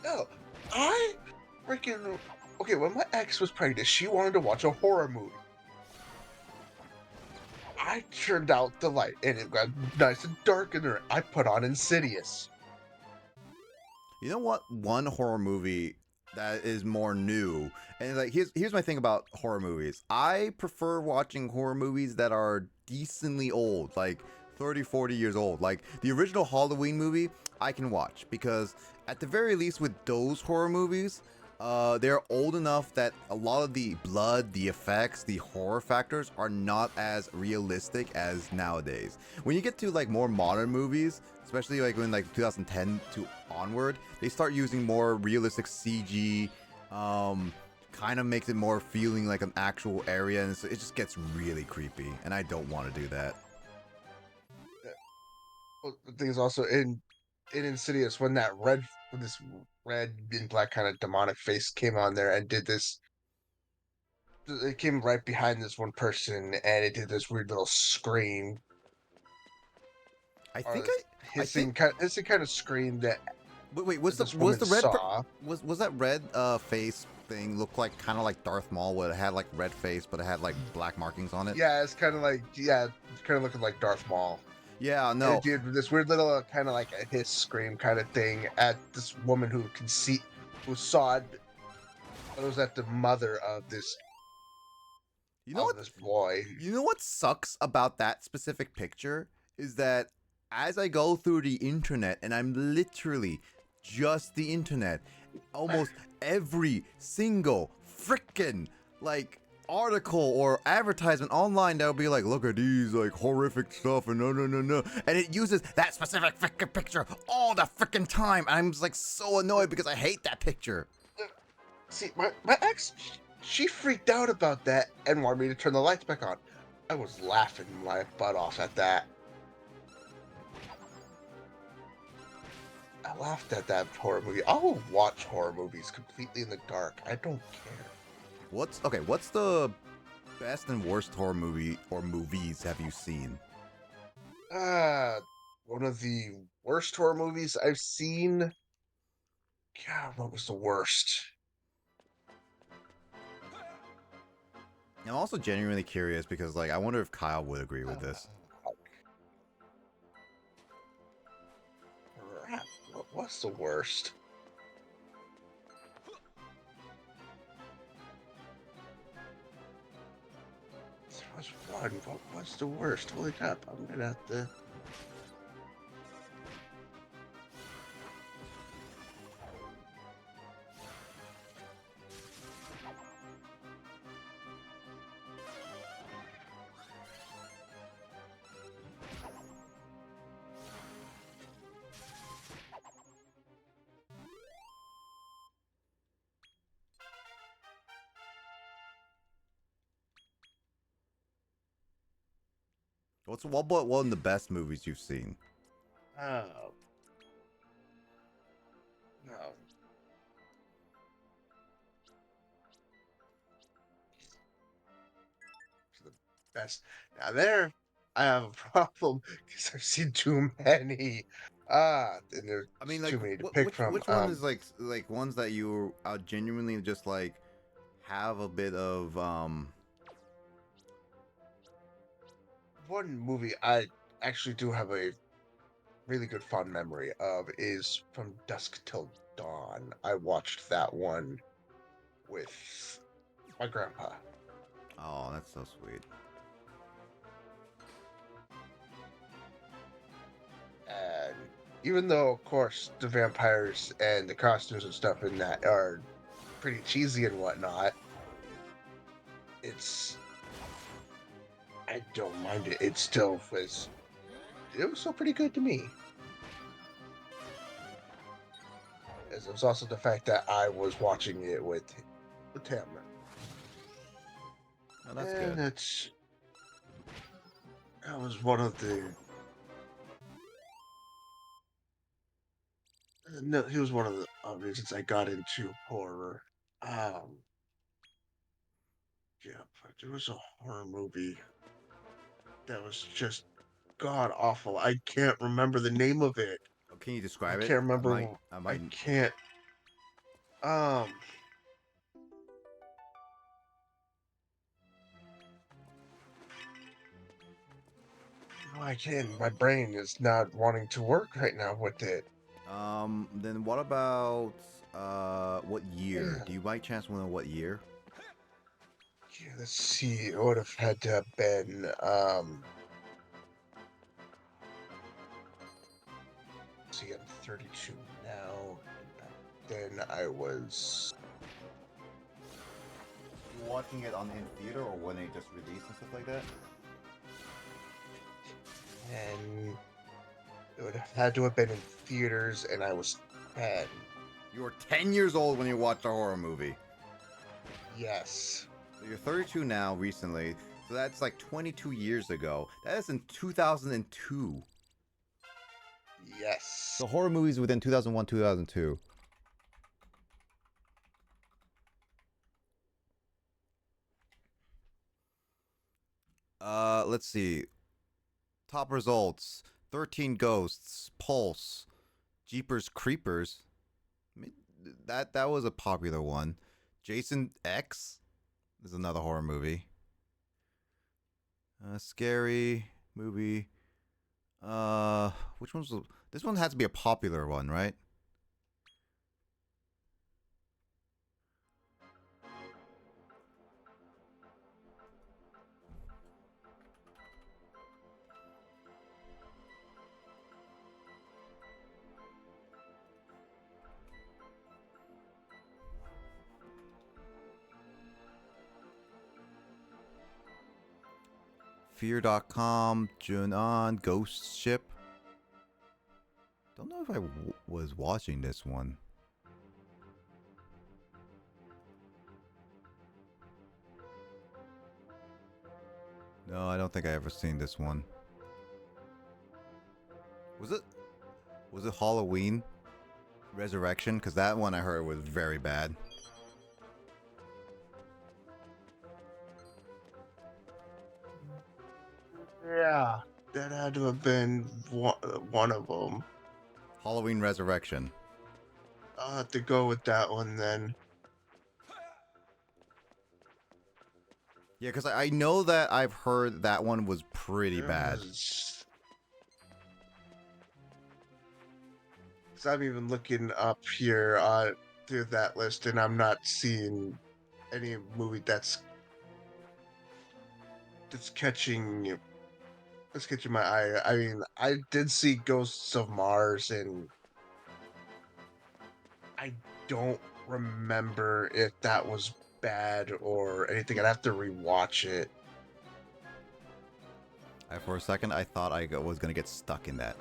B: No, I freaking... Okay, when my ex was pregnant, she wanted to watch a horror movie. I turned out the light, and it got nice and dark in there. I put on Insidious.
A: You know what? One horror movie that is more new, and like here's my thing about horror movies. I prefer watching horror movies that are decently old, like 30, 40 years old. Like the original Halloween movie, I can watch because at the very least with those horror movies, they're old enough that a lot of the blood, the effects, the horror factors are not as realistic as nowadays. When you get to like more modern movies, especially like when like 2010 to onward, they start using more realistic CG, kind of makes it more feeling like an actual area, and so it just gets really creepy, and I don't want to do that.
B: Well, the thing is also in Insidious when this red and black kind of demonic face came on there and did this. It came right behind this one person, and it did this weird little scream.
A: I think
B: hissing kind of scream that.
A: Wait, was that red face thing look like kind of like Darth Maul, where it had like red face but it had like black markings on it?
B: Yeah, it's kind of like kind of looking like Darth Maul.
A: Yeah, no.
B: And it did this weird little kind of like a hiss scream kind of thing at this woman who saw it. It was at the mother of this. This boy.
A: You know what sucks about that specific picture is that as I go through the internet, and I'm literally just the internet, almost every single frickin' like article or advertisement online that'll be like, look at these like horrific stuff and no, and it uses that specific frickin' picture all the frickin' time, and I'm just like so annoyed because I hate that picture.
B: See, my ex, she freaked out about that and wanted me to turn the lights back on. I was laughing my butt off at that. I laughed at that horror movie. I will watch horror movies completely in the dark. I don't care.
A: What's the best and worst horror movie or movies have you seen?
B: one of the worst horror movies I've seen. God, what was the worst?
A: I'm also genuinely curious because, like, I wonder if Kyle would agree with this.
B: Crap, what was the worst? There was one. What was the worst? Holy crap! I'm gonna have to.
A: What about one of the best movies you've seen?
B: Oh no. The best. Now there, I have a problem because I've seen too many. And there's
A: I mean, like,
B: too many to pick from.
A: which one is like ones that you genuinely just like have a bit of
B: One movie I actually do have a really good fond memory of is From Dusk Till Dawn. I watched that one with my grandpa.
A: Oh, that's so sweet.
B: And even though, of course, the vampires and the costumes and stuff in that are pretty cheesy and whatnot, it's I don't mind it. It still was still pretty good to me. As it was also the fact that I was watching it with him.
A: Oh, that's
B: And
A: good.
B: that was one of the no, he was one of the reasons I got into horror. Um, yeah, but there was a horror movie that was just god awful. I can't remember the name of it.
A: Oh, can you
B: I
A: describe it?
B: can't remember.
A: I
B: I
A: might.
B: can't. Um, no, I can't. My brain is not wanting to work right now with it.
A: Then what about what year?
B: Yeah,
A: Do you by chance know what year?
B: yeah, let's see. It would have had to have been. See, I'm 32 now. Back then, I was.
A: You watching it on in theater or when they just released and stuff like that?
B: And it would have had to have been in theaters, and I was 10.
A: You were 10 years old when you watched a horror movie.
B: Yes.
A: So you're 32 now, recently. So that's like 22 years ago. That is in 2002.
B: Yes.
A: So horror movies within 2001, 2002. Let's see. Top results: 13 Ghosts, Pulse, Jeepers Creepers. I mean, that was a popular one. Jason X is another horror movie. Scary movie. Which one's this one has to be a popular one, right? Fear.com, Junon, Ghost Ship. Don't know if I was watching this one. No, I don't think I ever seen this one. Was it Halloween Resurrection? Because that one I heard was very bad.
B: Yeah. That had to have been one of them.
A: Halloween Resurrection.
B: I'll have to go with that one then.
A: Yeah, because I know that I've heard that one was pretty bad.
B: So I'm even looking up here through that list, and I'm not seeing any movie that's catching my eye. I mean, I did see Ghosts of Mars, and I don't remember if that was bad or anything. I'd have to rewatch it.
A: For a second, I thought I was gonna get stuck in that.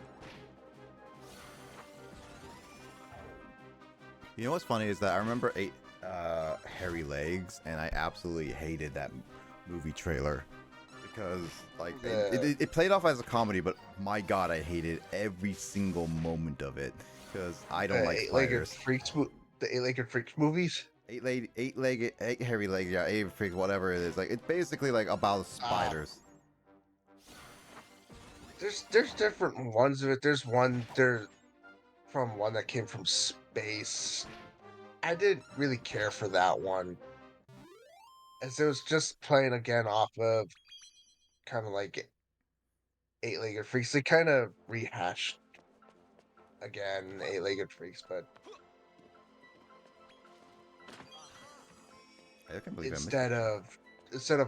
A: You know what's funny is that I remember Hairy Legs, and I absolutely hated that movie trailer because like it played off as a comedy, but my god, I hated every single moment of it because I don't like spiders.
B: The Eight-Legged Freaks movies.
A: Eight hairy legs, yeah, eight freaks, whatever it is. Like it's basically like about spiders.
B: There's different ones of it. There's one from one that came from space. I didn't really care for that one, as it was just playing again off of kind of like Eight-Legged Freaks. They kind of rehashed again Eight-Legged Freaks, but
A: I can't believe
B: instead of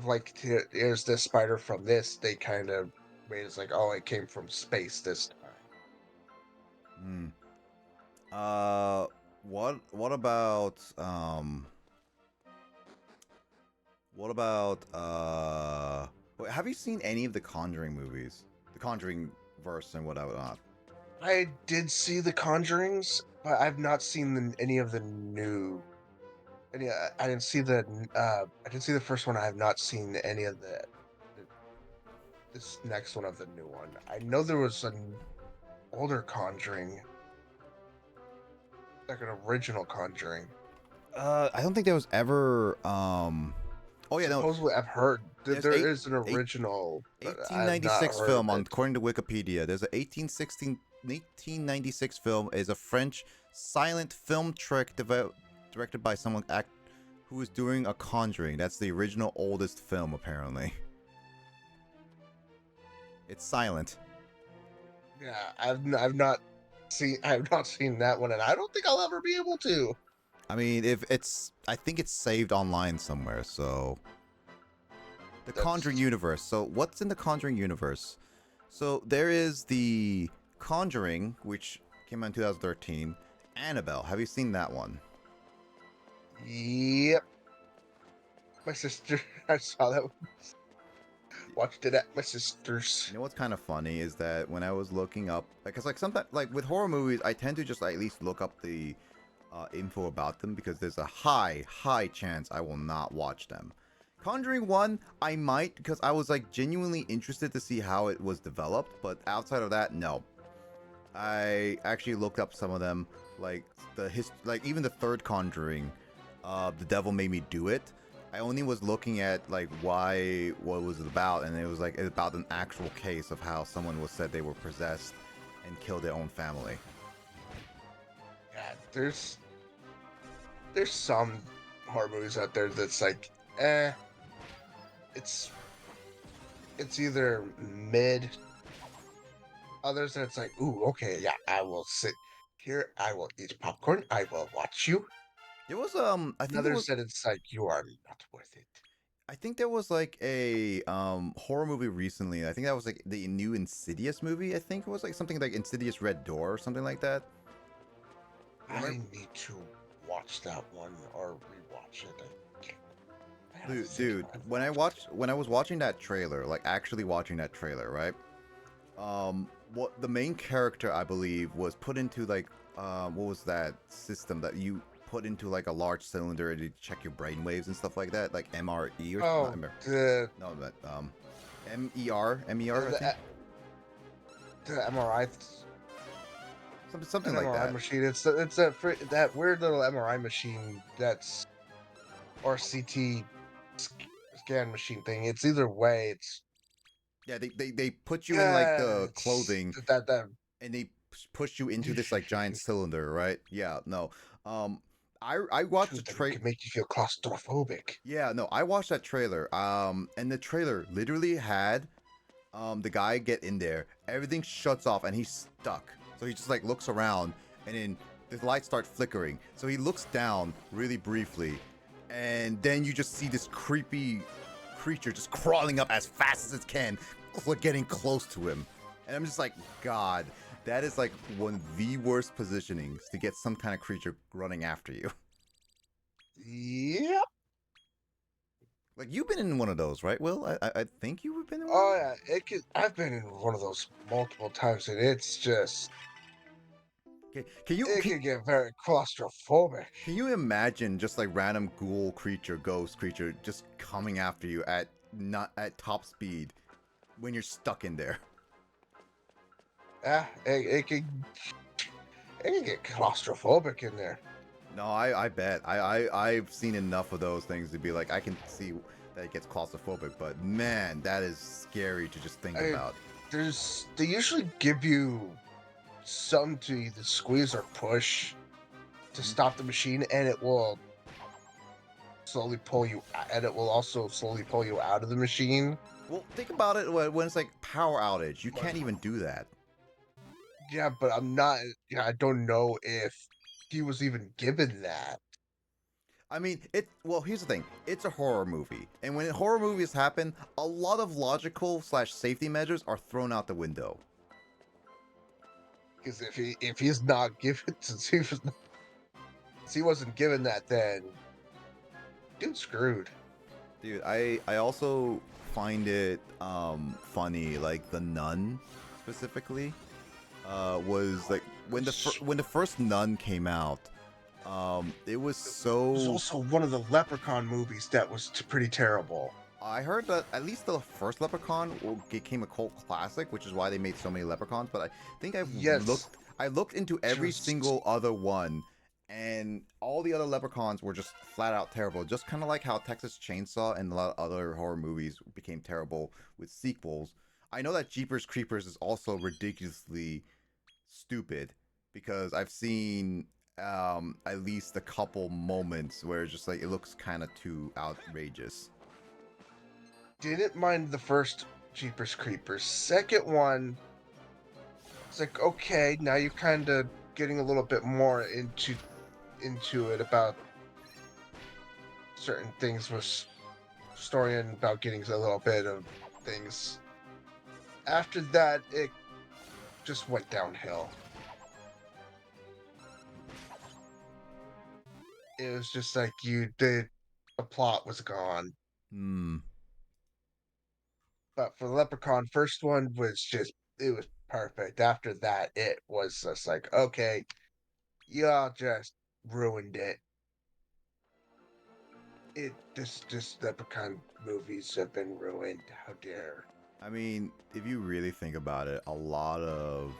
B: like here's this spider from this, they kind of made it like, oh, it came from space this time.
A: What about have you seen any of the Conjuring movies? The Conjuring verse and whatnot.
B: I did see The Conjurings, but I've not seen any of the new. I didn't see the first one. I have not seen any of this next one of the new one. I know there was an older Conjuring, like an original Conjuring.
A: I don't think there was ever oh yeah,
B: Supposedly, I've heard that there is an
A: eight-
B: original
A: 1896 film according to Wikipedia. There's a 1896 film is a French silent film trick directed by someone who was doing a Conjuring. That's the original oldest film apparently. It's silent.
B: Yeah, I've not seen that one, and I don't think I'll ever be able to.
A: I mean, I think it's saved online somewhere. So, the Conjuring universe. So, what's in the Conjuring universe? So, there is the Conjuring, which came out in 2013. Annabelle. Have you seen that one?
B: Yep. My sister, I saw that one. Watched it at my sister's.
A: You know what's kind of funny is that when I was looking up, because like sometimes, like with horror movies, I tend to just at least look up the info about them because there's a high chance I will not watch them. Conjuring 1, I might because I was like genuinely interested to see how it was developed, but outside of that, no. I actually looked up some of them, like like even the third Conjuring, The Devil Made Me Do It. I only was looking at like what was it about, and it was like about an actual case of how someone was said they were possessed and killed their own family.
B: Yeah, there's some horror movies out there that's like, it's either mid. Others that it's like, ooh, okay, yeah, I will sit here, I will eat popcorn, I will watch you.
A: There was I think
B: Others that it's like, you are not worth it.
A: I think there was like a horror movie recently. I think that was like the new Insidious movie. I think it was like something like Insidious Red Door or something like that.
B: I need to watch that one or rewatch it.
A: Dude, when I was watching that trailer, like actually watching that trailer, right? What the main character I believe was put into like what was that system that you put into like a large cylinder to check your brain waves and stuff like that, like MRE or
B: something?
A: MER, I think.
B: The MRI.
A: Something like
B: MRI
A: that.
B: machine. It's that weird little MRI machine that's or CT scan machine thing. It's either way.
A: Yeah, they put you in like the
B: it's-
A: clothing
B: that
A: and they push you into this like giant cylinder, right? Yeah, no. I watched the
B: dude, that it
A: trailer.
B: can make you feel claustrophobic.
A: Yeah, no, I watched that trailer. And the trailer literally had the guy get in there, everything shuts off and he's stuck. So he just like looks around and then the lights start flickering. So he looks down really briefly and then you just see this creepy creature just crawling up as fast as it can, getting close to him. And I'm just like, God, that is like one of the worst positionings to get some kind of creature running after you.
B: Yep.
A: Like you've been in one of those, right, Will? I think you've been in one.
B: Oh yeah, it could. I've been in one of those multiple times, and it's just it can get very claustrophobic.
A: Can you imagine just like random ghoul creature, ghost creature, just coming after you at not at top speed when you're stuck in there?
B: Yeah, it can get claustrophobic in there.
A: No, I bet. I've seen enough of those things to be like I can see that it gets claustrophobic, but man, that is scary to just think about.
B: They usually give you something to either squeeze or push to stop the machine, and it will slowly pull you, and it will also slowly pull you out of the machine.
A: Well, think about it when it's like power outage. You can't even do that.
B: Yeah, but I'm not. Yeah, I don't know if he was even given that.
A: I mean, well, here's the thing. It's a horror movie. And when horror movies happen, a lot of logical / safety measures are thrown out the window.
B: Because if he's not given, since he wasn't given that, then dude's screwed.
A: Dude, I also find it funny, like The Nun specifically was like when the first Nun came out, it was so.
B: It was also one of the Leprechaun movies that was pretty terrible.
A: I heard that at least the first Leprechaun became a cult classic, which is why they made so many Leprechauns. But I think I looked into every single other one, and all the other Leprechauns were just flat out terrible. Just kind of like how Texas Chainsaw and a lot of other horror movies became terrible with sequels. I know that Jeepers Creepers is also ridiculously stupid because I've seen at least a couple moments where it's just like it looks kind of too outrageous.
B: Didn't mind the first Jeepers Creepers. Second one, it's like, okay, now you're kind of getting a little bit more into it about certain things with story and about getting a little bit of things. After that, it just went downhill. It was just like the plot was gone.
A: Hmm.
B: But for the Leprechaun, first one was it was perfect. After that, it was just like, okay, y'all just ruined it. This Leprechaun movies have been ruined. How dare.
A: I mean, if you really think about it, a lot of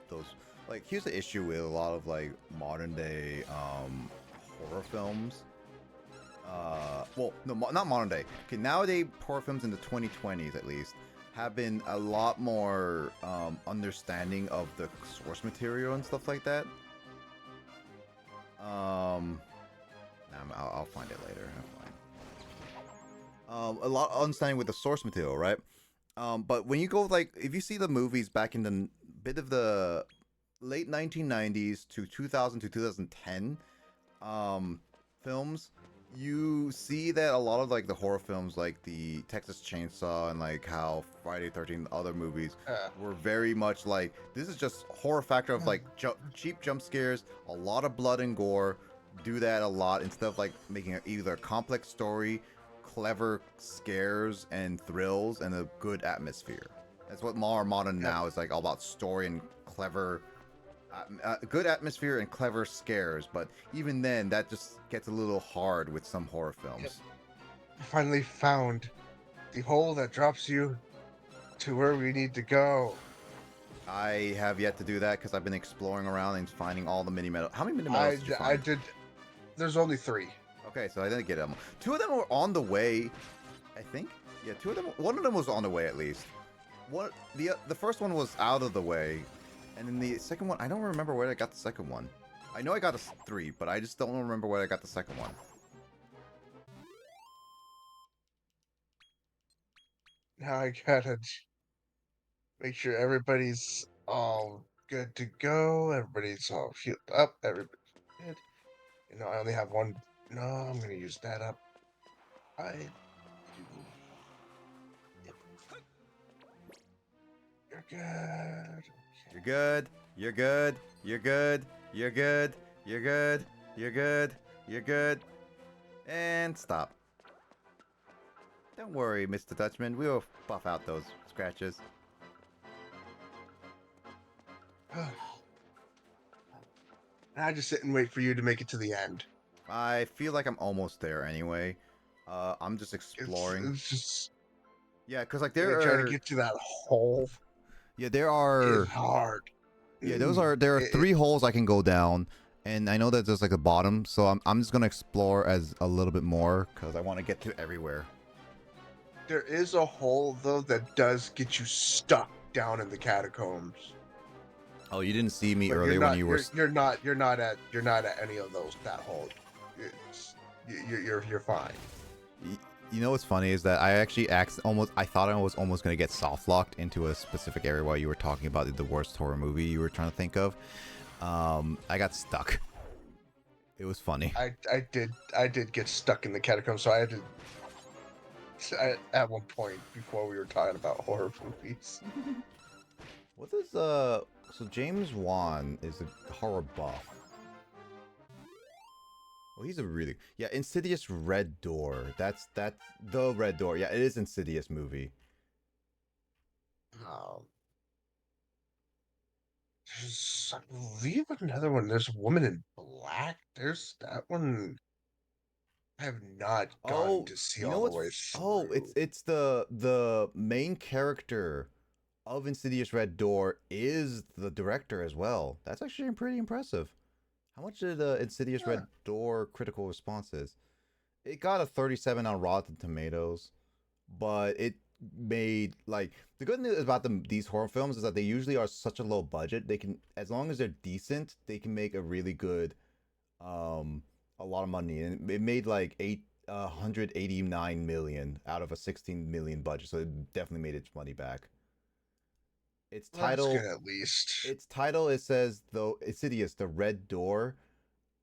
A: those like here's the issue with a lot of like modern day horror films. Well, no, not modern day. Okay, nowadays horror films in the 2020s at least have been a lot more understanding of the source material and stuff like that. I'll find it later. A lot of understanding with the source material, right? But when you go like, if you see the movies back in the bit of the late 1990s to 2000 to 2010 films, you see that a lot of like the horror films, like the Texas Chainsaw and like how Friday 13th, other movies were very much like this is just horror factor of like cheap jump scares, a lot of blood and gore. Do that a lot instead of like making either a complex story, clever scares and thrills, and a good atmosphere. That's what more modern now is like all about story and clever. Good atmosphere and clever scares, but even then, that just gets a little hard with some horror films.
B: I finally found the hole that drops you to where we need to go.
A: I have yet to do that because I've been exploring around and finding all the mini medals. How many mini medals did you find?
B: I did. There's only 3.
A: Okay, so I didn't get them. 2 of them were on the way, I think. Yeah, two of them. One of them was on the way at least. The first one was out of the way, and then the second one, I don't remember where I got the second one. I know I got a 3, but I just don't remember where I got the second one.
B: Now I gotta make sure everybody's all good to go. Everybody's all healed up. Everybody's good. You know, I only have one. No, I'm gonna use that up. I do. Yep. You're good.
A: You're good. You're good. You're good. You're good. You're good. You're good. You're good. And stop. Don't worry, Mr. Dutchman. We'll buff out those scratches.
B: I just sit and wait for you to make it to the end.
A: I feel like I'm almost there anyway. I'm just exploring.
B: It's just
A: Yeah, because like
B: trying
A: there
B: to
A: are.
B: get to that hole
A: Yeah, there
B: is
A: are.
B: hard.
A: Yeah, there are 3 holes I can go down, and I know that there's like a bottom, so I'm just gonna explore as a little bit more because I want to get to everywhere.
B: There is a hole though that does get you stuck down in the catacombs.
A: Oh, you didn't see me
B: But
A: earlier when you were.
B: you're not at any of those that hole. It's, you're fine.
A: You know what's funny is that I actually I thought I was almost gonna get soft locked into a specific area while you were talking about the worst horror movie you were trying to think of. I got stuck. It was funny.
B: I did get stuck in the catacombs, so I had to. At one point before we were talking about horror movies.
A: What is so James Wan is a horror buff. Well, he's a really Insidious Red Door. That's the Red Door. Yeah, it is Insidious movie.
B: There's, I believe, another one. There's a Woman in Black. There's that one. I have not gotten to see
A: you know
B: all the
A: what's
B: way through.
A: it's the main character of Insidious Red Door is the director as well. That's actually pretty impressive. How much did Insidious Red Door critical responses? It got a 37 on Rotten Tomatoes, but it made like the good news about these horror films is that they usually are such a low budget. They can, as long as they're decent, they can make a really good a lot of money, and it made like 189 million out of a 16 million budget, so it definitely made its money back. Its title,
B: that's good at least.
A: its title, it says though Insidious, the Red Door.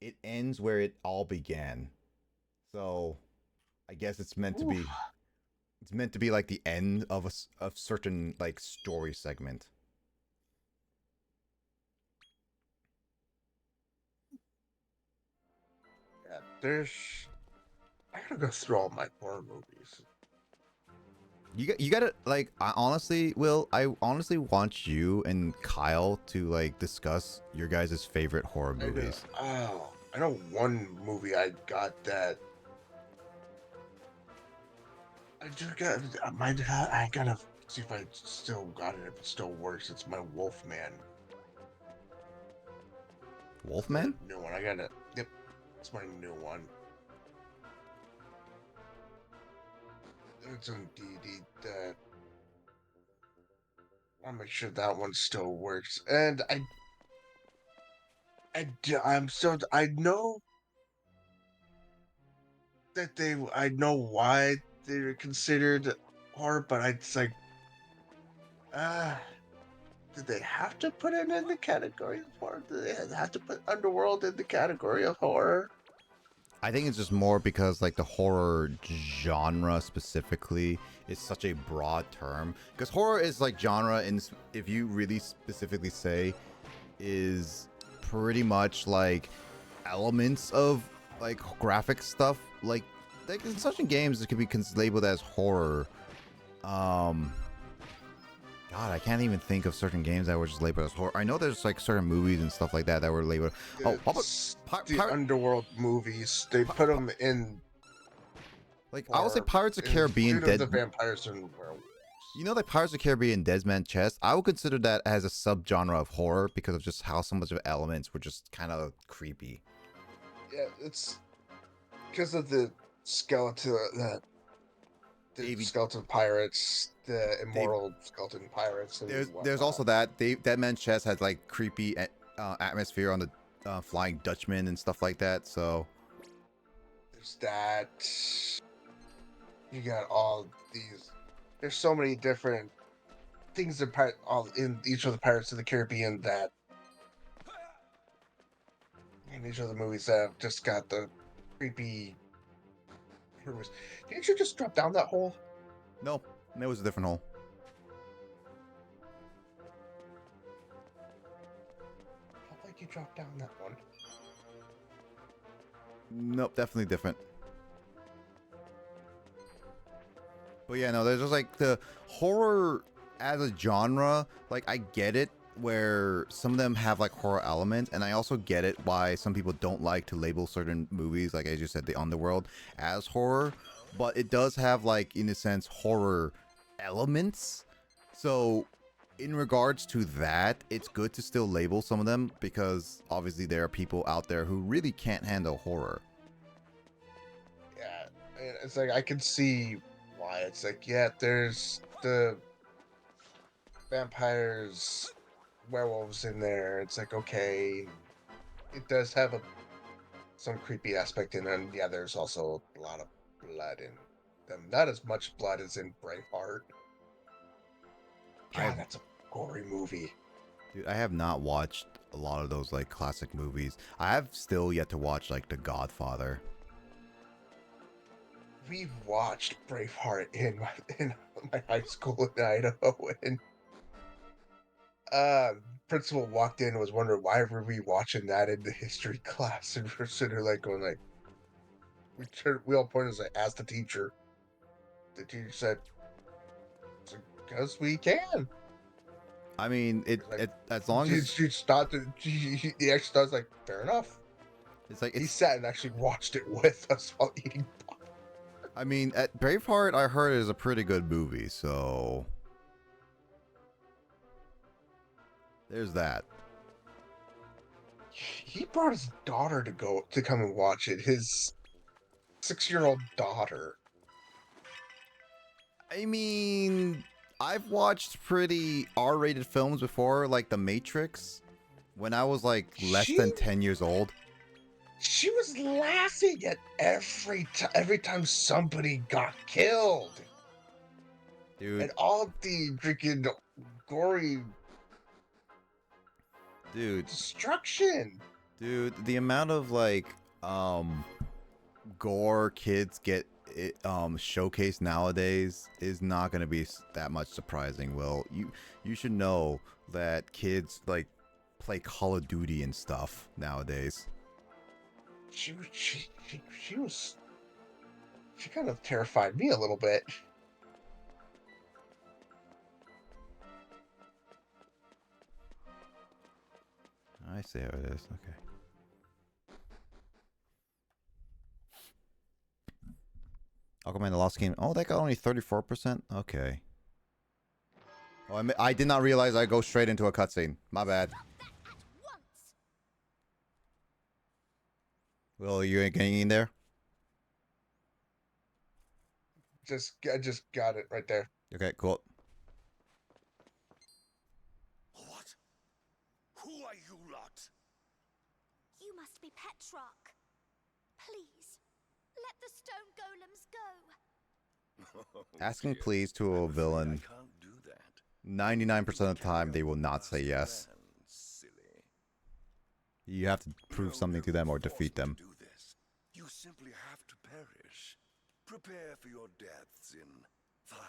A: It ends where it all began, so I guess it's meant to be. It's meant to be like the end of a certain like story segment.
B: Yeah, I gotta go through all my horror movies.
A: You gotta like I honestly want you and Kyle to like discuss your guys' favorite horror movies.
B: I know one movie I got that I just got. I gotta see if I still got it. If it still works, it's my Wolfman.
A: Wolfman?
B: New one. I got it. Yep, it's my new one. It's on DVD. That I want to make sure that one still works. And I'm still. I know that I know why they're considered horror, but it's like, did they have to put it in the category of horror? Did they have to put Underworld in the category of horror?
A: I think it's just more because like the horror genre specifically is such a broad term. Because horror is like genre, and if you really specifically say, is pretty much like elements of like graphic stuff. Like in certain games, it could be labeled as horror. God, I can't even think of certain games that were just labeled as horror. I know there's like certain movies and stuff like that that were labeled. Oh,
B: the Underworld movies, they put them in.
A: Like I would say, Pirates of the Caribbean,
B: Dead. The vampires and werewolves.
A: You know, like Pirates of the Caribbean, Dead Man's Chest. I would consider that as a subgenre of horror because of just how so much of elements were just kind of creepy.
B: Yeah, it's because of the skeleton that the
A: AV
B: skeleton pirates, the immortal skeleton pirates, and
A: there's also
B: whatnot.
A: that Dead Man's Chest has like creepy atmosphere on the Flying Dutchman and stuff like that. So
B: There's that. You got all these. There's so many different things in all in each of the Pirates of the Caribbean that in each of the movies that have just got the creepy. Didn't you just drop down that hole?
A: no, it was a different hole.
B: I felt like you dropped down that one.
A: Nope, definitely different. But yeah, no, there's just like the horror as a genre. Like I get it where some of them have like horror elements, and I also get it why some people don't like to label certain movies, like as you said, the Underworld, as horror. But it does have like, in a sense, horror elements. So in regards to that, it's good to still label some of them because obviously there are people out there who really can't handle horror.
B: Yeah, it's like I can see why. It's like, yeah, there's the vampires, werewolves in there. It's like, okay, it does have some creepy aspect in it. And yeah, there's also a lot of blood in them. Not as much blood as in Braveheart. God, that's a gory movie.
A: Dude, I have not watched a lot of those like classic movies. I have still yet to watch like The Godfather.
B: We watched Braveheart in my high school in Idaho, and principal walked in and was wondering why were we watching that in the history class, and we're sitting there like going like, we all pointed and asked the teacher. The teacher said, "Because we can."
A: I mean, it as long as
B: She stopped. He actually starts like, fair enough.
A: it's like
B: He
A: it's.
B: sat and actually watched it with us while eating.
A: I mean, at Braveheart, I heard is a pretty good movie, so there's that.
B: He brought his daughter to come and watch it. His 6-year-old daughter.
A: I mean, I've watched pretty R-rated films before, like The Matrix, when I was like less than 10 years old.
B: She was laughing at every time somebody got killed.
A: Dude,
B: And all the freaking gory destruction.
A: Dude, the amount of like gore kids get showcased nowadays is not going to be that much surprising. Will, you should know that kids like play Call of Duty and stuff nowadays.
B: She kind of terrified me a little bit.
A: I see how it is. Okay. Aquaman the Lost Kingdom. Oh, that got only 34%? Okay. Oh, I did not realize I go straight into a cutscene. My bad. Will, you getting in there?
B: I just got it right there.
A: Okay, cool.
C: What? Who are you lot?
D: You must be Petrock. Please, let the stone golems go.
A: Asking please to a villain,
C: I can't do that.
A: 99% of the time they will not say yes.
C: Silly.
A: You have to prove something to them or defeat them.
C: Do this. You simply have to perish. Prepare for your deaths in 5,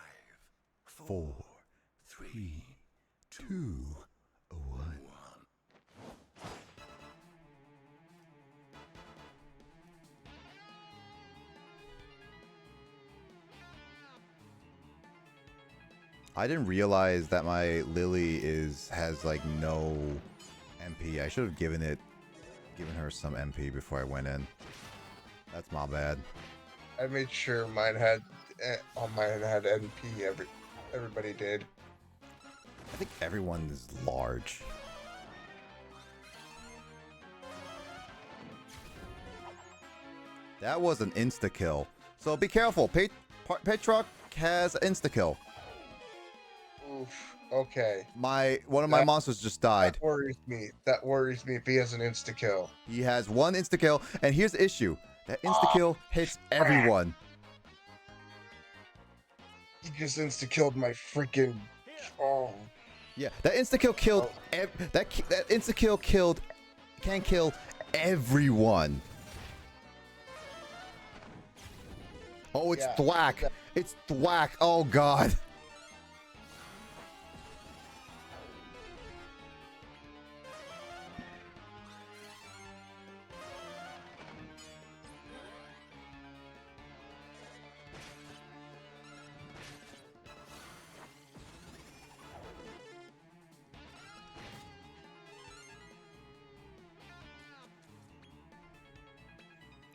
C: 4, 3, 2, 1.
A: I didn't realize that my Lily has like no MP. I should have given her some MP before I went in. That's my bad.
B: I made sure mine had NP. Everybody did.
A: I think everyone is large. That was an insta kill. So be careful. Petrock has insta-kill.
B: Oof. Okay.
A: One of my monsters just died.
B: That worries me. That worries me if he has an insta-kill.
A: He has one insta-kill, and here's the issue. That insta-kill hits everyone.
B: He just insta-killed my freaking... Oh.
A: Yeah, that insta-kill killed...
B: Oh.
A: That insta-kill can kill everyone. Oh, it's thwack. It's thwack. Oh, God.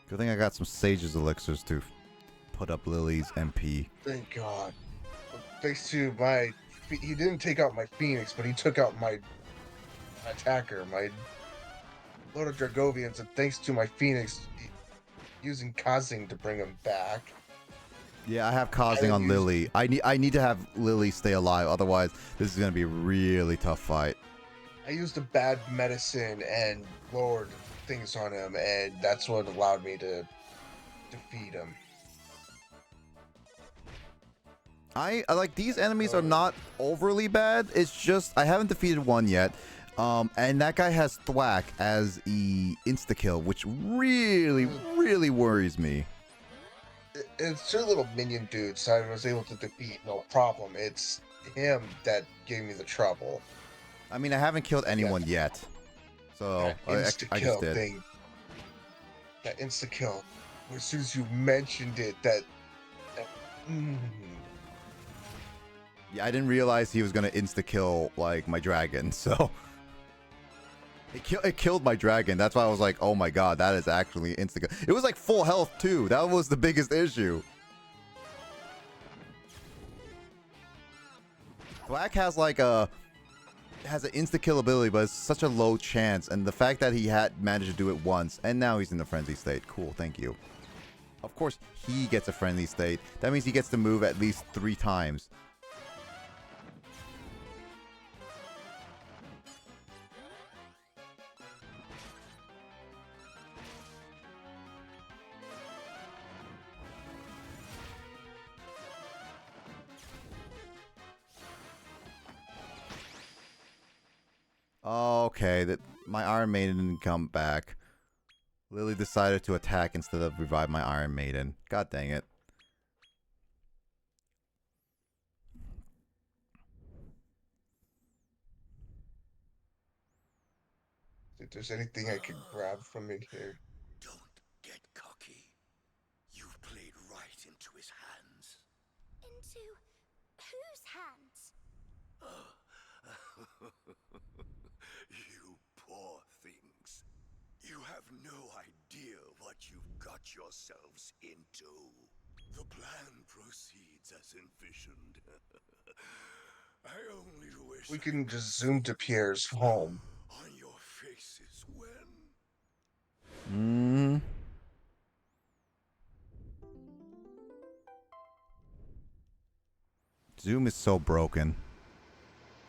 A: Good thing I got some Sage's elixirs to put up Lily's MP.
B: Thank God. Thanks to my... He didn't take out my Phoenix, but he took out my attacker, my load of Dragovians, and thanks to my Phoenix using causing to bring him back.
A: Yeah, I have causing on Lily. I need to have Lily stay alive, otherwise this is gonna be a really tough fight.
B: I used a bad medicine and lowered things on him, and that's what allowed me to defeat him.
A: I like these enemies are not overly bad. It's just I haven't defeated one yet. And that guy has thwack as the insta-kill, which really worries me.
B: It's two little minion dudes I was able to defeat, no problem. It's him that gave me the trouble.
A: I mean, I haven't killed anyone yet. So I just did.
B: Thing. That insta-kill. As soon as you mentioned it, that
A: Yeah, I didn't realize he was gonna insta-kill like my dragon, so it killed my dragon. That's why I was like, oh my god, that is actually insta-kill. It was like full health too. That was the biggest issue. Thwack has like an insta-kill ability, but it's such a low chance, and the fact that he had managed to do it once, and now he's in the frenzy state. Cool, thank you. Of course, he gets a frenzy state. That means he gets to move at least 3 times. Okay, that my Iron Maiden didn't come back. Lily decided to attack instead of revive my Iron Maiden. God dang it.
B: if there's anything I could grab from it here.
C: Don't get cocky. You've played right into his hands.
D: Into whose hands?
C: You poor things. You have no idea what you've got yourselves into. The plan proceeds as envisioned. I only wish
B: We can just zoom to Pierre's home.
C: on your faces when...
A: Zoom is so broken,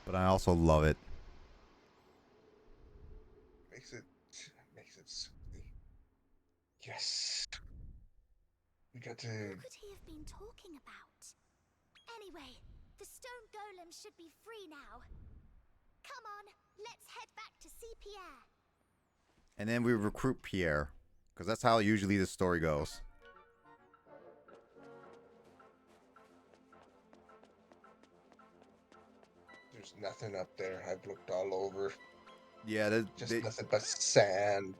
A: but I also love it.
B: Makes it sweet. Yes. We got to...
D: What could he have been talking about? Anyway, the stone golem should be free now. Come on, let's head back to see Pierre.
A: And then we recruit Pierre, because that's how usually the story goes.
B: There's nothing up there. I've looked all over.
A: Yeah,
B: Just nothing but sand.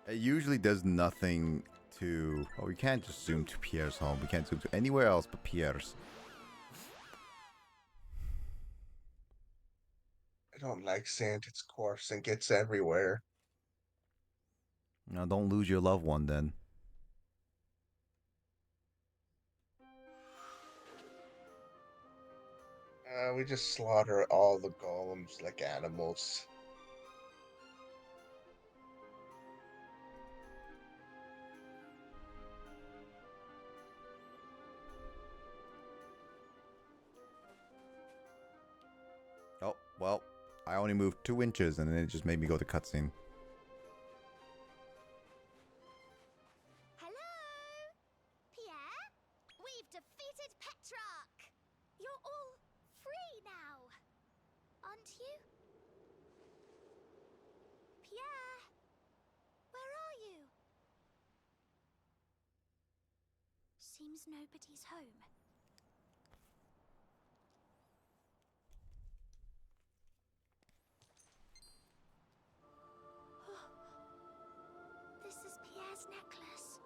A: It usually does nothing to... Oh, we can't just zoom to Pierre's home. We can't zoom to anywhere else but Pierre's.
B: I don't like sand. It's coarse and gets everywhere.
A: Now, don't lose your loved one then.
B: We just slaughter all the golems like animals.
A: Well, I only moved 2 inches and then it just made me go to cutscene.
D: Hello? Pierre? We've defeated Petrarch! You're all free now, aren't you? Pierre? Where are you? Seems nobody's home. This is Pierre's necklace.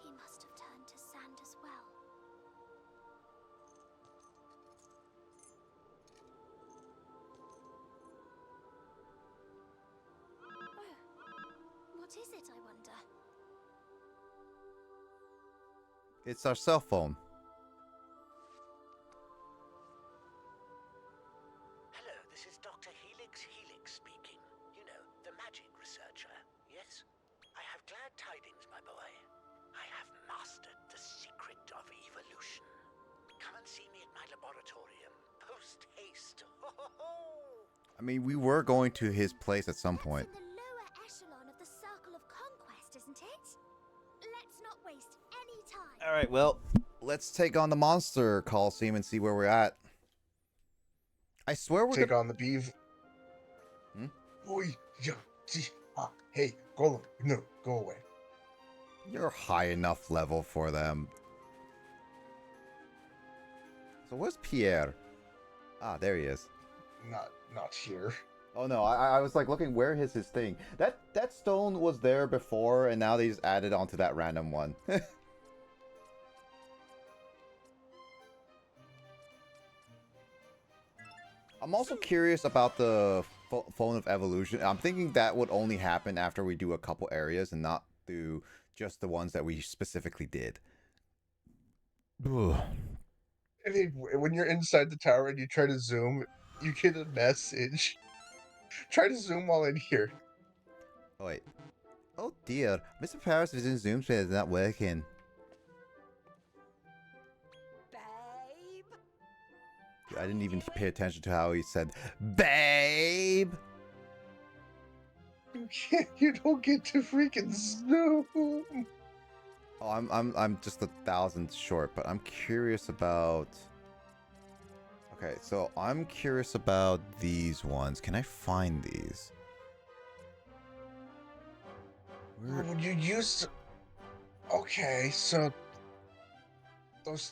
D: He must have turned to sand as well. Oh, what is it, I wonder?
A: It's our cell phone.
E: Hello, this is Dr. Helix speaking. You know, the magic researcher, yes? I have glad tidings, my boy. I have mastered the secret of evolution. Come and see me at my laboratorium. Post haste. Ho ho ho!
A: I mean, we were going to his place at some point.
D: That's in the lower echelon of the Circle of Conquest, isn't it? Let's not waste any time.
A: Alright, well, let's take on the monster Colosseum and see where we're at. I swear we're
B: Take
A: gonna...
B: on the beef.
A: Hmm?
B: Oi, yeah, hey, Golem, no, go away.
A: You're high enough level for them. So where's Pierre? Ah, there he is.
B: Not here.
A: Oh no, I was like looking, where is his thing? That stone was there before, and now they just added onto that random one. I'm also curious about the phone of evolution. I'm thinking that would only happen after we do a couple areas and not do just the ones that we specifically did. Ugh.
B: I mean, when you're inside the tower and you try to zoom, you get a message. Try to zoom while in here.
A: Oh wait. Oh dear, Mr. Paris is in Zoom is not working.
F: Babe?
A: I didn't even pay attention to how he said, "Babe."
B: You don't get to freaking zoom.
A: Oh, I'm just 1,000 short, but I'm curious about. Okay, so I'm curious about these ones. Can I find these? Where?
B: When you use, okay, so those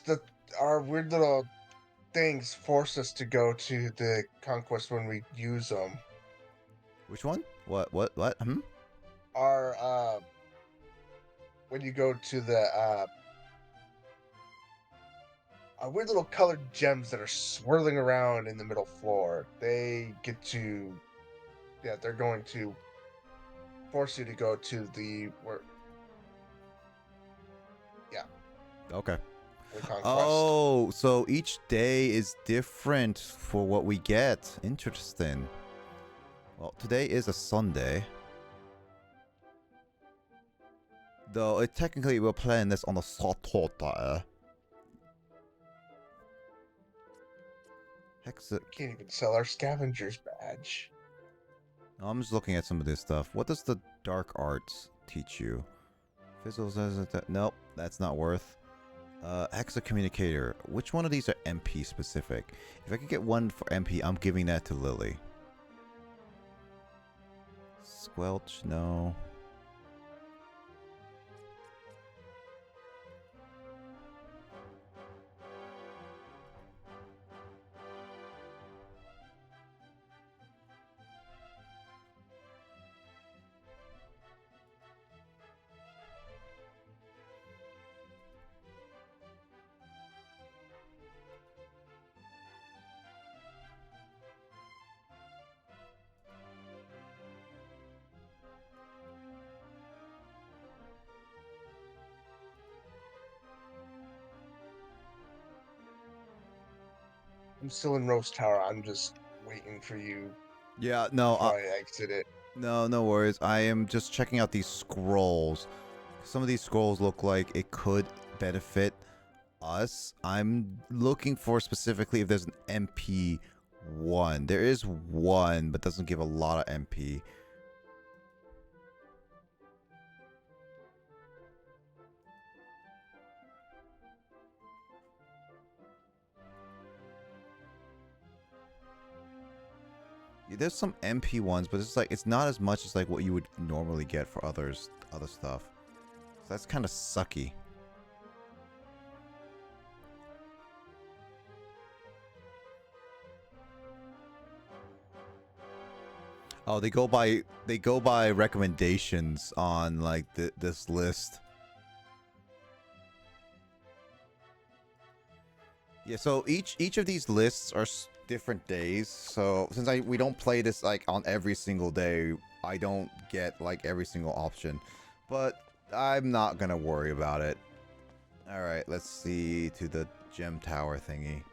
B: our weird little things force us to go to the conquest when we use them.
A: Which one? What? Hmm?
B: Our when you go to the weird little colored gems that are swirling around in the middle floor. They get to, yeah, they're going to force you to go to the where. Yeah.
A: Okay.
B: The conquest.
A: Oh, so each day is different for what we get. Interesting. Well, today is a Sunday. Though technically we're playing this on a Saturday. Hexa.
B: Can't even sell our scavenger's badge.
A: I'm just looking at some of this stuff. What does the dark arts teach you? Fizzle says that. Nope, that's not worth. Hexa communicator. Which one of these are MP specific? If I could get one for MP, I'm giving that to Lily. Squelch, no.
B: I'm still in Rose Tower. I'm just waiting for you
A: Yeah, no.
B: before I exit it.
A: No worries. I am just checking out these scrolls. some of these scrolls look like it could benefit us. I'm looking for specifically if there's an MP1. There is one, but doesn't give a lot of MP. There's some MP ones, but it's like it's not as much as like what you would normally get for other stuff. So that's kind of sucky. Oh, they go by recommendations on like this list. Yeah, so each of these lists are different days. So since we don't play this like on every single day, I don't get like every single option. But I'm not gonna worry about it. All right, let's see to the gem tower thingy.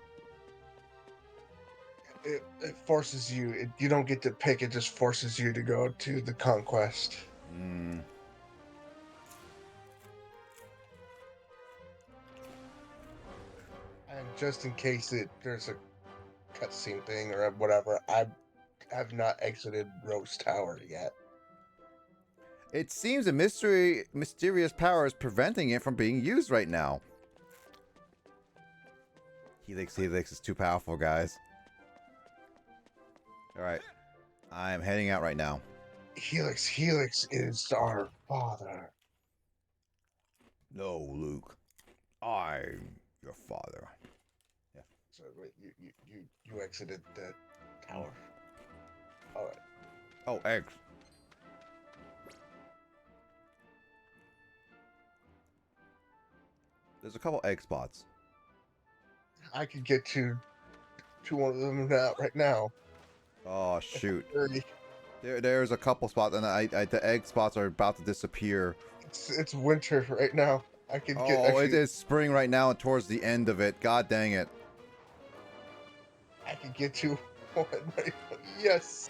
B: It forces you. You don't get to pick. It just forces you to go to the conquest.
A: Hmm.
B: And just in case there's a cutscene thing or whatever, I have not exited Rose Tower yet.
A: It seems a mysterious power is preventing it from being used right now. Helix is too powerful, guys. Alright. I'm heading out right now.
B: Helix is our father.
A: No, Luke. I'm your father. Yeah.
B: So wait, you exited the tower. All right.
A: Oh, eggs. There's a couple egg spots.
B: I could get to one of them right now.
A: Oh, shoot.
B: Hurry.
A: There's a couple spots, and the egg spots are about to disappear.
B: It's winter right now. I could get.
A: Oh,
B: Actually,
A: it is spring right now and towards the end of it. God dang it.
B: I could get to one right now. Yes.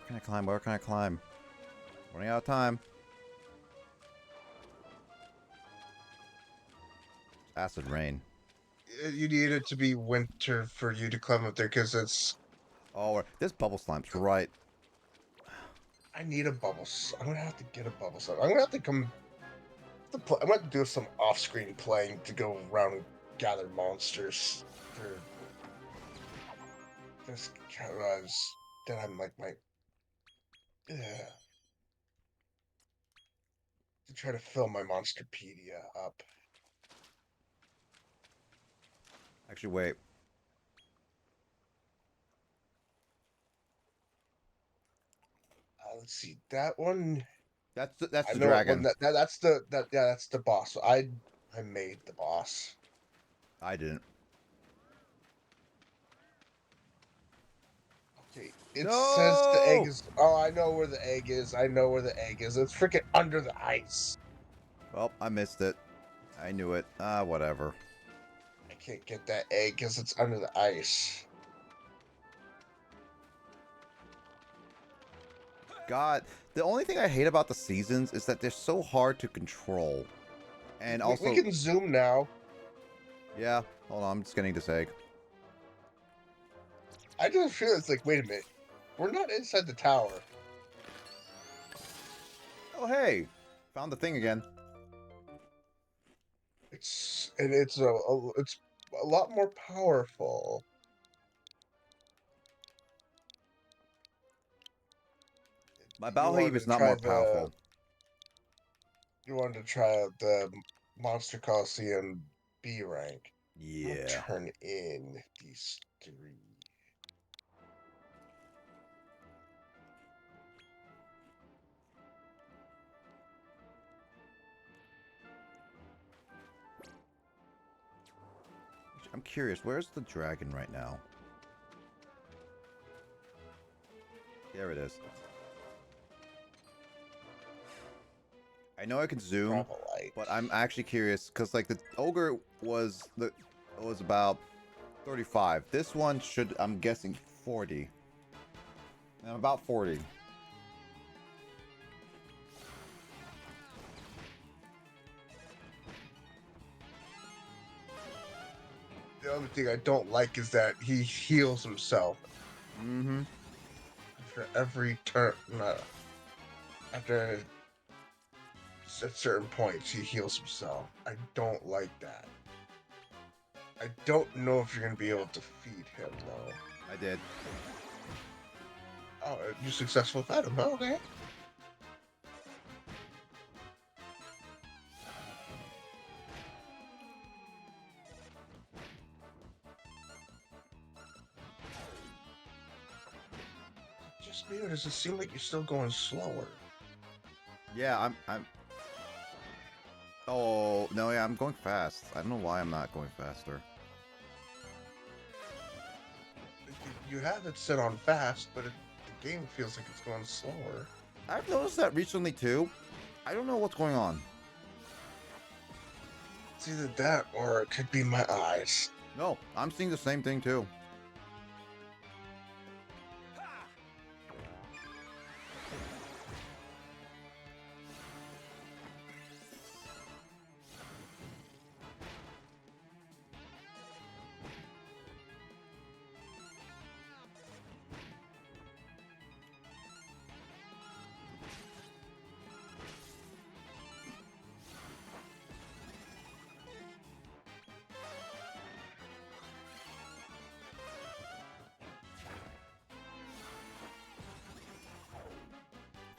A: Where can I climb? Where can I climb? Running out of time. Acid rain.
B: You need it to be winter for you to climb up there because it's.
A: Oh, this bubble slime's right.
B: I need a bubble. I'm gonna have to get a bubble slime. I'm gonna have to come. I'm gonna have to do some off-screen playing to go around and gather monsters for this because then I'm like my. To try to fill my Monsterpedia up.
A: Actually, wait.
B: Let's see that one.
A: That's
B: I
A: the
B: know what
A: dragon.
B: one that's the boss. So I made the boss.
A: I didn't.
B: Okay, it says the egg
A: No!
B: is. Oh, I know where the egg is. I know where the egg is. It's freaking under the ice.
A: Well, I missed it. I knew it. Ah, whatever.
B: I can't get that egg because it's under the ice.
A: God, the only thing I hate about the seasons is that they're so hard to control. And also,
B: we can zoom now.
A: yeah, hold on, I'm just getting this egg.
B: I just feel it's like, wait a minute, we're not inside the tower.
A: Oh, hey, found the thing again.
B: It's a lot more powerful.
A: My
B: You
A: Balhaven
B: wanted
A: is
B: to
A: not
B: try
A: more powerful.
B: You wanted to try out the Monster Colosseum B rank.
A: Yeah.
B: Turn in these three.
A: I'm curious, where's the dragon right now? There it is. I know I can zoom, but I'm actually curious because like the ogre was about 35. This one should, I'm guessing, 40. I'm about 40.
B: The only thing I don't like is that he heals himself
A: Mm-hmm.
B: after every turn. After at certain points, he heals himself. I don't like that. I don't know if you're gonna be able to feed him though.
A: I did.
B: Oh, you successful fed him? Oh, okay. Just me, or does it seem like you're still going slower?
A: Yeah, I'm. Oh, no, yeah, I'm going fast. I don't know why I'm not going faster.
B: You have it set on fast, but the game feels like it's going slower.
A: I've noticed that recently, too. I don't know what's going on.
B: It's either that or it could be my eyes.
A: No, I'm seeing the same thing, too.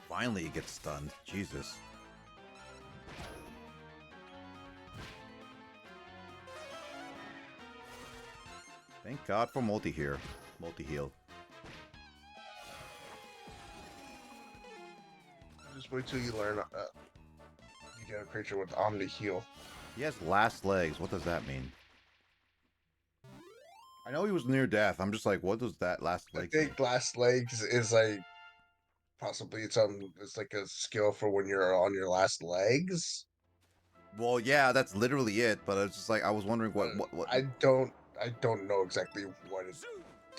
A: Finally, it gets stunned. Jesus. Thank God for multi-heal. Multi-heal.
B: Just wait till you learn. You get a creature with Omni Heal.
A: He has last legs. What does that mean? I know he was near death. I'm just like, what does that last
B: I
A: leg mean?
B: think last legs is like possibly it's like a skill for when you're on your last legs.
A: Well, yeah, that's literally it. But it's just like I was wondering what.
B: I don't know exactly what it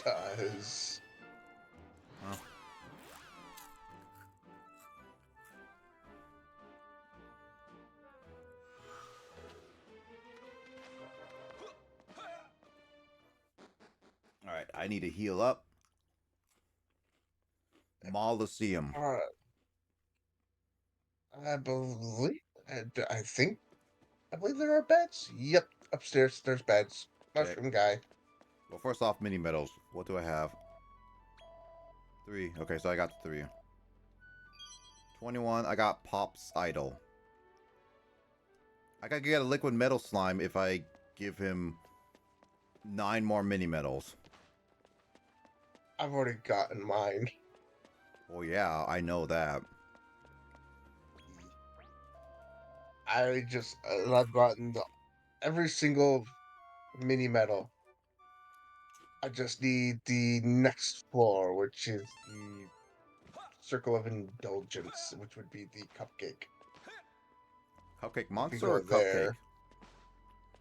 B: does.
A: Huh. All right, I need to heal up. Colosseum.
B: I believe, I think, I believe there are beds. Yep, upstairs there's beds.
A: Okay.
B: Mushroom guy.
A: Well, first off, mini medals. What do I have? 3. Okay, so I got 3. 21. I got Pop's Idol. I gotta get a liquid metal slime if I give him 9 more mini medals.
B: I've already gotten mine.
A: Oh yeah, I know that.
B: I've gotten every single mini medal. I just need the next floor, which is the Circle of Indulgence, which would be the cupcake.
A: Cupcake
B: If we
A: monster
B: go
A: or cupcake?
B: there,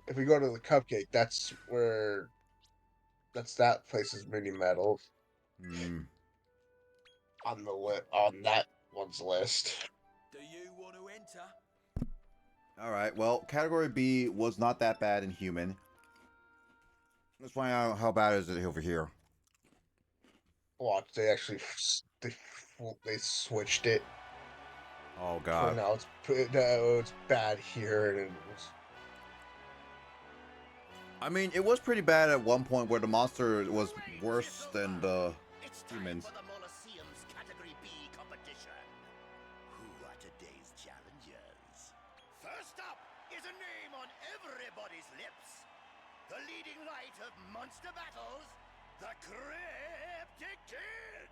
B: if we go to the cupcake, that's that place's mini medal
A: Hmm.
B: on that one's list.
E: Do you want to enter?
A: Alright, well, category B was not that bad in human. Let's find out how bad is it over here.
B: Watch, they actually they switched it.
A: Oh
B: So
A: god.
B: now it's bad here, and
A: I mean, it was pretty bad at one point where the monster was worse than the
C: It's
A: humans.
C: time for the Colosseum's Category B competition. Who are today's challengers? First up is a name on everybody's lips. The leading light of monster battles, the Cryptic Kid.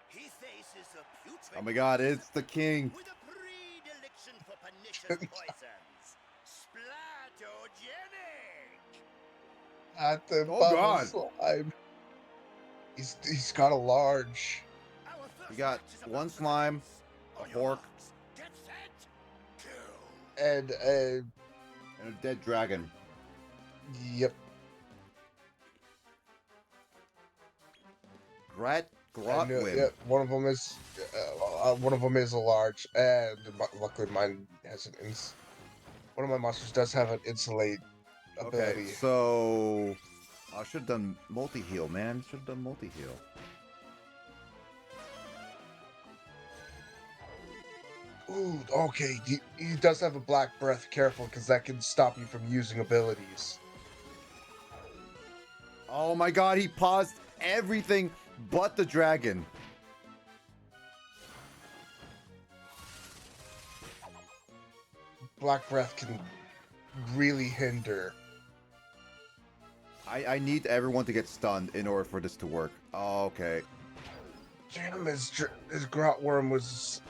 C: He faces a putrid
A: Oh my god, it's the king.
C: with a predilection for pernicious poisons. Splatogenic!
B: at the
A: Oh,
B: bubble
A: God.
B: slime. He's got a large.
C: Our first
A: We got
C: match is about
A: one
C: to
A: slime,
C: commence.
A: a
C: On your
A: hork.
C: marks, get set, kill.
B: And
A: And a dead dragon.
B: yep.
A: Grot
B: I knew,
A: Grotwim.
B: yep. One of them is a large, and luckily mine has an one of my monsters does have an insulate
A: Okay,
B: ability.
A: so I should have done multi-heal, man. Should have done multi-heal.
B: Ooh, okay. He does have a black breath. Careful, because that can stop you from using abilities.
A: Oh my god, he paused everything but the dragon.
B: Black breath can really hinder.
A: I need everyone to get stunned in order for this to work. Oh, okay.
B: Damn, his grot worm was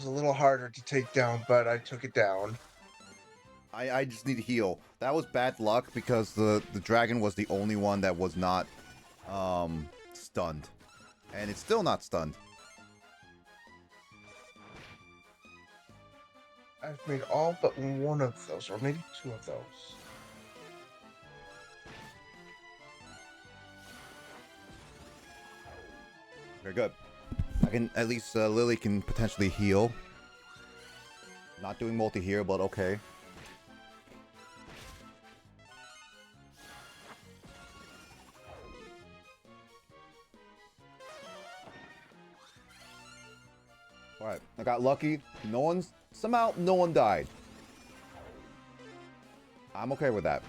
B: a little harder to take down, but I took it down.
A: I just need to heal. That was bad luck because the dragon was the only one that was not stunned. And it's still not stunned.
B: I've made all but one of those, or maybe two of those.
A: Very good. I can at least Lily can potentially heal. Not doing multi-heal, but okay. Alright, I got lucky. Somehow no one died. I'm okay with that.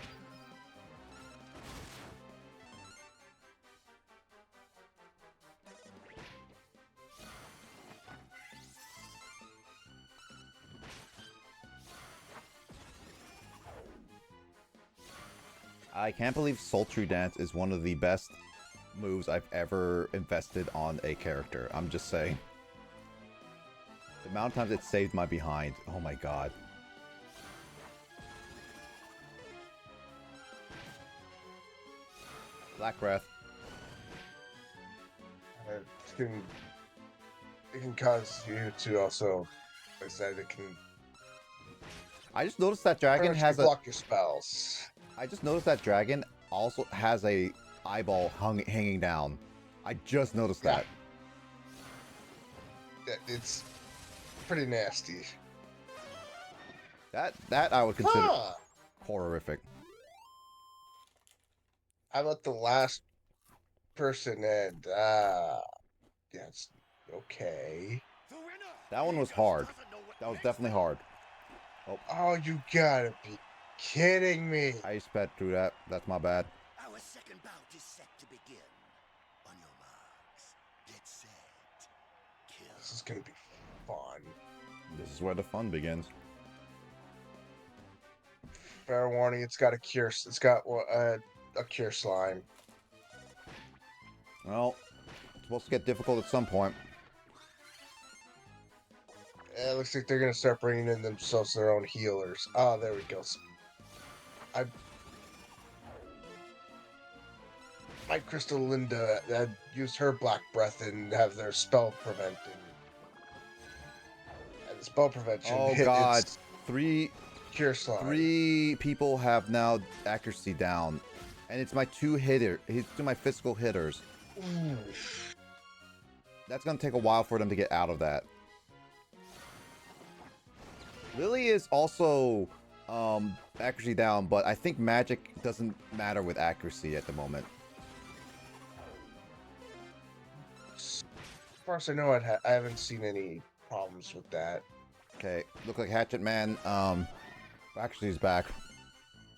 A: I can't believe Sultry Dance is one of the best moves I've ever invested on a character. I'm just saying. The amount of times it saved my behind. Oh my god. Black Breath.
B: It can cause you to also, like I said, it can
A: I just noticed that dragon has a...
B: block your spells.
A: I just noticed that dragon also has a eyeball hanging down. I just noticed that.
B: It's pretty nasty.
A: That I would consider horrific.
B: How about the last person and yeah, it's okay.
A: That one was hard. That was definitely hard.
B: Oh, you gotta be kidding me.
A: I sped through that. That's my bad.
E: Our second bout is set to begin. On your marks, get set, kill.
B: This is gonna be fun.
A: This is where the fun begins.
B: Fair warning, it's got a cure. It's got a cure slime.
A: Well, it's supposed to get difficult at some point.
B: It looks like they're gonna start bringing in themselves their own healers. Ah, there we go. My Crystal Linda had used her black breath and have their spell preventing. And the spell prevention
A: Oh
B: hit
A: god.
B: its
A: Three people have now accuracy down. And it's my my physical hitters.
B: Ooh.
A: That's gonna take a while for them to get out of that. Lily is also accuracy down, but I think magic doesn't matter with accuracy at the moment.
B: As far as I know, I haven't seen any problems with that.
A: Okay, look like Hatchet Man. Actually, he's back.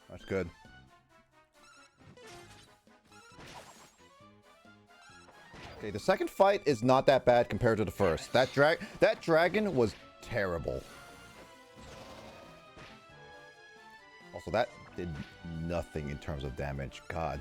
A: That's good. Okay, the second fight is not that bad compared to the first. That dragon was terrible. Also, that did nothing in terms of damage. God.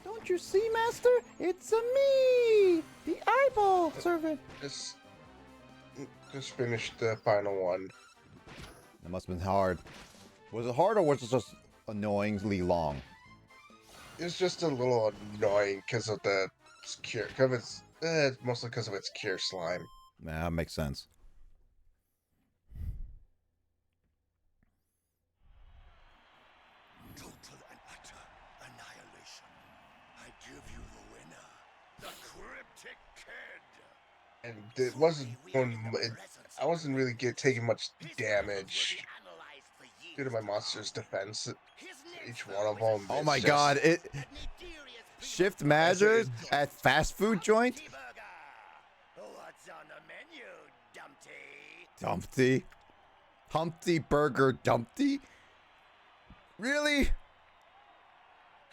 A: Don't you see, Master? It's a me! The the eyeball servant.
B: Just finished the final one.
A: That must have been hard. Was it hard or was it just annoyingly long?
B: It's just a little annoying because of the cure. Cause it's mostly because of its cure slime.
A: Nah, that makes sense.
C: Total and utter annihilation. I give you the winner, the cryptic kid.
B: And it wasn't I wasn't really taking much damage due to my monster's defense. Each one of them.
A: Oh my god, it shift measures at fast food joint?
C: What's on the menu, Dumpty?
A: Dumpty? Humpty Burger Dumpty? Really?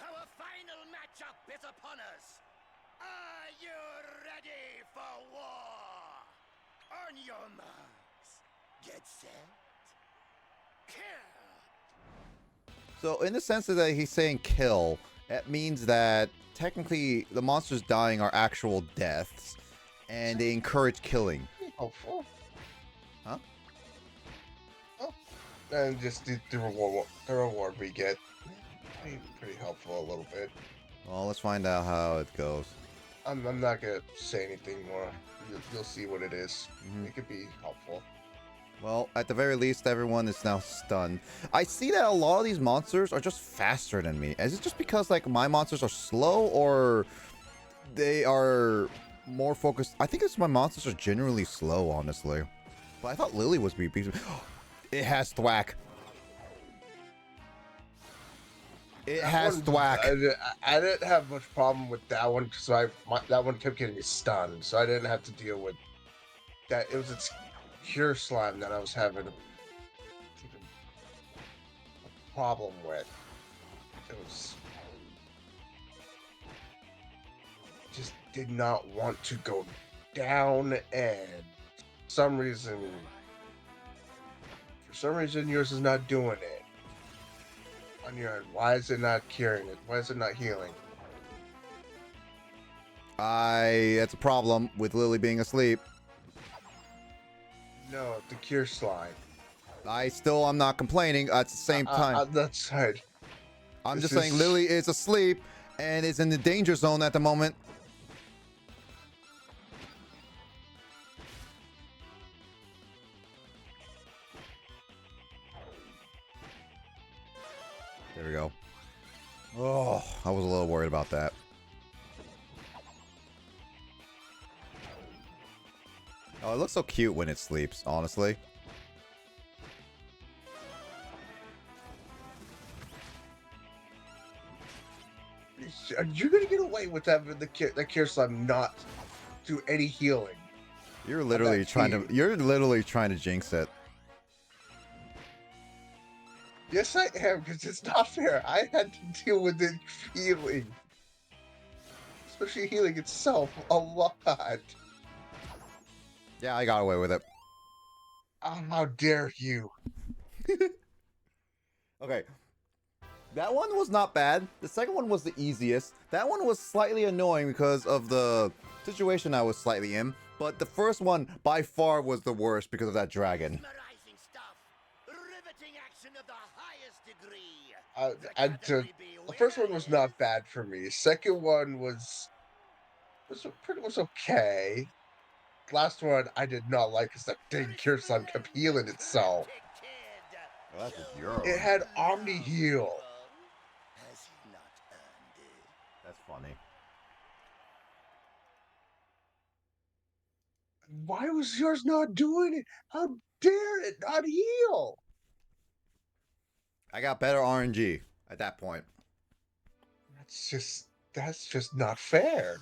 C: Our final matchup is upon us. Are you ready for war? On your marks. Get set. Kill.
A: So in the sense that he's saying kill, that means that technically the monsters dying are actual deaths, and they encourage killing.
B: Helpful.
A: Huh?
B: Oh. And just the reward we get. Pretty helpful a little bit.
A: Well, let's find out how it goes.
B: I'm not gonna say anything more. You'll see what it is.
A: Mhm.
B: It could be helpful.
A: Well, at the very least, everyone is now stunned. I see that a lot of these monsters are just faster than me. Is it just because, like, my monsters are slow, or they are more focused? I think it's my monsters are generally slow, honestly. But I thought Lily was beat. It has thwack. It has thwack.
B: I didn't have much problem with that one because that one kept getting me stunned, so I didn't have to deal with that. It was its cure slime that I was having a problem with. It was just did not want to go down, and for some reason yours is not doing it. On your end, why is it not curing it? Why is it not healing?
A: That's a problem with Lily being asleep.
B: No, the cure slime.
A: I'm not complaining at the same time.
B: That's right.
A: I'm
B: This
A: just saying
B: is-
A: Lily is asleep and is in the danger zone at the moment. There we go. Oh, I was a little worried about that. Oh, it looks so cute when it sleeps, honestly.
B: Are you gonna get away with that? The cure slime not do any healing.
A: You're literally trying to jinx it.
B: Yes, I am, because it's not fair. I had to deal with it healing, especially healing itself a lot.
A: Yeah, I got away with it.
B: Oh, how dare you!
A: Okay. That one was not bad. The second one was the easiest. That one was slightly annoying because of the situation I was slightly in. But the first one, by far, was the worst because of that dragon.
C: Mesmerizing stuff. Riveting action of the highest degree.
B: The first one was not bad for me. Second one was okay. Last one I did not like because that dang cure slime kept healing itself.
A: Well, that's just your
B: It had Omni heal.
C: Has he not earned it?
A: That's funny.
B: Why was yours not doing it? How dare it not heal?
A: I got better RNG at that point.
B: That's just not fair.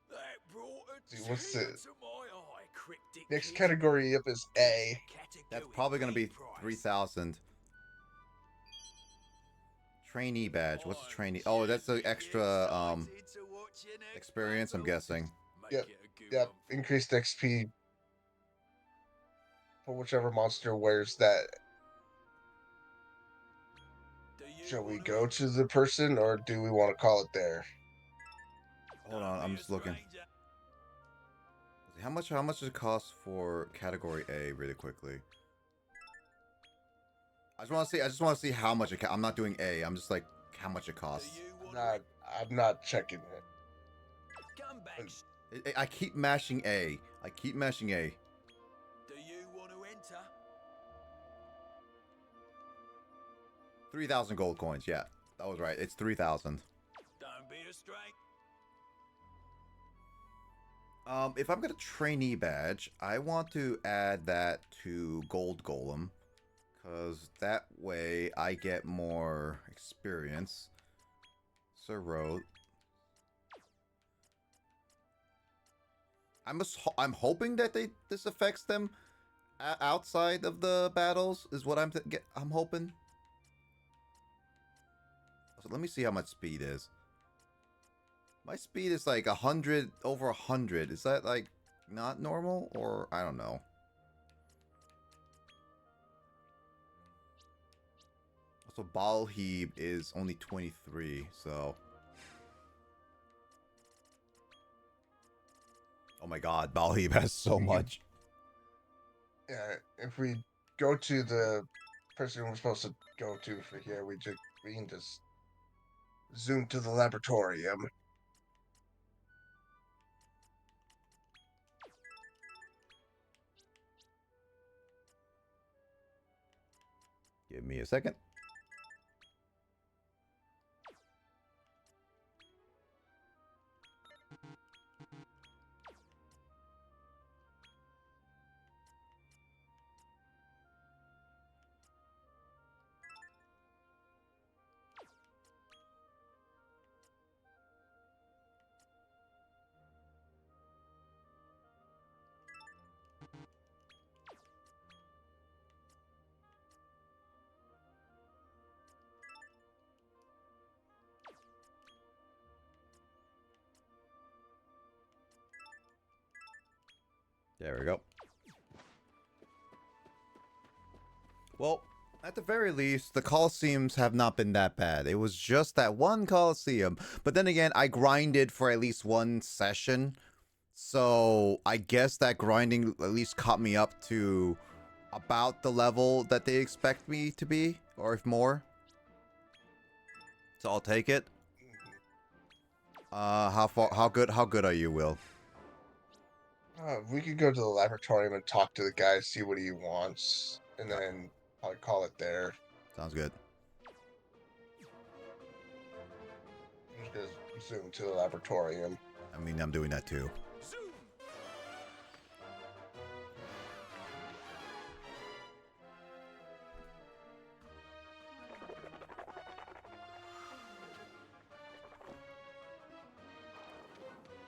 C: That brought a
B: Dude, what's
C: tear
B: the-
C: to my eye, cryptic
B: Next
C: kid.
B: category up is A.
A: That's probably going to be 3,000. Trainee badge. What's a trainee? Oh, that's the extra experience, I'm guessing.
B: Yep, increased XP for whichever monster wears that. Shall we go to the person, or do we want to call it there?
A: Hold on, I'm just looking. How much does it cost for category A really quickly? I just want to see how much I'm not doing A. I'm just like how much it costs.
B: I'm not checking it.
E: Come back.
A: I keep mashing A. I keep mashing A.
E: Do you want to enter?
A: 3,000 gold coins. Yeah, that was right. It's 3,000.
E: Don't be a straight.
A: If I'm gonna trainee badge, I want to add that to Gold Golem, cause that way I get more experience. Sir Road. I'm hoping that this affects them outside of the battles. Is what I'm hoping. So let me see how much speed is. My speed is like 100 over 100. Is that like not normal or I don't know. Also, Ball Heeb is only 23, so. Oh my god, Ball Heeb has so much.
B: Yeah, if we go to the person we're supposed to go to for here, we can just zoom to the laboratorium.
A: Give me a second. There we go. Well, at the very least, the Colosseums have not been that bad. It was just that one Colosseum. But then again, I grinded for at least one session. So I guess that grinding at least caught me up to about the level that they expect me to be, or if more. So I'll take it. How good are you, Will?
B: We could go to the laboratorium and talk to the guy, see what he wants, and then I'll call it there.
A: Sounds good.
B: I'm just gonna zoom to the laboratorium.
A: I mean, I'm doing that too.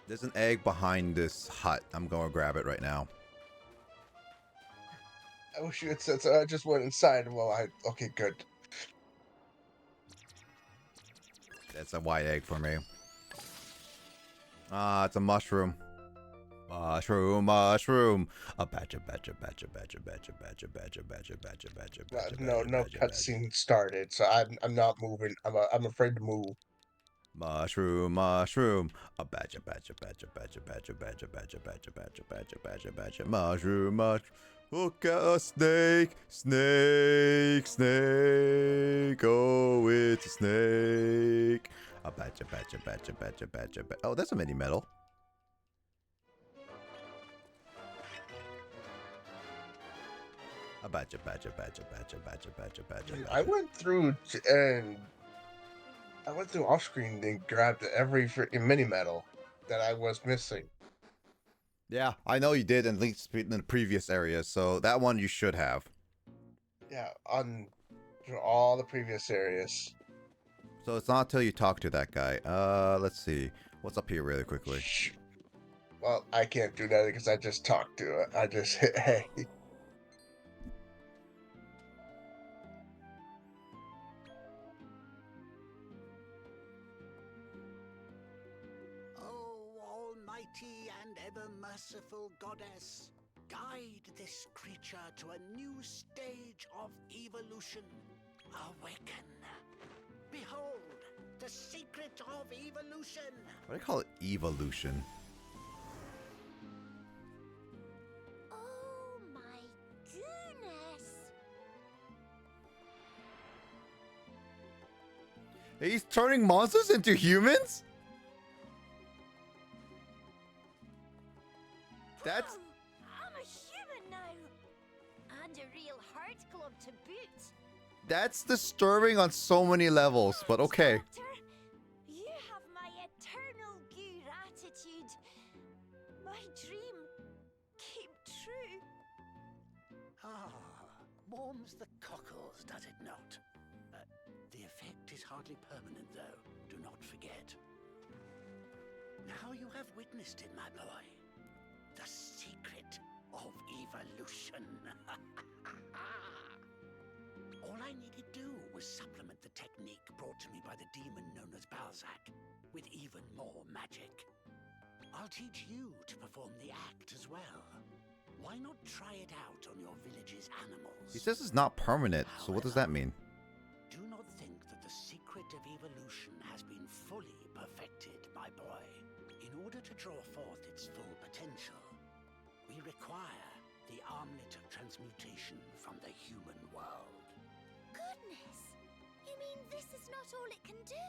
A: There's an egg behind this hut. I'm going to grab it right now.
B: I wish you had said so. I just went inside. Okay, good.
A: That's a white egg for me. Ah, it's a mushroom. Mushroom. A badger.
B: No cutscene started, so I'm not moving. I'm afraid to move.
A: Mushroom. A badger. Mushroom. Look at a snake. Oh, it's a snake. A badger. Oh, that's a mini medal. A badger.
B: I went through and I went through off screen and grabbed every freaking mini medal that I was missing.
A: Yeah, I know you did in the previous areas, so that one you should have.
B: Yeah, on all the previous areas.
A: So it's not until you talk to that guy. Let's see. What's up here really quickly?
B: Well, I can't do that because I just talked to it. I just hit hey.
E: Almighty and ever-merciful goddess, guide this creature to a new stage of evolution. Awaken. Behold, the secret of evolution.
A: What do you call it? Evolution. He's turning monsters into humans? That's...
F: Whoa, I'm a human now. And a real heart club to boot.
A: That's disturbing on so many levels, but okay.
F: Doctor, you have my eternal gratitude. My dream came true.
E: Ah, warms the cockles, does it not? The effect is hardly permanent, though. Do not forget. Now you have witnessed it, my boy. The secret of evolution. All I needed do was supplement the technique brought to me by the demon known as Balzac with even more magic. I'll teach you to perform the act as well. Why not try it out on your village's animals?
A: He says it's not permanent, so what does that mean?
E: Do not think that the secret of evolution has been fully perfected, my boy. In order to draw forth its full potential, we require the armlet of transmutation from the human world.
D: Goodness! You mean this is not all it can do?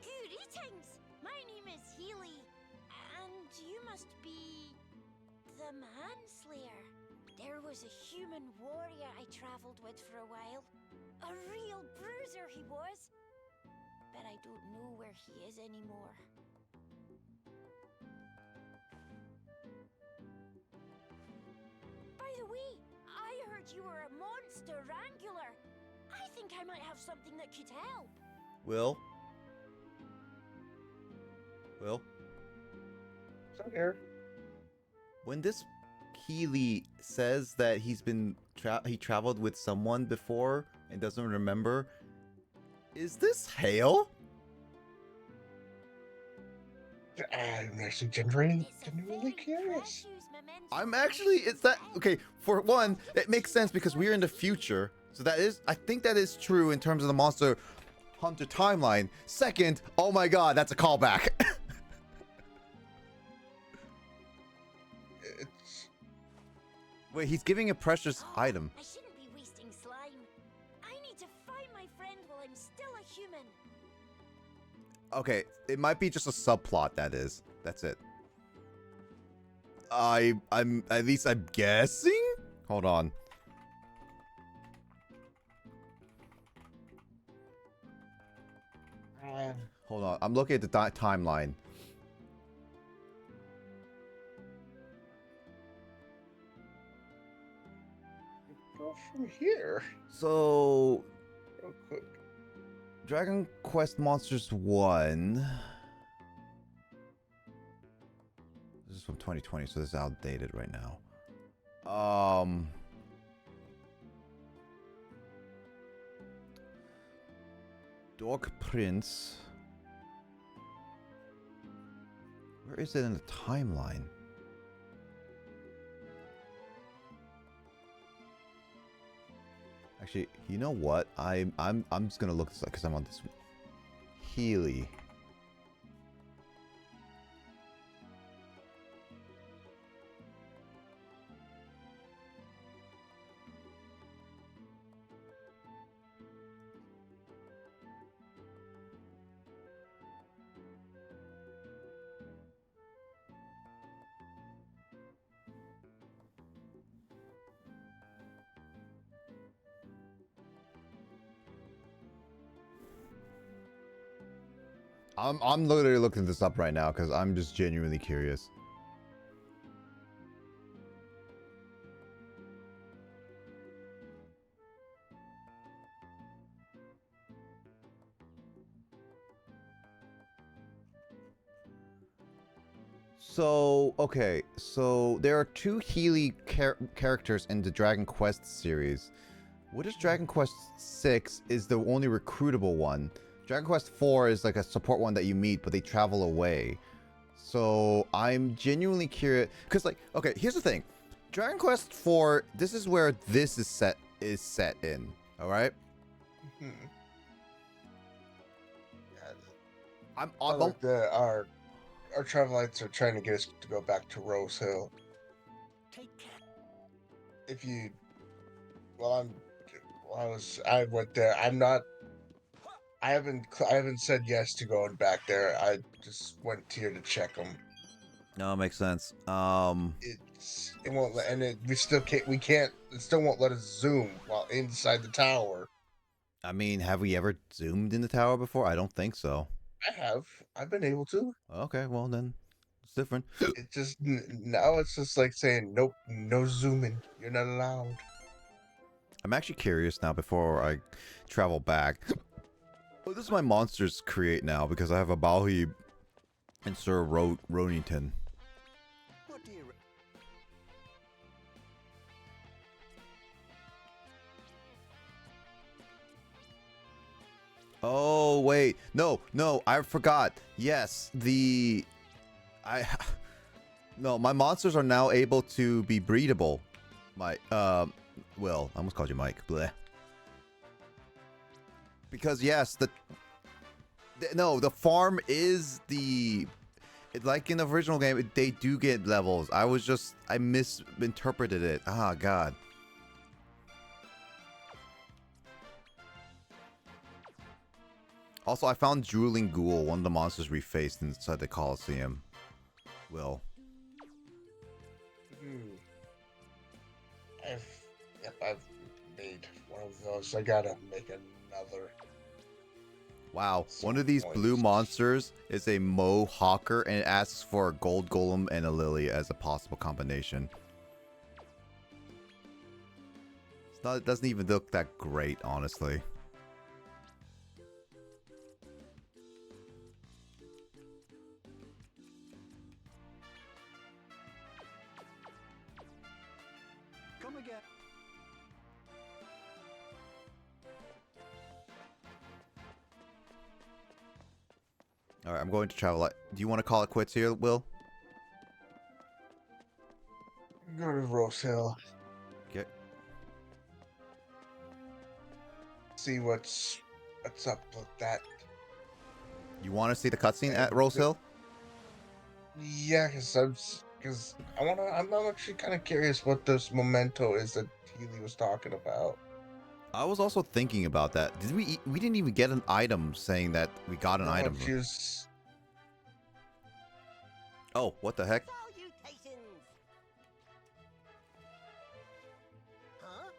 F: Greetings! My name is Healy, and you must be the Manslayer. There was a human warrior I traveled with for a while. A real bruiser he was. But I don't know where he is anymore. By the way, I heard you were a monster wrangler. I think I might have something that could help.
A: Will?
B: So here.
A: When this Healy says that he's been he traveled with someone before and doesn't remember, is this Hale?
B: I'm actually genuinely
F: It's a very
B: curious.
F: precious memento
A: I'm
F: for
A: actually,
F: my
A: it's that,
F: friend.
A: okay, for one, it makes sense because we're in the future. So that is, I think that is true in terms of the Monster Hunter timeline. Second, oh my god, that's a callback.
B: It's
A: Wait, he's giving a precious
F: Oh,
A: item.
F: I shouldn't be wasting slime. I need to find my friend while I'm still a human.
A: Okay, it might be just a subplot, that is. That's it. I'm at least I'm guessing? Hold on. Hold on. I'm looking at the timeline.
B: go from here
A: So,
B: real quick.
A: Dragon Quest Monsters 1. This is from 2020, so this is outdated right now. Dog Prince. Where is it in the timeline? Actually, you know what? I'm just gonna look this up because I'm on this Healy. I'm literally looking this up right now because I'm just genuinely curious. So, okay, so there are two Healy characters in the Dragon Quest series. What is Dragon Quest 6 is the only recruitable one. Dragon Quest 4 is like a support one that you meet, but they travel away. So I'm genuinely curious, because like, okay, here's the thing. Dragon Quest 4, this is where this is set in, all right?
B: Hmm.
A: I'm
B: Like our travel lights are trying to get us to go back to Rose Hill.
E: Take care.
B: If you, I went there. I haven't said yes to going back there. I just went here to check them.
A: No, it makes sense.
B: It won't let, and it still won't let us zoom while inside the tower.
A: I mean, have we ever zoomed in the tower before? I don't think so.
B: I've been able to.
A: Okay, well then, it's different.
B: It just now it's just like saying nope, no zooming. You're not allowed.
A: I'm actually curious now before I travel back. What does my monsters create now? Because I have a Balhib and Sir Ronington.
C: What do you...
A: Oh wait, no, I forgot. Yes, no, my monsters are now able to be breedable. Will, I almost called you Mike. Bleh. Because yes, the farm is like in the original game, they do get levels. I misinterpreted it. Ah, God. Also, I found Drooling Ghoul, one of the monsters we faced inside the Colosseum. Will.
B: I've made one of those. I gotta make another.
A: Wow,
B: So
A: one of these
B: points.
A: blue monsters is a Mohawker, and it asks for a gold golem and a lily as a possible combination. It doesn't even look that great, honestly.
C: Come again.
A: All right, I'm going to travel. Do you want to call it quits here, Will?
B: Go to Rose Hill.
A: Okay.
B: See what's up with that.
A: You want to see the cutscene at Rose Hill?
B: Yeah, because I'm actually kind of curious what this memento is that Healy was talking about.
A: I was also thinking about that. We didn't even get an item saying that we got an item. Oh, what the heck?
E: Salutations! Huh?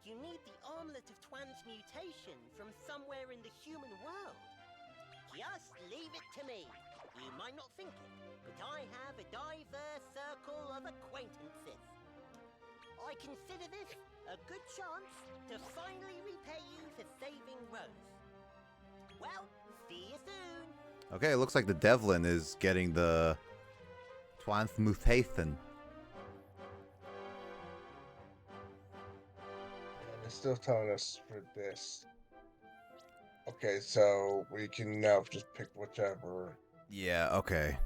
E: You need the Armlet of Transmutation from somewhere in the human world. Just leave it to me. You might not think it, but I have a diverse circle of acquaintances. I consider this a good chance to finally repay you for saving Rose. Well, see you soon.
A: Okay, it looks like the Devlin is getting the transmutation.
B: They're still telling us for this. Okay, so we can now just pick whichever.
A: Yeah, okay.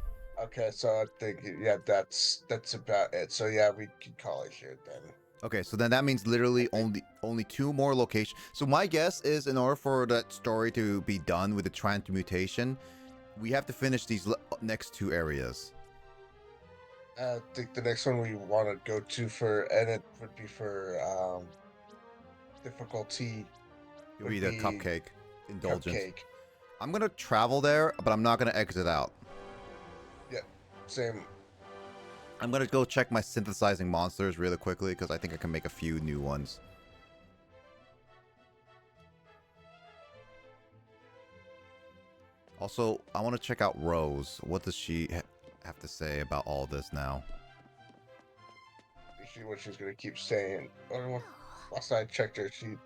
B: Okay, so I think that's about it. So yeah, we can call it here then.
A: Okay, so then that means literally only 2 more locations. So my guess is in order for that story to be done with the transmutation, we have to finish these next 2 areas.
B: I think the next one we want to go to and it would be for difficulty.
A: It would be the cupcake indulgence.
B: Cupcake.
A: I'm gonna travel there, but I'm not gonna exit out.
B: Yeah, same.
A: I'm gonna go check my synthesizing monsters really quickly because I think I can make a few new ones. Also, I want to check out Rose. What does she have to say about all this now?
B: See what she's gonna keep saying. Last I checked her, she.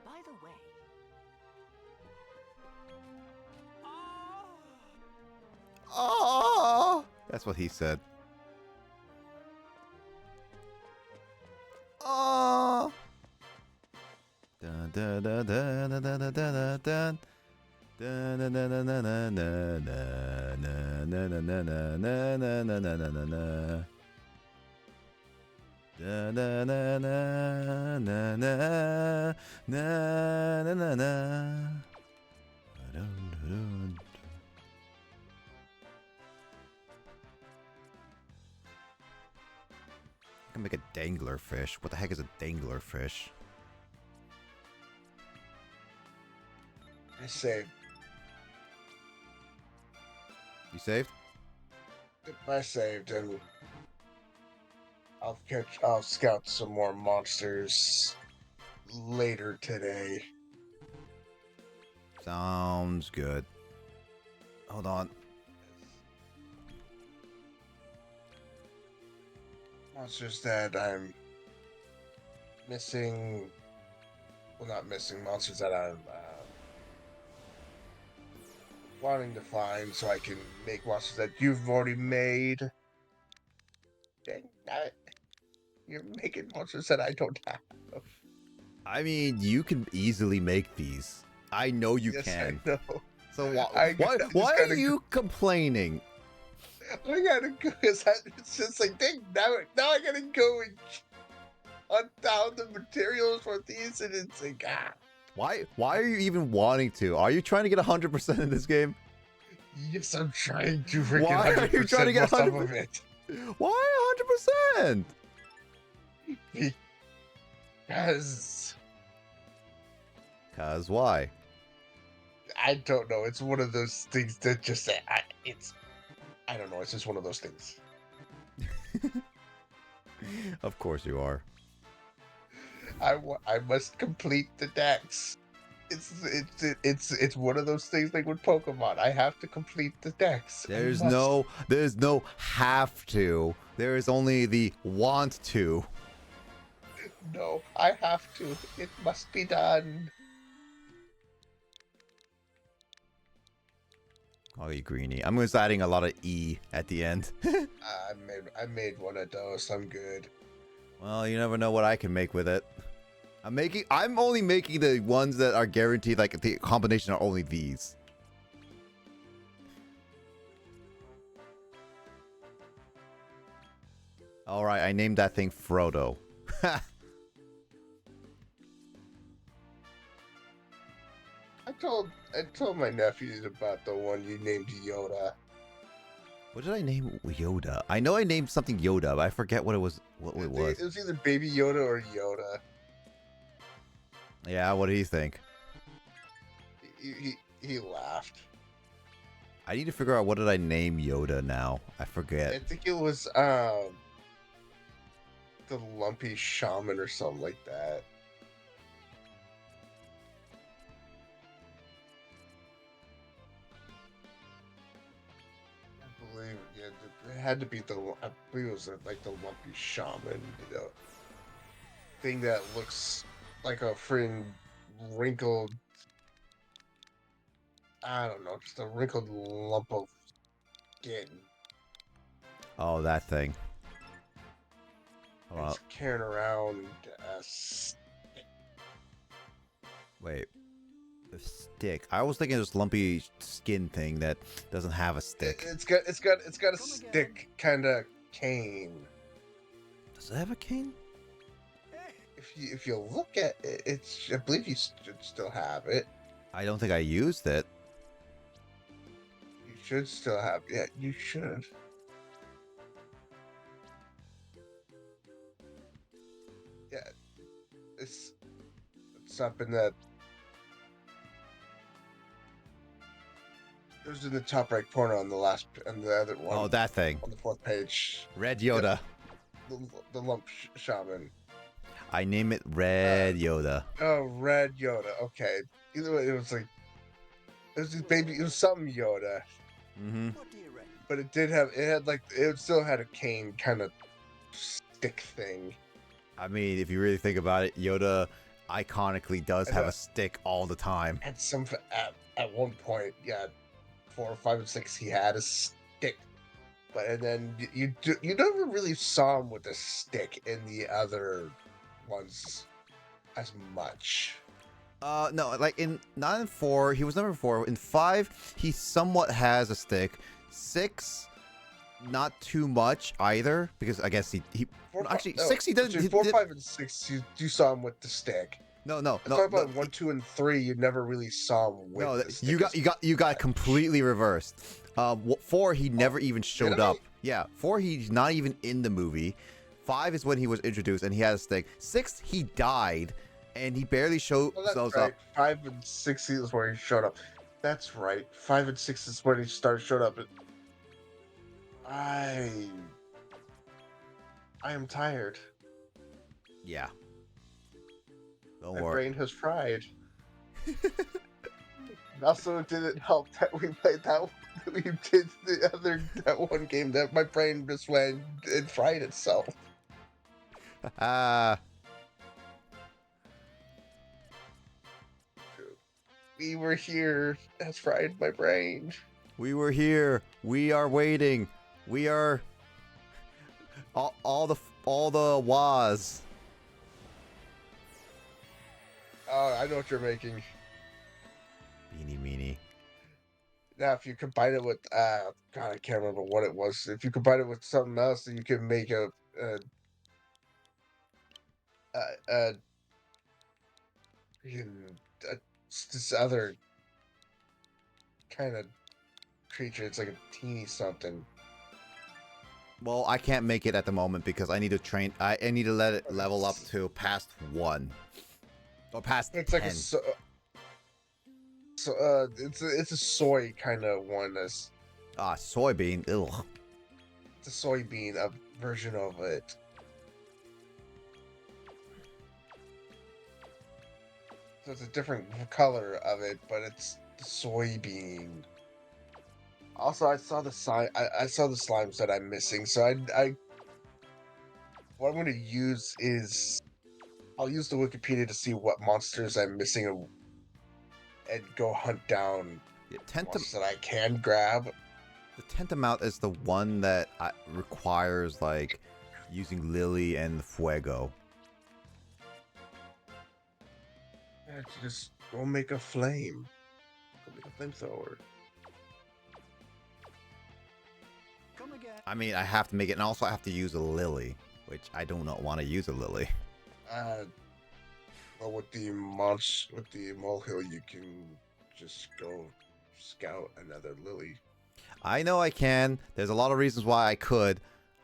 E: By the way,
A: Oh, that's what he said. Oh. Dun dun dun dun dun dun dun dun dun. Dun dun dun dun dun dun dun dun dun dun dun dun dun dun dun. Na na na na na na na na na na. I can make a dangler fish. What the heck is a dangler fish?
B: I saved.
A: You saved?
B: I saved, and I'll scout some more monsters later today.
A: Sounds good. Hold on.
B: Monsters that I'm missing. Well, not missing. Monsters that I'm wanting to find so I can make monsters that you've already made. Dang it. You're making monsters that I don't have.
A: I mean, you can easily make these. I know you
B: Yes,
A: can.
B: I know.
A: So
B: I
A: why
B: just
A: are
B: gotta
A: you complaining?
B: I gotta go. It's just like, dang, now I gotta go and hunt down the materials for these, and it's like,
A: Why are you even wanting to? Are you trying to get 100% in this game?
B: yes, I'm trying to freaking
A: Why are you trying to
B: 100%
A: get
B: some
A: 100%?
B: of it.
A: Why 100%?
B: Because
A: Cause why?
B: I don't know. It's one of those things that just I don't know. It's just one of those things.
A: Of course you are.
B: I must complete the decks. It's one of those things like with Pokemon. I have to complete the decks.
A: There's no have to. There is only the want to.
B: No, I have to. It must be done.
A: Oh, you greenie. I'm just adding a lot of E at the end.
B: I made one of those. I'm good.
A: Well, you never know what I can make with it. I'm only making the ones that are guaranteed, like the combination are only these. Alright, I named that thing Frodo.
B: I told my nephews about the one you named Yoda.
A: What did I name Yoda? I know I named something Yoda, but I forget what it was. What it was.
B: It was either Baby Yoda or Yoda.
A: Yeah, what do you think?
B: He laughed.
A: I need to figure out what did I name Yoda now. I forget.
B: I think it was the Lumpy Shaman or something like that. I believe, yeah, it had to be I believe it was like the Lumpy Shaman, you know, thing that looks like a friggin' wrinkled, I don't know, just a wrinkled lump of skin.
A: Oh, that thing. Hold on.
B: It's carrying around
A: Wait. A stick. I was thinking this lumpy skin thing that doesn't have a stick.
B: It's got a stick kind of cane.
A: Does it have a cane?
B: If you look at it, I believe you should still have it.
A: I don't think I used it.
B: You should still have. Yeah, you should. Yeah, it's up in that. It was in the top right corner on the other one.
A: Oh, that thing.
B: On the 4th page.
A: Red Yoda.
B: Yeah, the lump shaman.
A: I name it Red Yoda.
B: Oh, Red Yoda. Okay. Either way, it was this baby. It was something Yoda.
A: Mm-hmm.
B: But it still had a cane kind of stick thing.
A: I mean, if you really think about it, Yoda iconically does have a stick all the time.
B: At one point, yeah, 4, 5, and 6, he had a stick. But and then you never really saw him with a stick in the other ones as much.
A: No, like not in 4, he was number 4. In 5, he somewhat has a stick. 6, not too much either, because I guess he actually 6 he doesn't.
B: 4, 5, and 6, you saw him with the stick.
A: No.
B: Talk about 1, 2, and 3. You never really saw him with the stick.
A: You got completely reversed. 4 he never even showed up. Yeah, 4 he's not even in the movie. 5 is when he was introduced and he had a stick. 6, he died and he barely shows
B: Oh, that's
A: up.
B: right. 5 and 6 is where he showed up. That's right. 5 and 6 is when he showed up. I am tired.
A: Yeah. Don't
B: My
A: worry.
B: brain has fried. Also, it didn't help that we played that. We did that one game that my brain just went and fried itself. We were here. That's fried my brain.
A: We were here. We are waiting. We are all the was.
B: Oh, I know what you're making.
A: Beanie meanie.
B: Now, if you combine it with, God, I can't remember what it was. If you combine it with something else, then you can make a this other kind of creature. It's like a teeny something.
A: Well, I can't make it at the moment because I need to train. I need to let it level up to past 1 or past
B: It's
A: 10.
B: like it's a soy kind of one. That's
A: Soybean. Ugh.
B: it's a soybean version of it. So it's a different color of it, but it's the soybean. Also, I saw the I saw the slimes that I'm missing. So what I'm going to use is I'll use the Wikipedia to see what monsters I'm missing and go hunt down
A: Yeah,
B: monsters that I can grab.
A: The Tentamount is the one that requires like using Lily and Fuego.
B: Yeah, just go make a flame. Go make a flamethrower.
C: Come again.
A: I mean, I have to make it, and also I have to use a Lily, which I do not want to use a Lily.
B: Well, with the molehill, you can just go scout another lily.
A: I know I can. There's a lot of reasons why I could.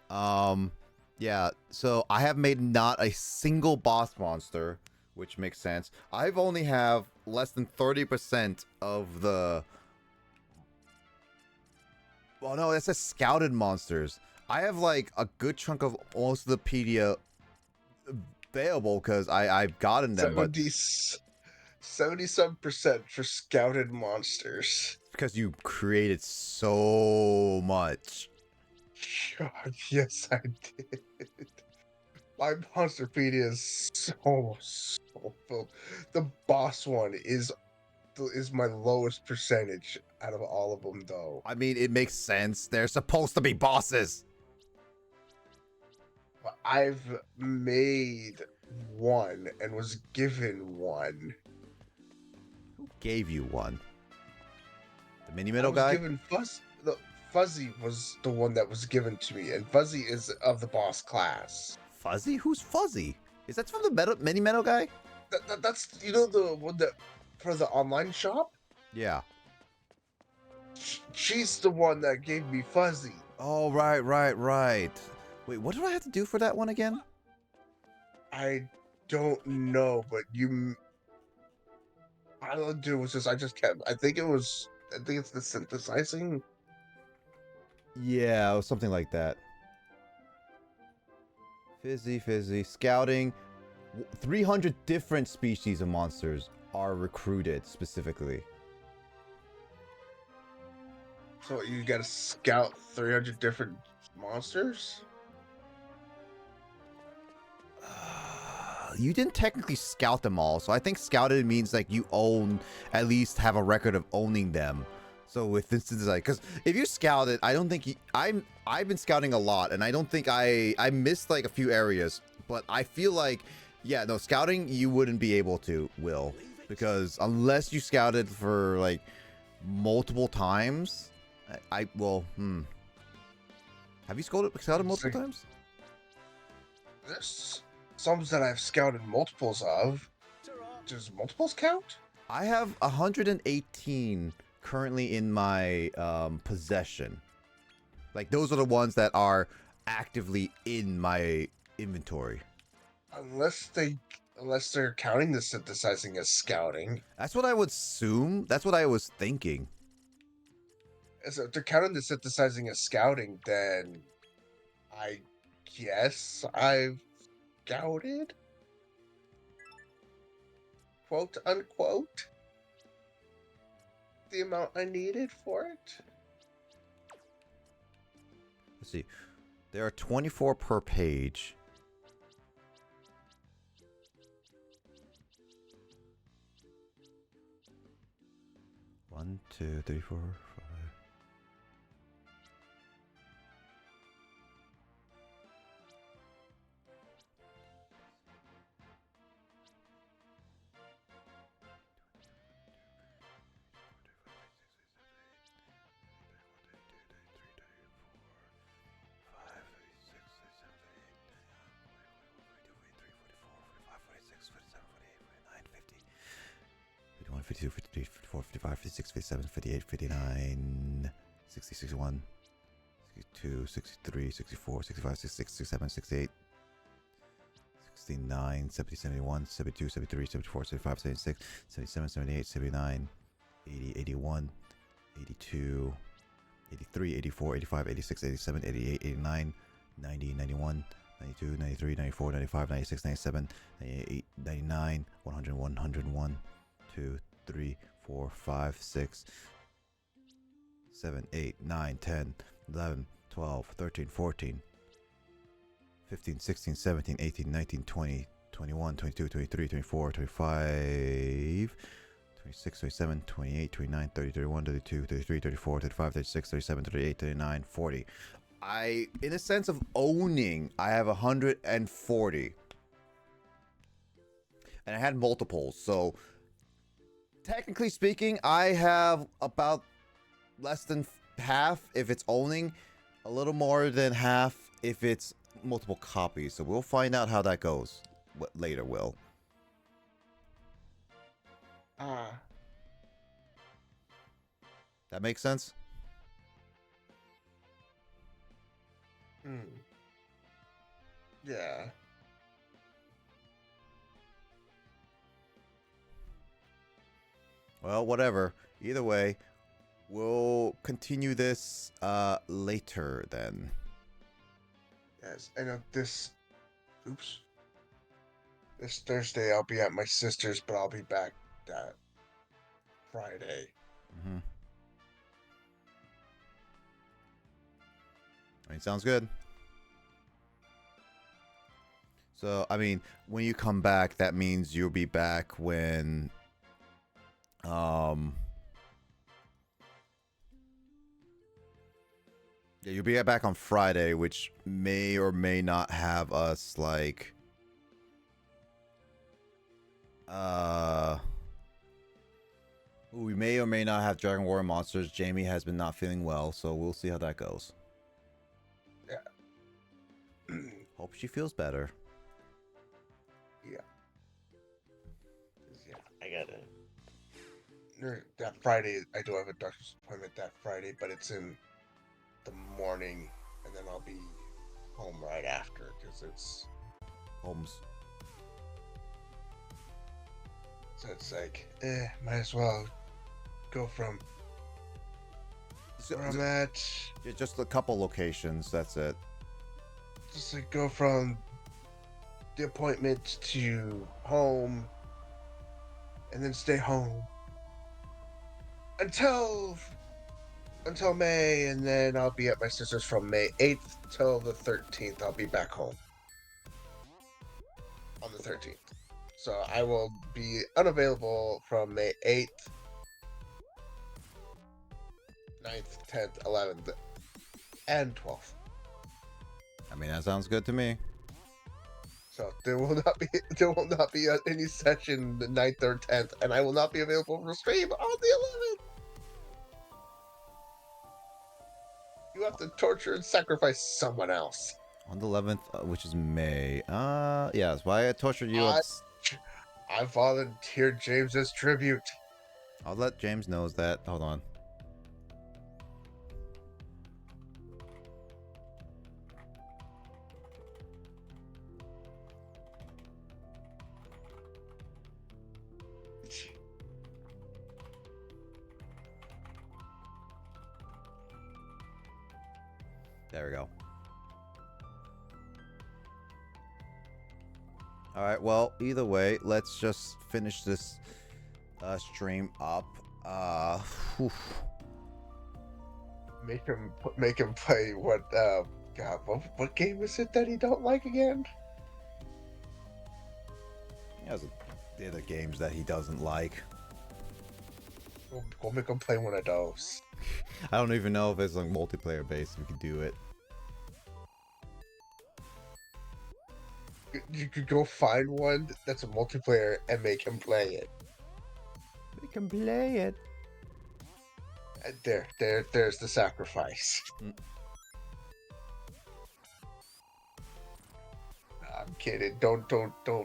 A: Yeah, so I have made not a single boss monster, which makes sense. I've only have less than 30% of the... Well, no, it says scouted monsters. I have like a good chunk of most of the pedia available because I've gotten them, but
B: 70-some% for scouted monsters.
A: because you created so much.
B: God, yes, I did. My Monsterpedia is so filled. The boss one is my lowest percentage out of all of them, though.
A: I mean, it makes sense. They're supposed to be bosses.
B: I've made one and was given one.
A: Who gave you one? The mini
B: I
A: middle
B: was
A: guy?
B: given Fuzzy was the one that was given to me, and Fuzzy is of the boss class.
A: Fuzzy? Who's Fuzzy? Is that from the mini metal guy?
B: That's the one that for the online shop.
A: Yeah.
B: She's the one that gave me Fuzzy.
A: Oh, right. Wait, what do I have to do for that one again?
B: I don't know, but all I do was I think it's the synthesizing.
A: Yeah, it was something like that. Fizzy. Scouting. 300 different species of monsters are recruited specifically.
B: So you gotta scout 300 different monsters?
A: You didn't technically scout them all, so I think scouted means like you at least have a record of owning them. So with instances like, because if you scouted, I don't think I've been scouting a lot, and I don't think I missed like a few areas, but I feel like, yeah, no, scouting you wouldn't be able to, Will, because unless you scouted for like multiple times, have you scouted multiple times?
B: There's some that I've scouted multiples of. Does multiples count?
A: I have 118 currently in my possession. Like, those are the ones that are actively in my inventory.
B: Unless they're counting the synthesizing as scouting.
A: That's what I would assume. That's what I was thinking.
B: So if they're counting the synthesizing as scouting, then I guess I've scouted, quote unquote, the amount I needed for it.
A: Let's see. There are 24 per page. One, two, three, four, five. Fifty-one, 52, 53, 54, 55, 56, 57, 58, 59, 60, 61, 62, 63, 64, 65, 66, 67, 68, 69, 70, 71, 72, 73, 74, 75, 76, 77, 78, 79, 80, 81, 82, 83, 84, 85, 86, 87, 88, 89, 90, 91, 92, 93, 94, 95, 96, 97, 98, 99, 100, 101, 2, 3, 4, 5, 6, 7, 8, 9, 10, 11, 12, 13, 14, 15, 16, 17, 18, 19, 20, 21, 22, 23, 24, 25, 26, 27, 28, 29, 30, 31, 32, 33, 34, 35, 36, 37, 38, 39, 40. In a sense of owning, I have 140. And I had multiples, so technically speaking, I have about less than half if it's owning, a little more than half if it's multiple copies. So we'll find out how that goes later, Will. That makes sense?
B: Yeah.
A: Well, whatever. Either way, we'll continue this later then.
B: Yes, I know this Thursday I'll be at my sister's, but I'll be back that Friday.
A: Mm-hmm. I mean, sounds good. So, I mean, when you come back, that means you'll be back when yeah, you'll be back on Friday, which may or may not have us like we may or may not have Dragon Warrior monsters. Jamie has been not feeling well, so we'll see how that goes.
B: Yeah.
A: Hope she feels better.
B: Yeah. Yeah, I gotta. That Friday, I do have a doctor's appointment that Friday, but it's in the morning, and then I'll be home right after because it's
A: Holmes.
B: So it's like, might as well go from where I'm at.
A: Just a couple locations. That's it.
B: Just like go from the appointment to home, and then stay home until May, and then I'll be at my sister's from May 8th till the 13th. I'll be back home on the 13th. So I will be unavailable from May 8th, 9th, 10th, 11th, and 12th.
A: I mean, that sounds good to me.
B: So there will not be any session the 9th or 10th, and I will not be available for stream on the 11th. You have to torture and sacrifice someone else.
A: On the 11th, which is May. Yes. Why I tortured you?
B: I volunteered James's tribute.
A: I'll let James knows that. Hold on. There we go. Alright, well, either way, let's just finish this stream up. Whew.
B: Make him play what God, what game is it that he don't like again?
A: He has the other games that he doesn't like.
B: We'll make him play one of those.
A: I don't even know if it's like multiplayer based. We could do it.
B: You could go find one that's a multiplayer and make him play it.
A: We can play it.
B: And there's the sacrifice. I'm kidding. Don't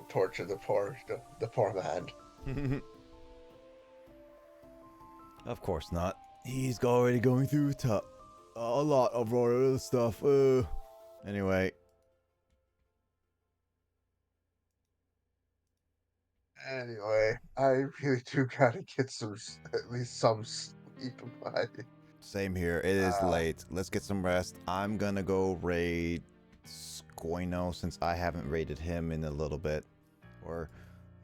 B: torture the poor man.
A: Of course not. He's already going through a lot of other stuff. Anyway.
B: Anyway, I really do gotta get at least some sleep.
A: Same here. It is late. Let's get some rest. I'm gonna go raid Scoino since I haven't raided him in a little bit. Or,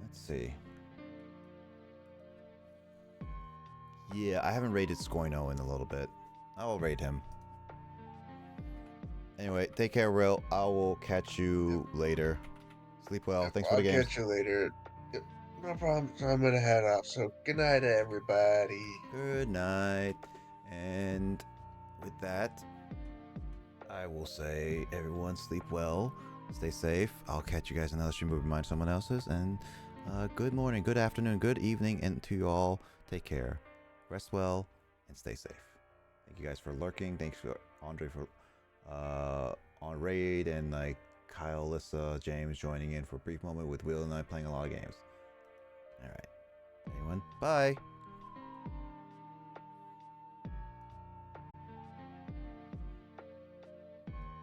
A: let's see. Yeah, I haven't raided Scoino in a little bit. I will raid him. Anyway, take care, Will. I will catch you later. Sleep well. Thanks for the game.
B: I'll catch you later. Yep, no problem. So I'm gonna head off. So good night, everybody.
A: Good night. And with that, I will say everyone sleep well. Stay safe. I'll catch you guys in another stream. Remind someone else's. And good morning, good afternoon, good evening, and to you all, take care. Rest well and stay safe. Thank you guys for lurking. Thanks for Andre for on raid, and like Kyle, Alyssa, James joining in for a brief moment with Will and I playing a lot of games. All right, everyone, bye.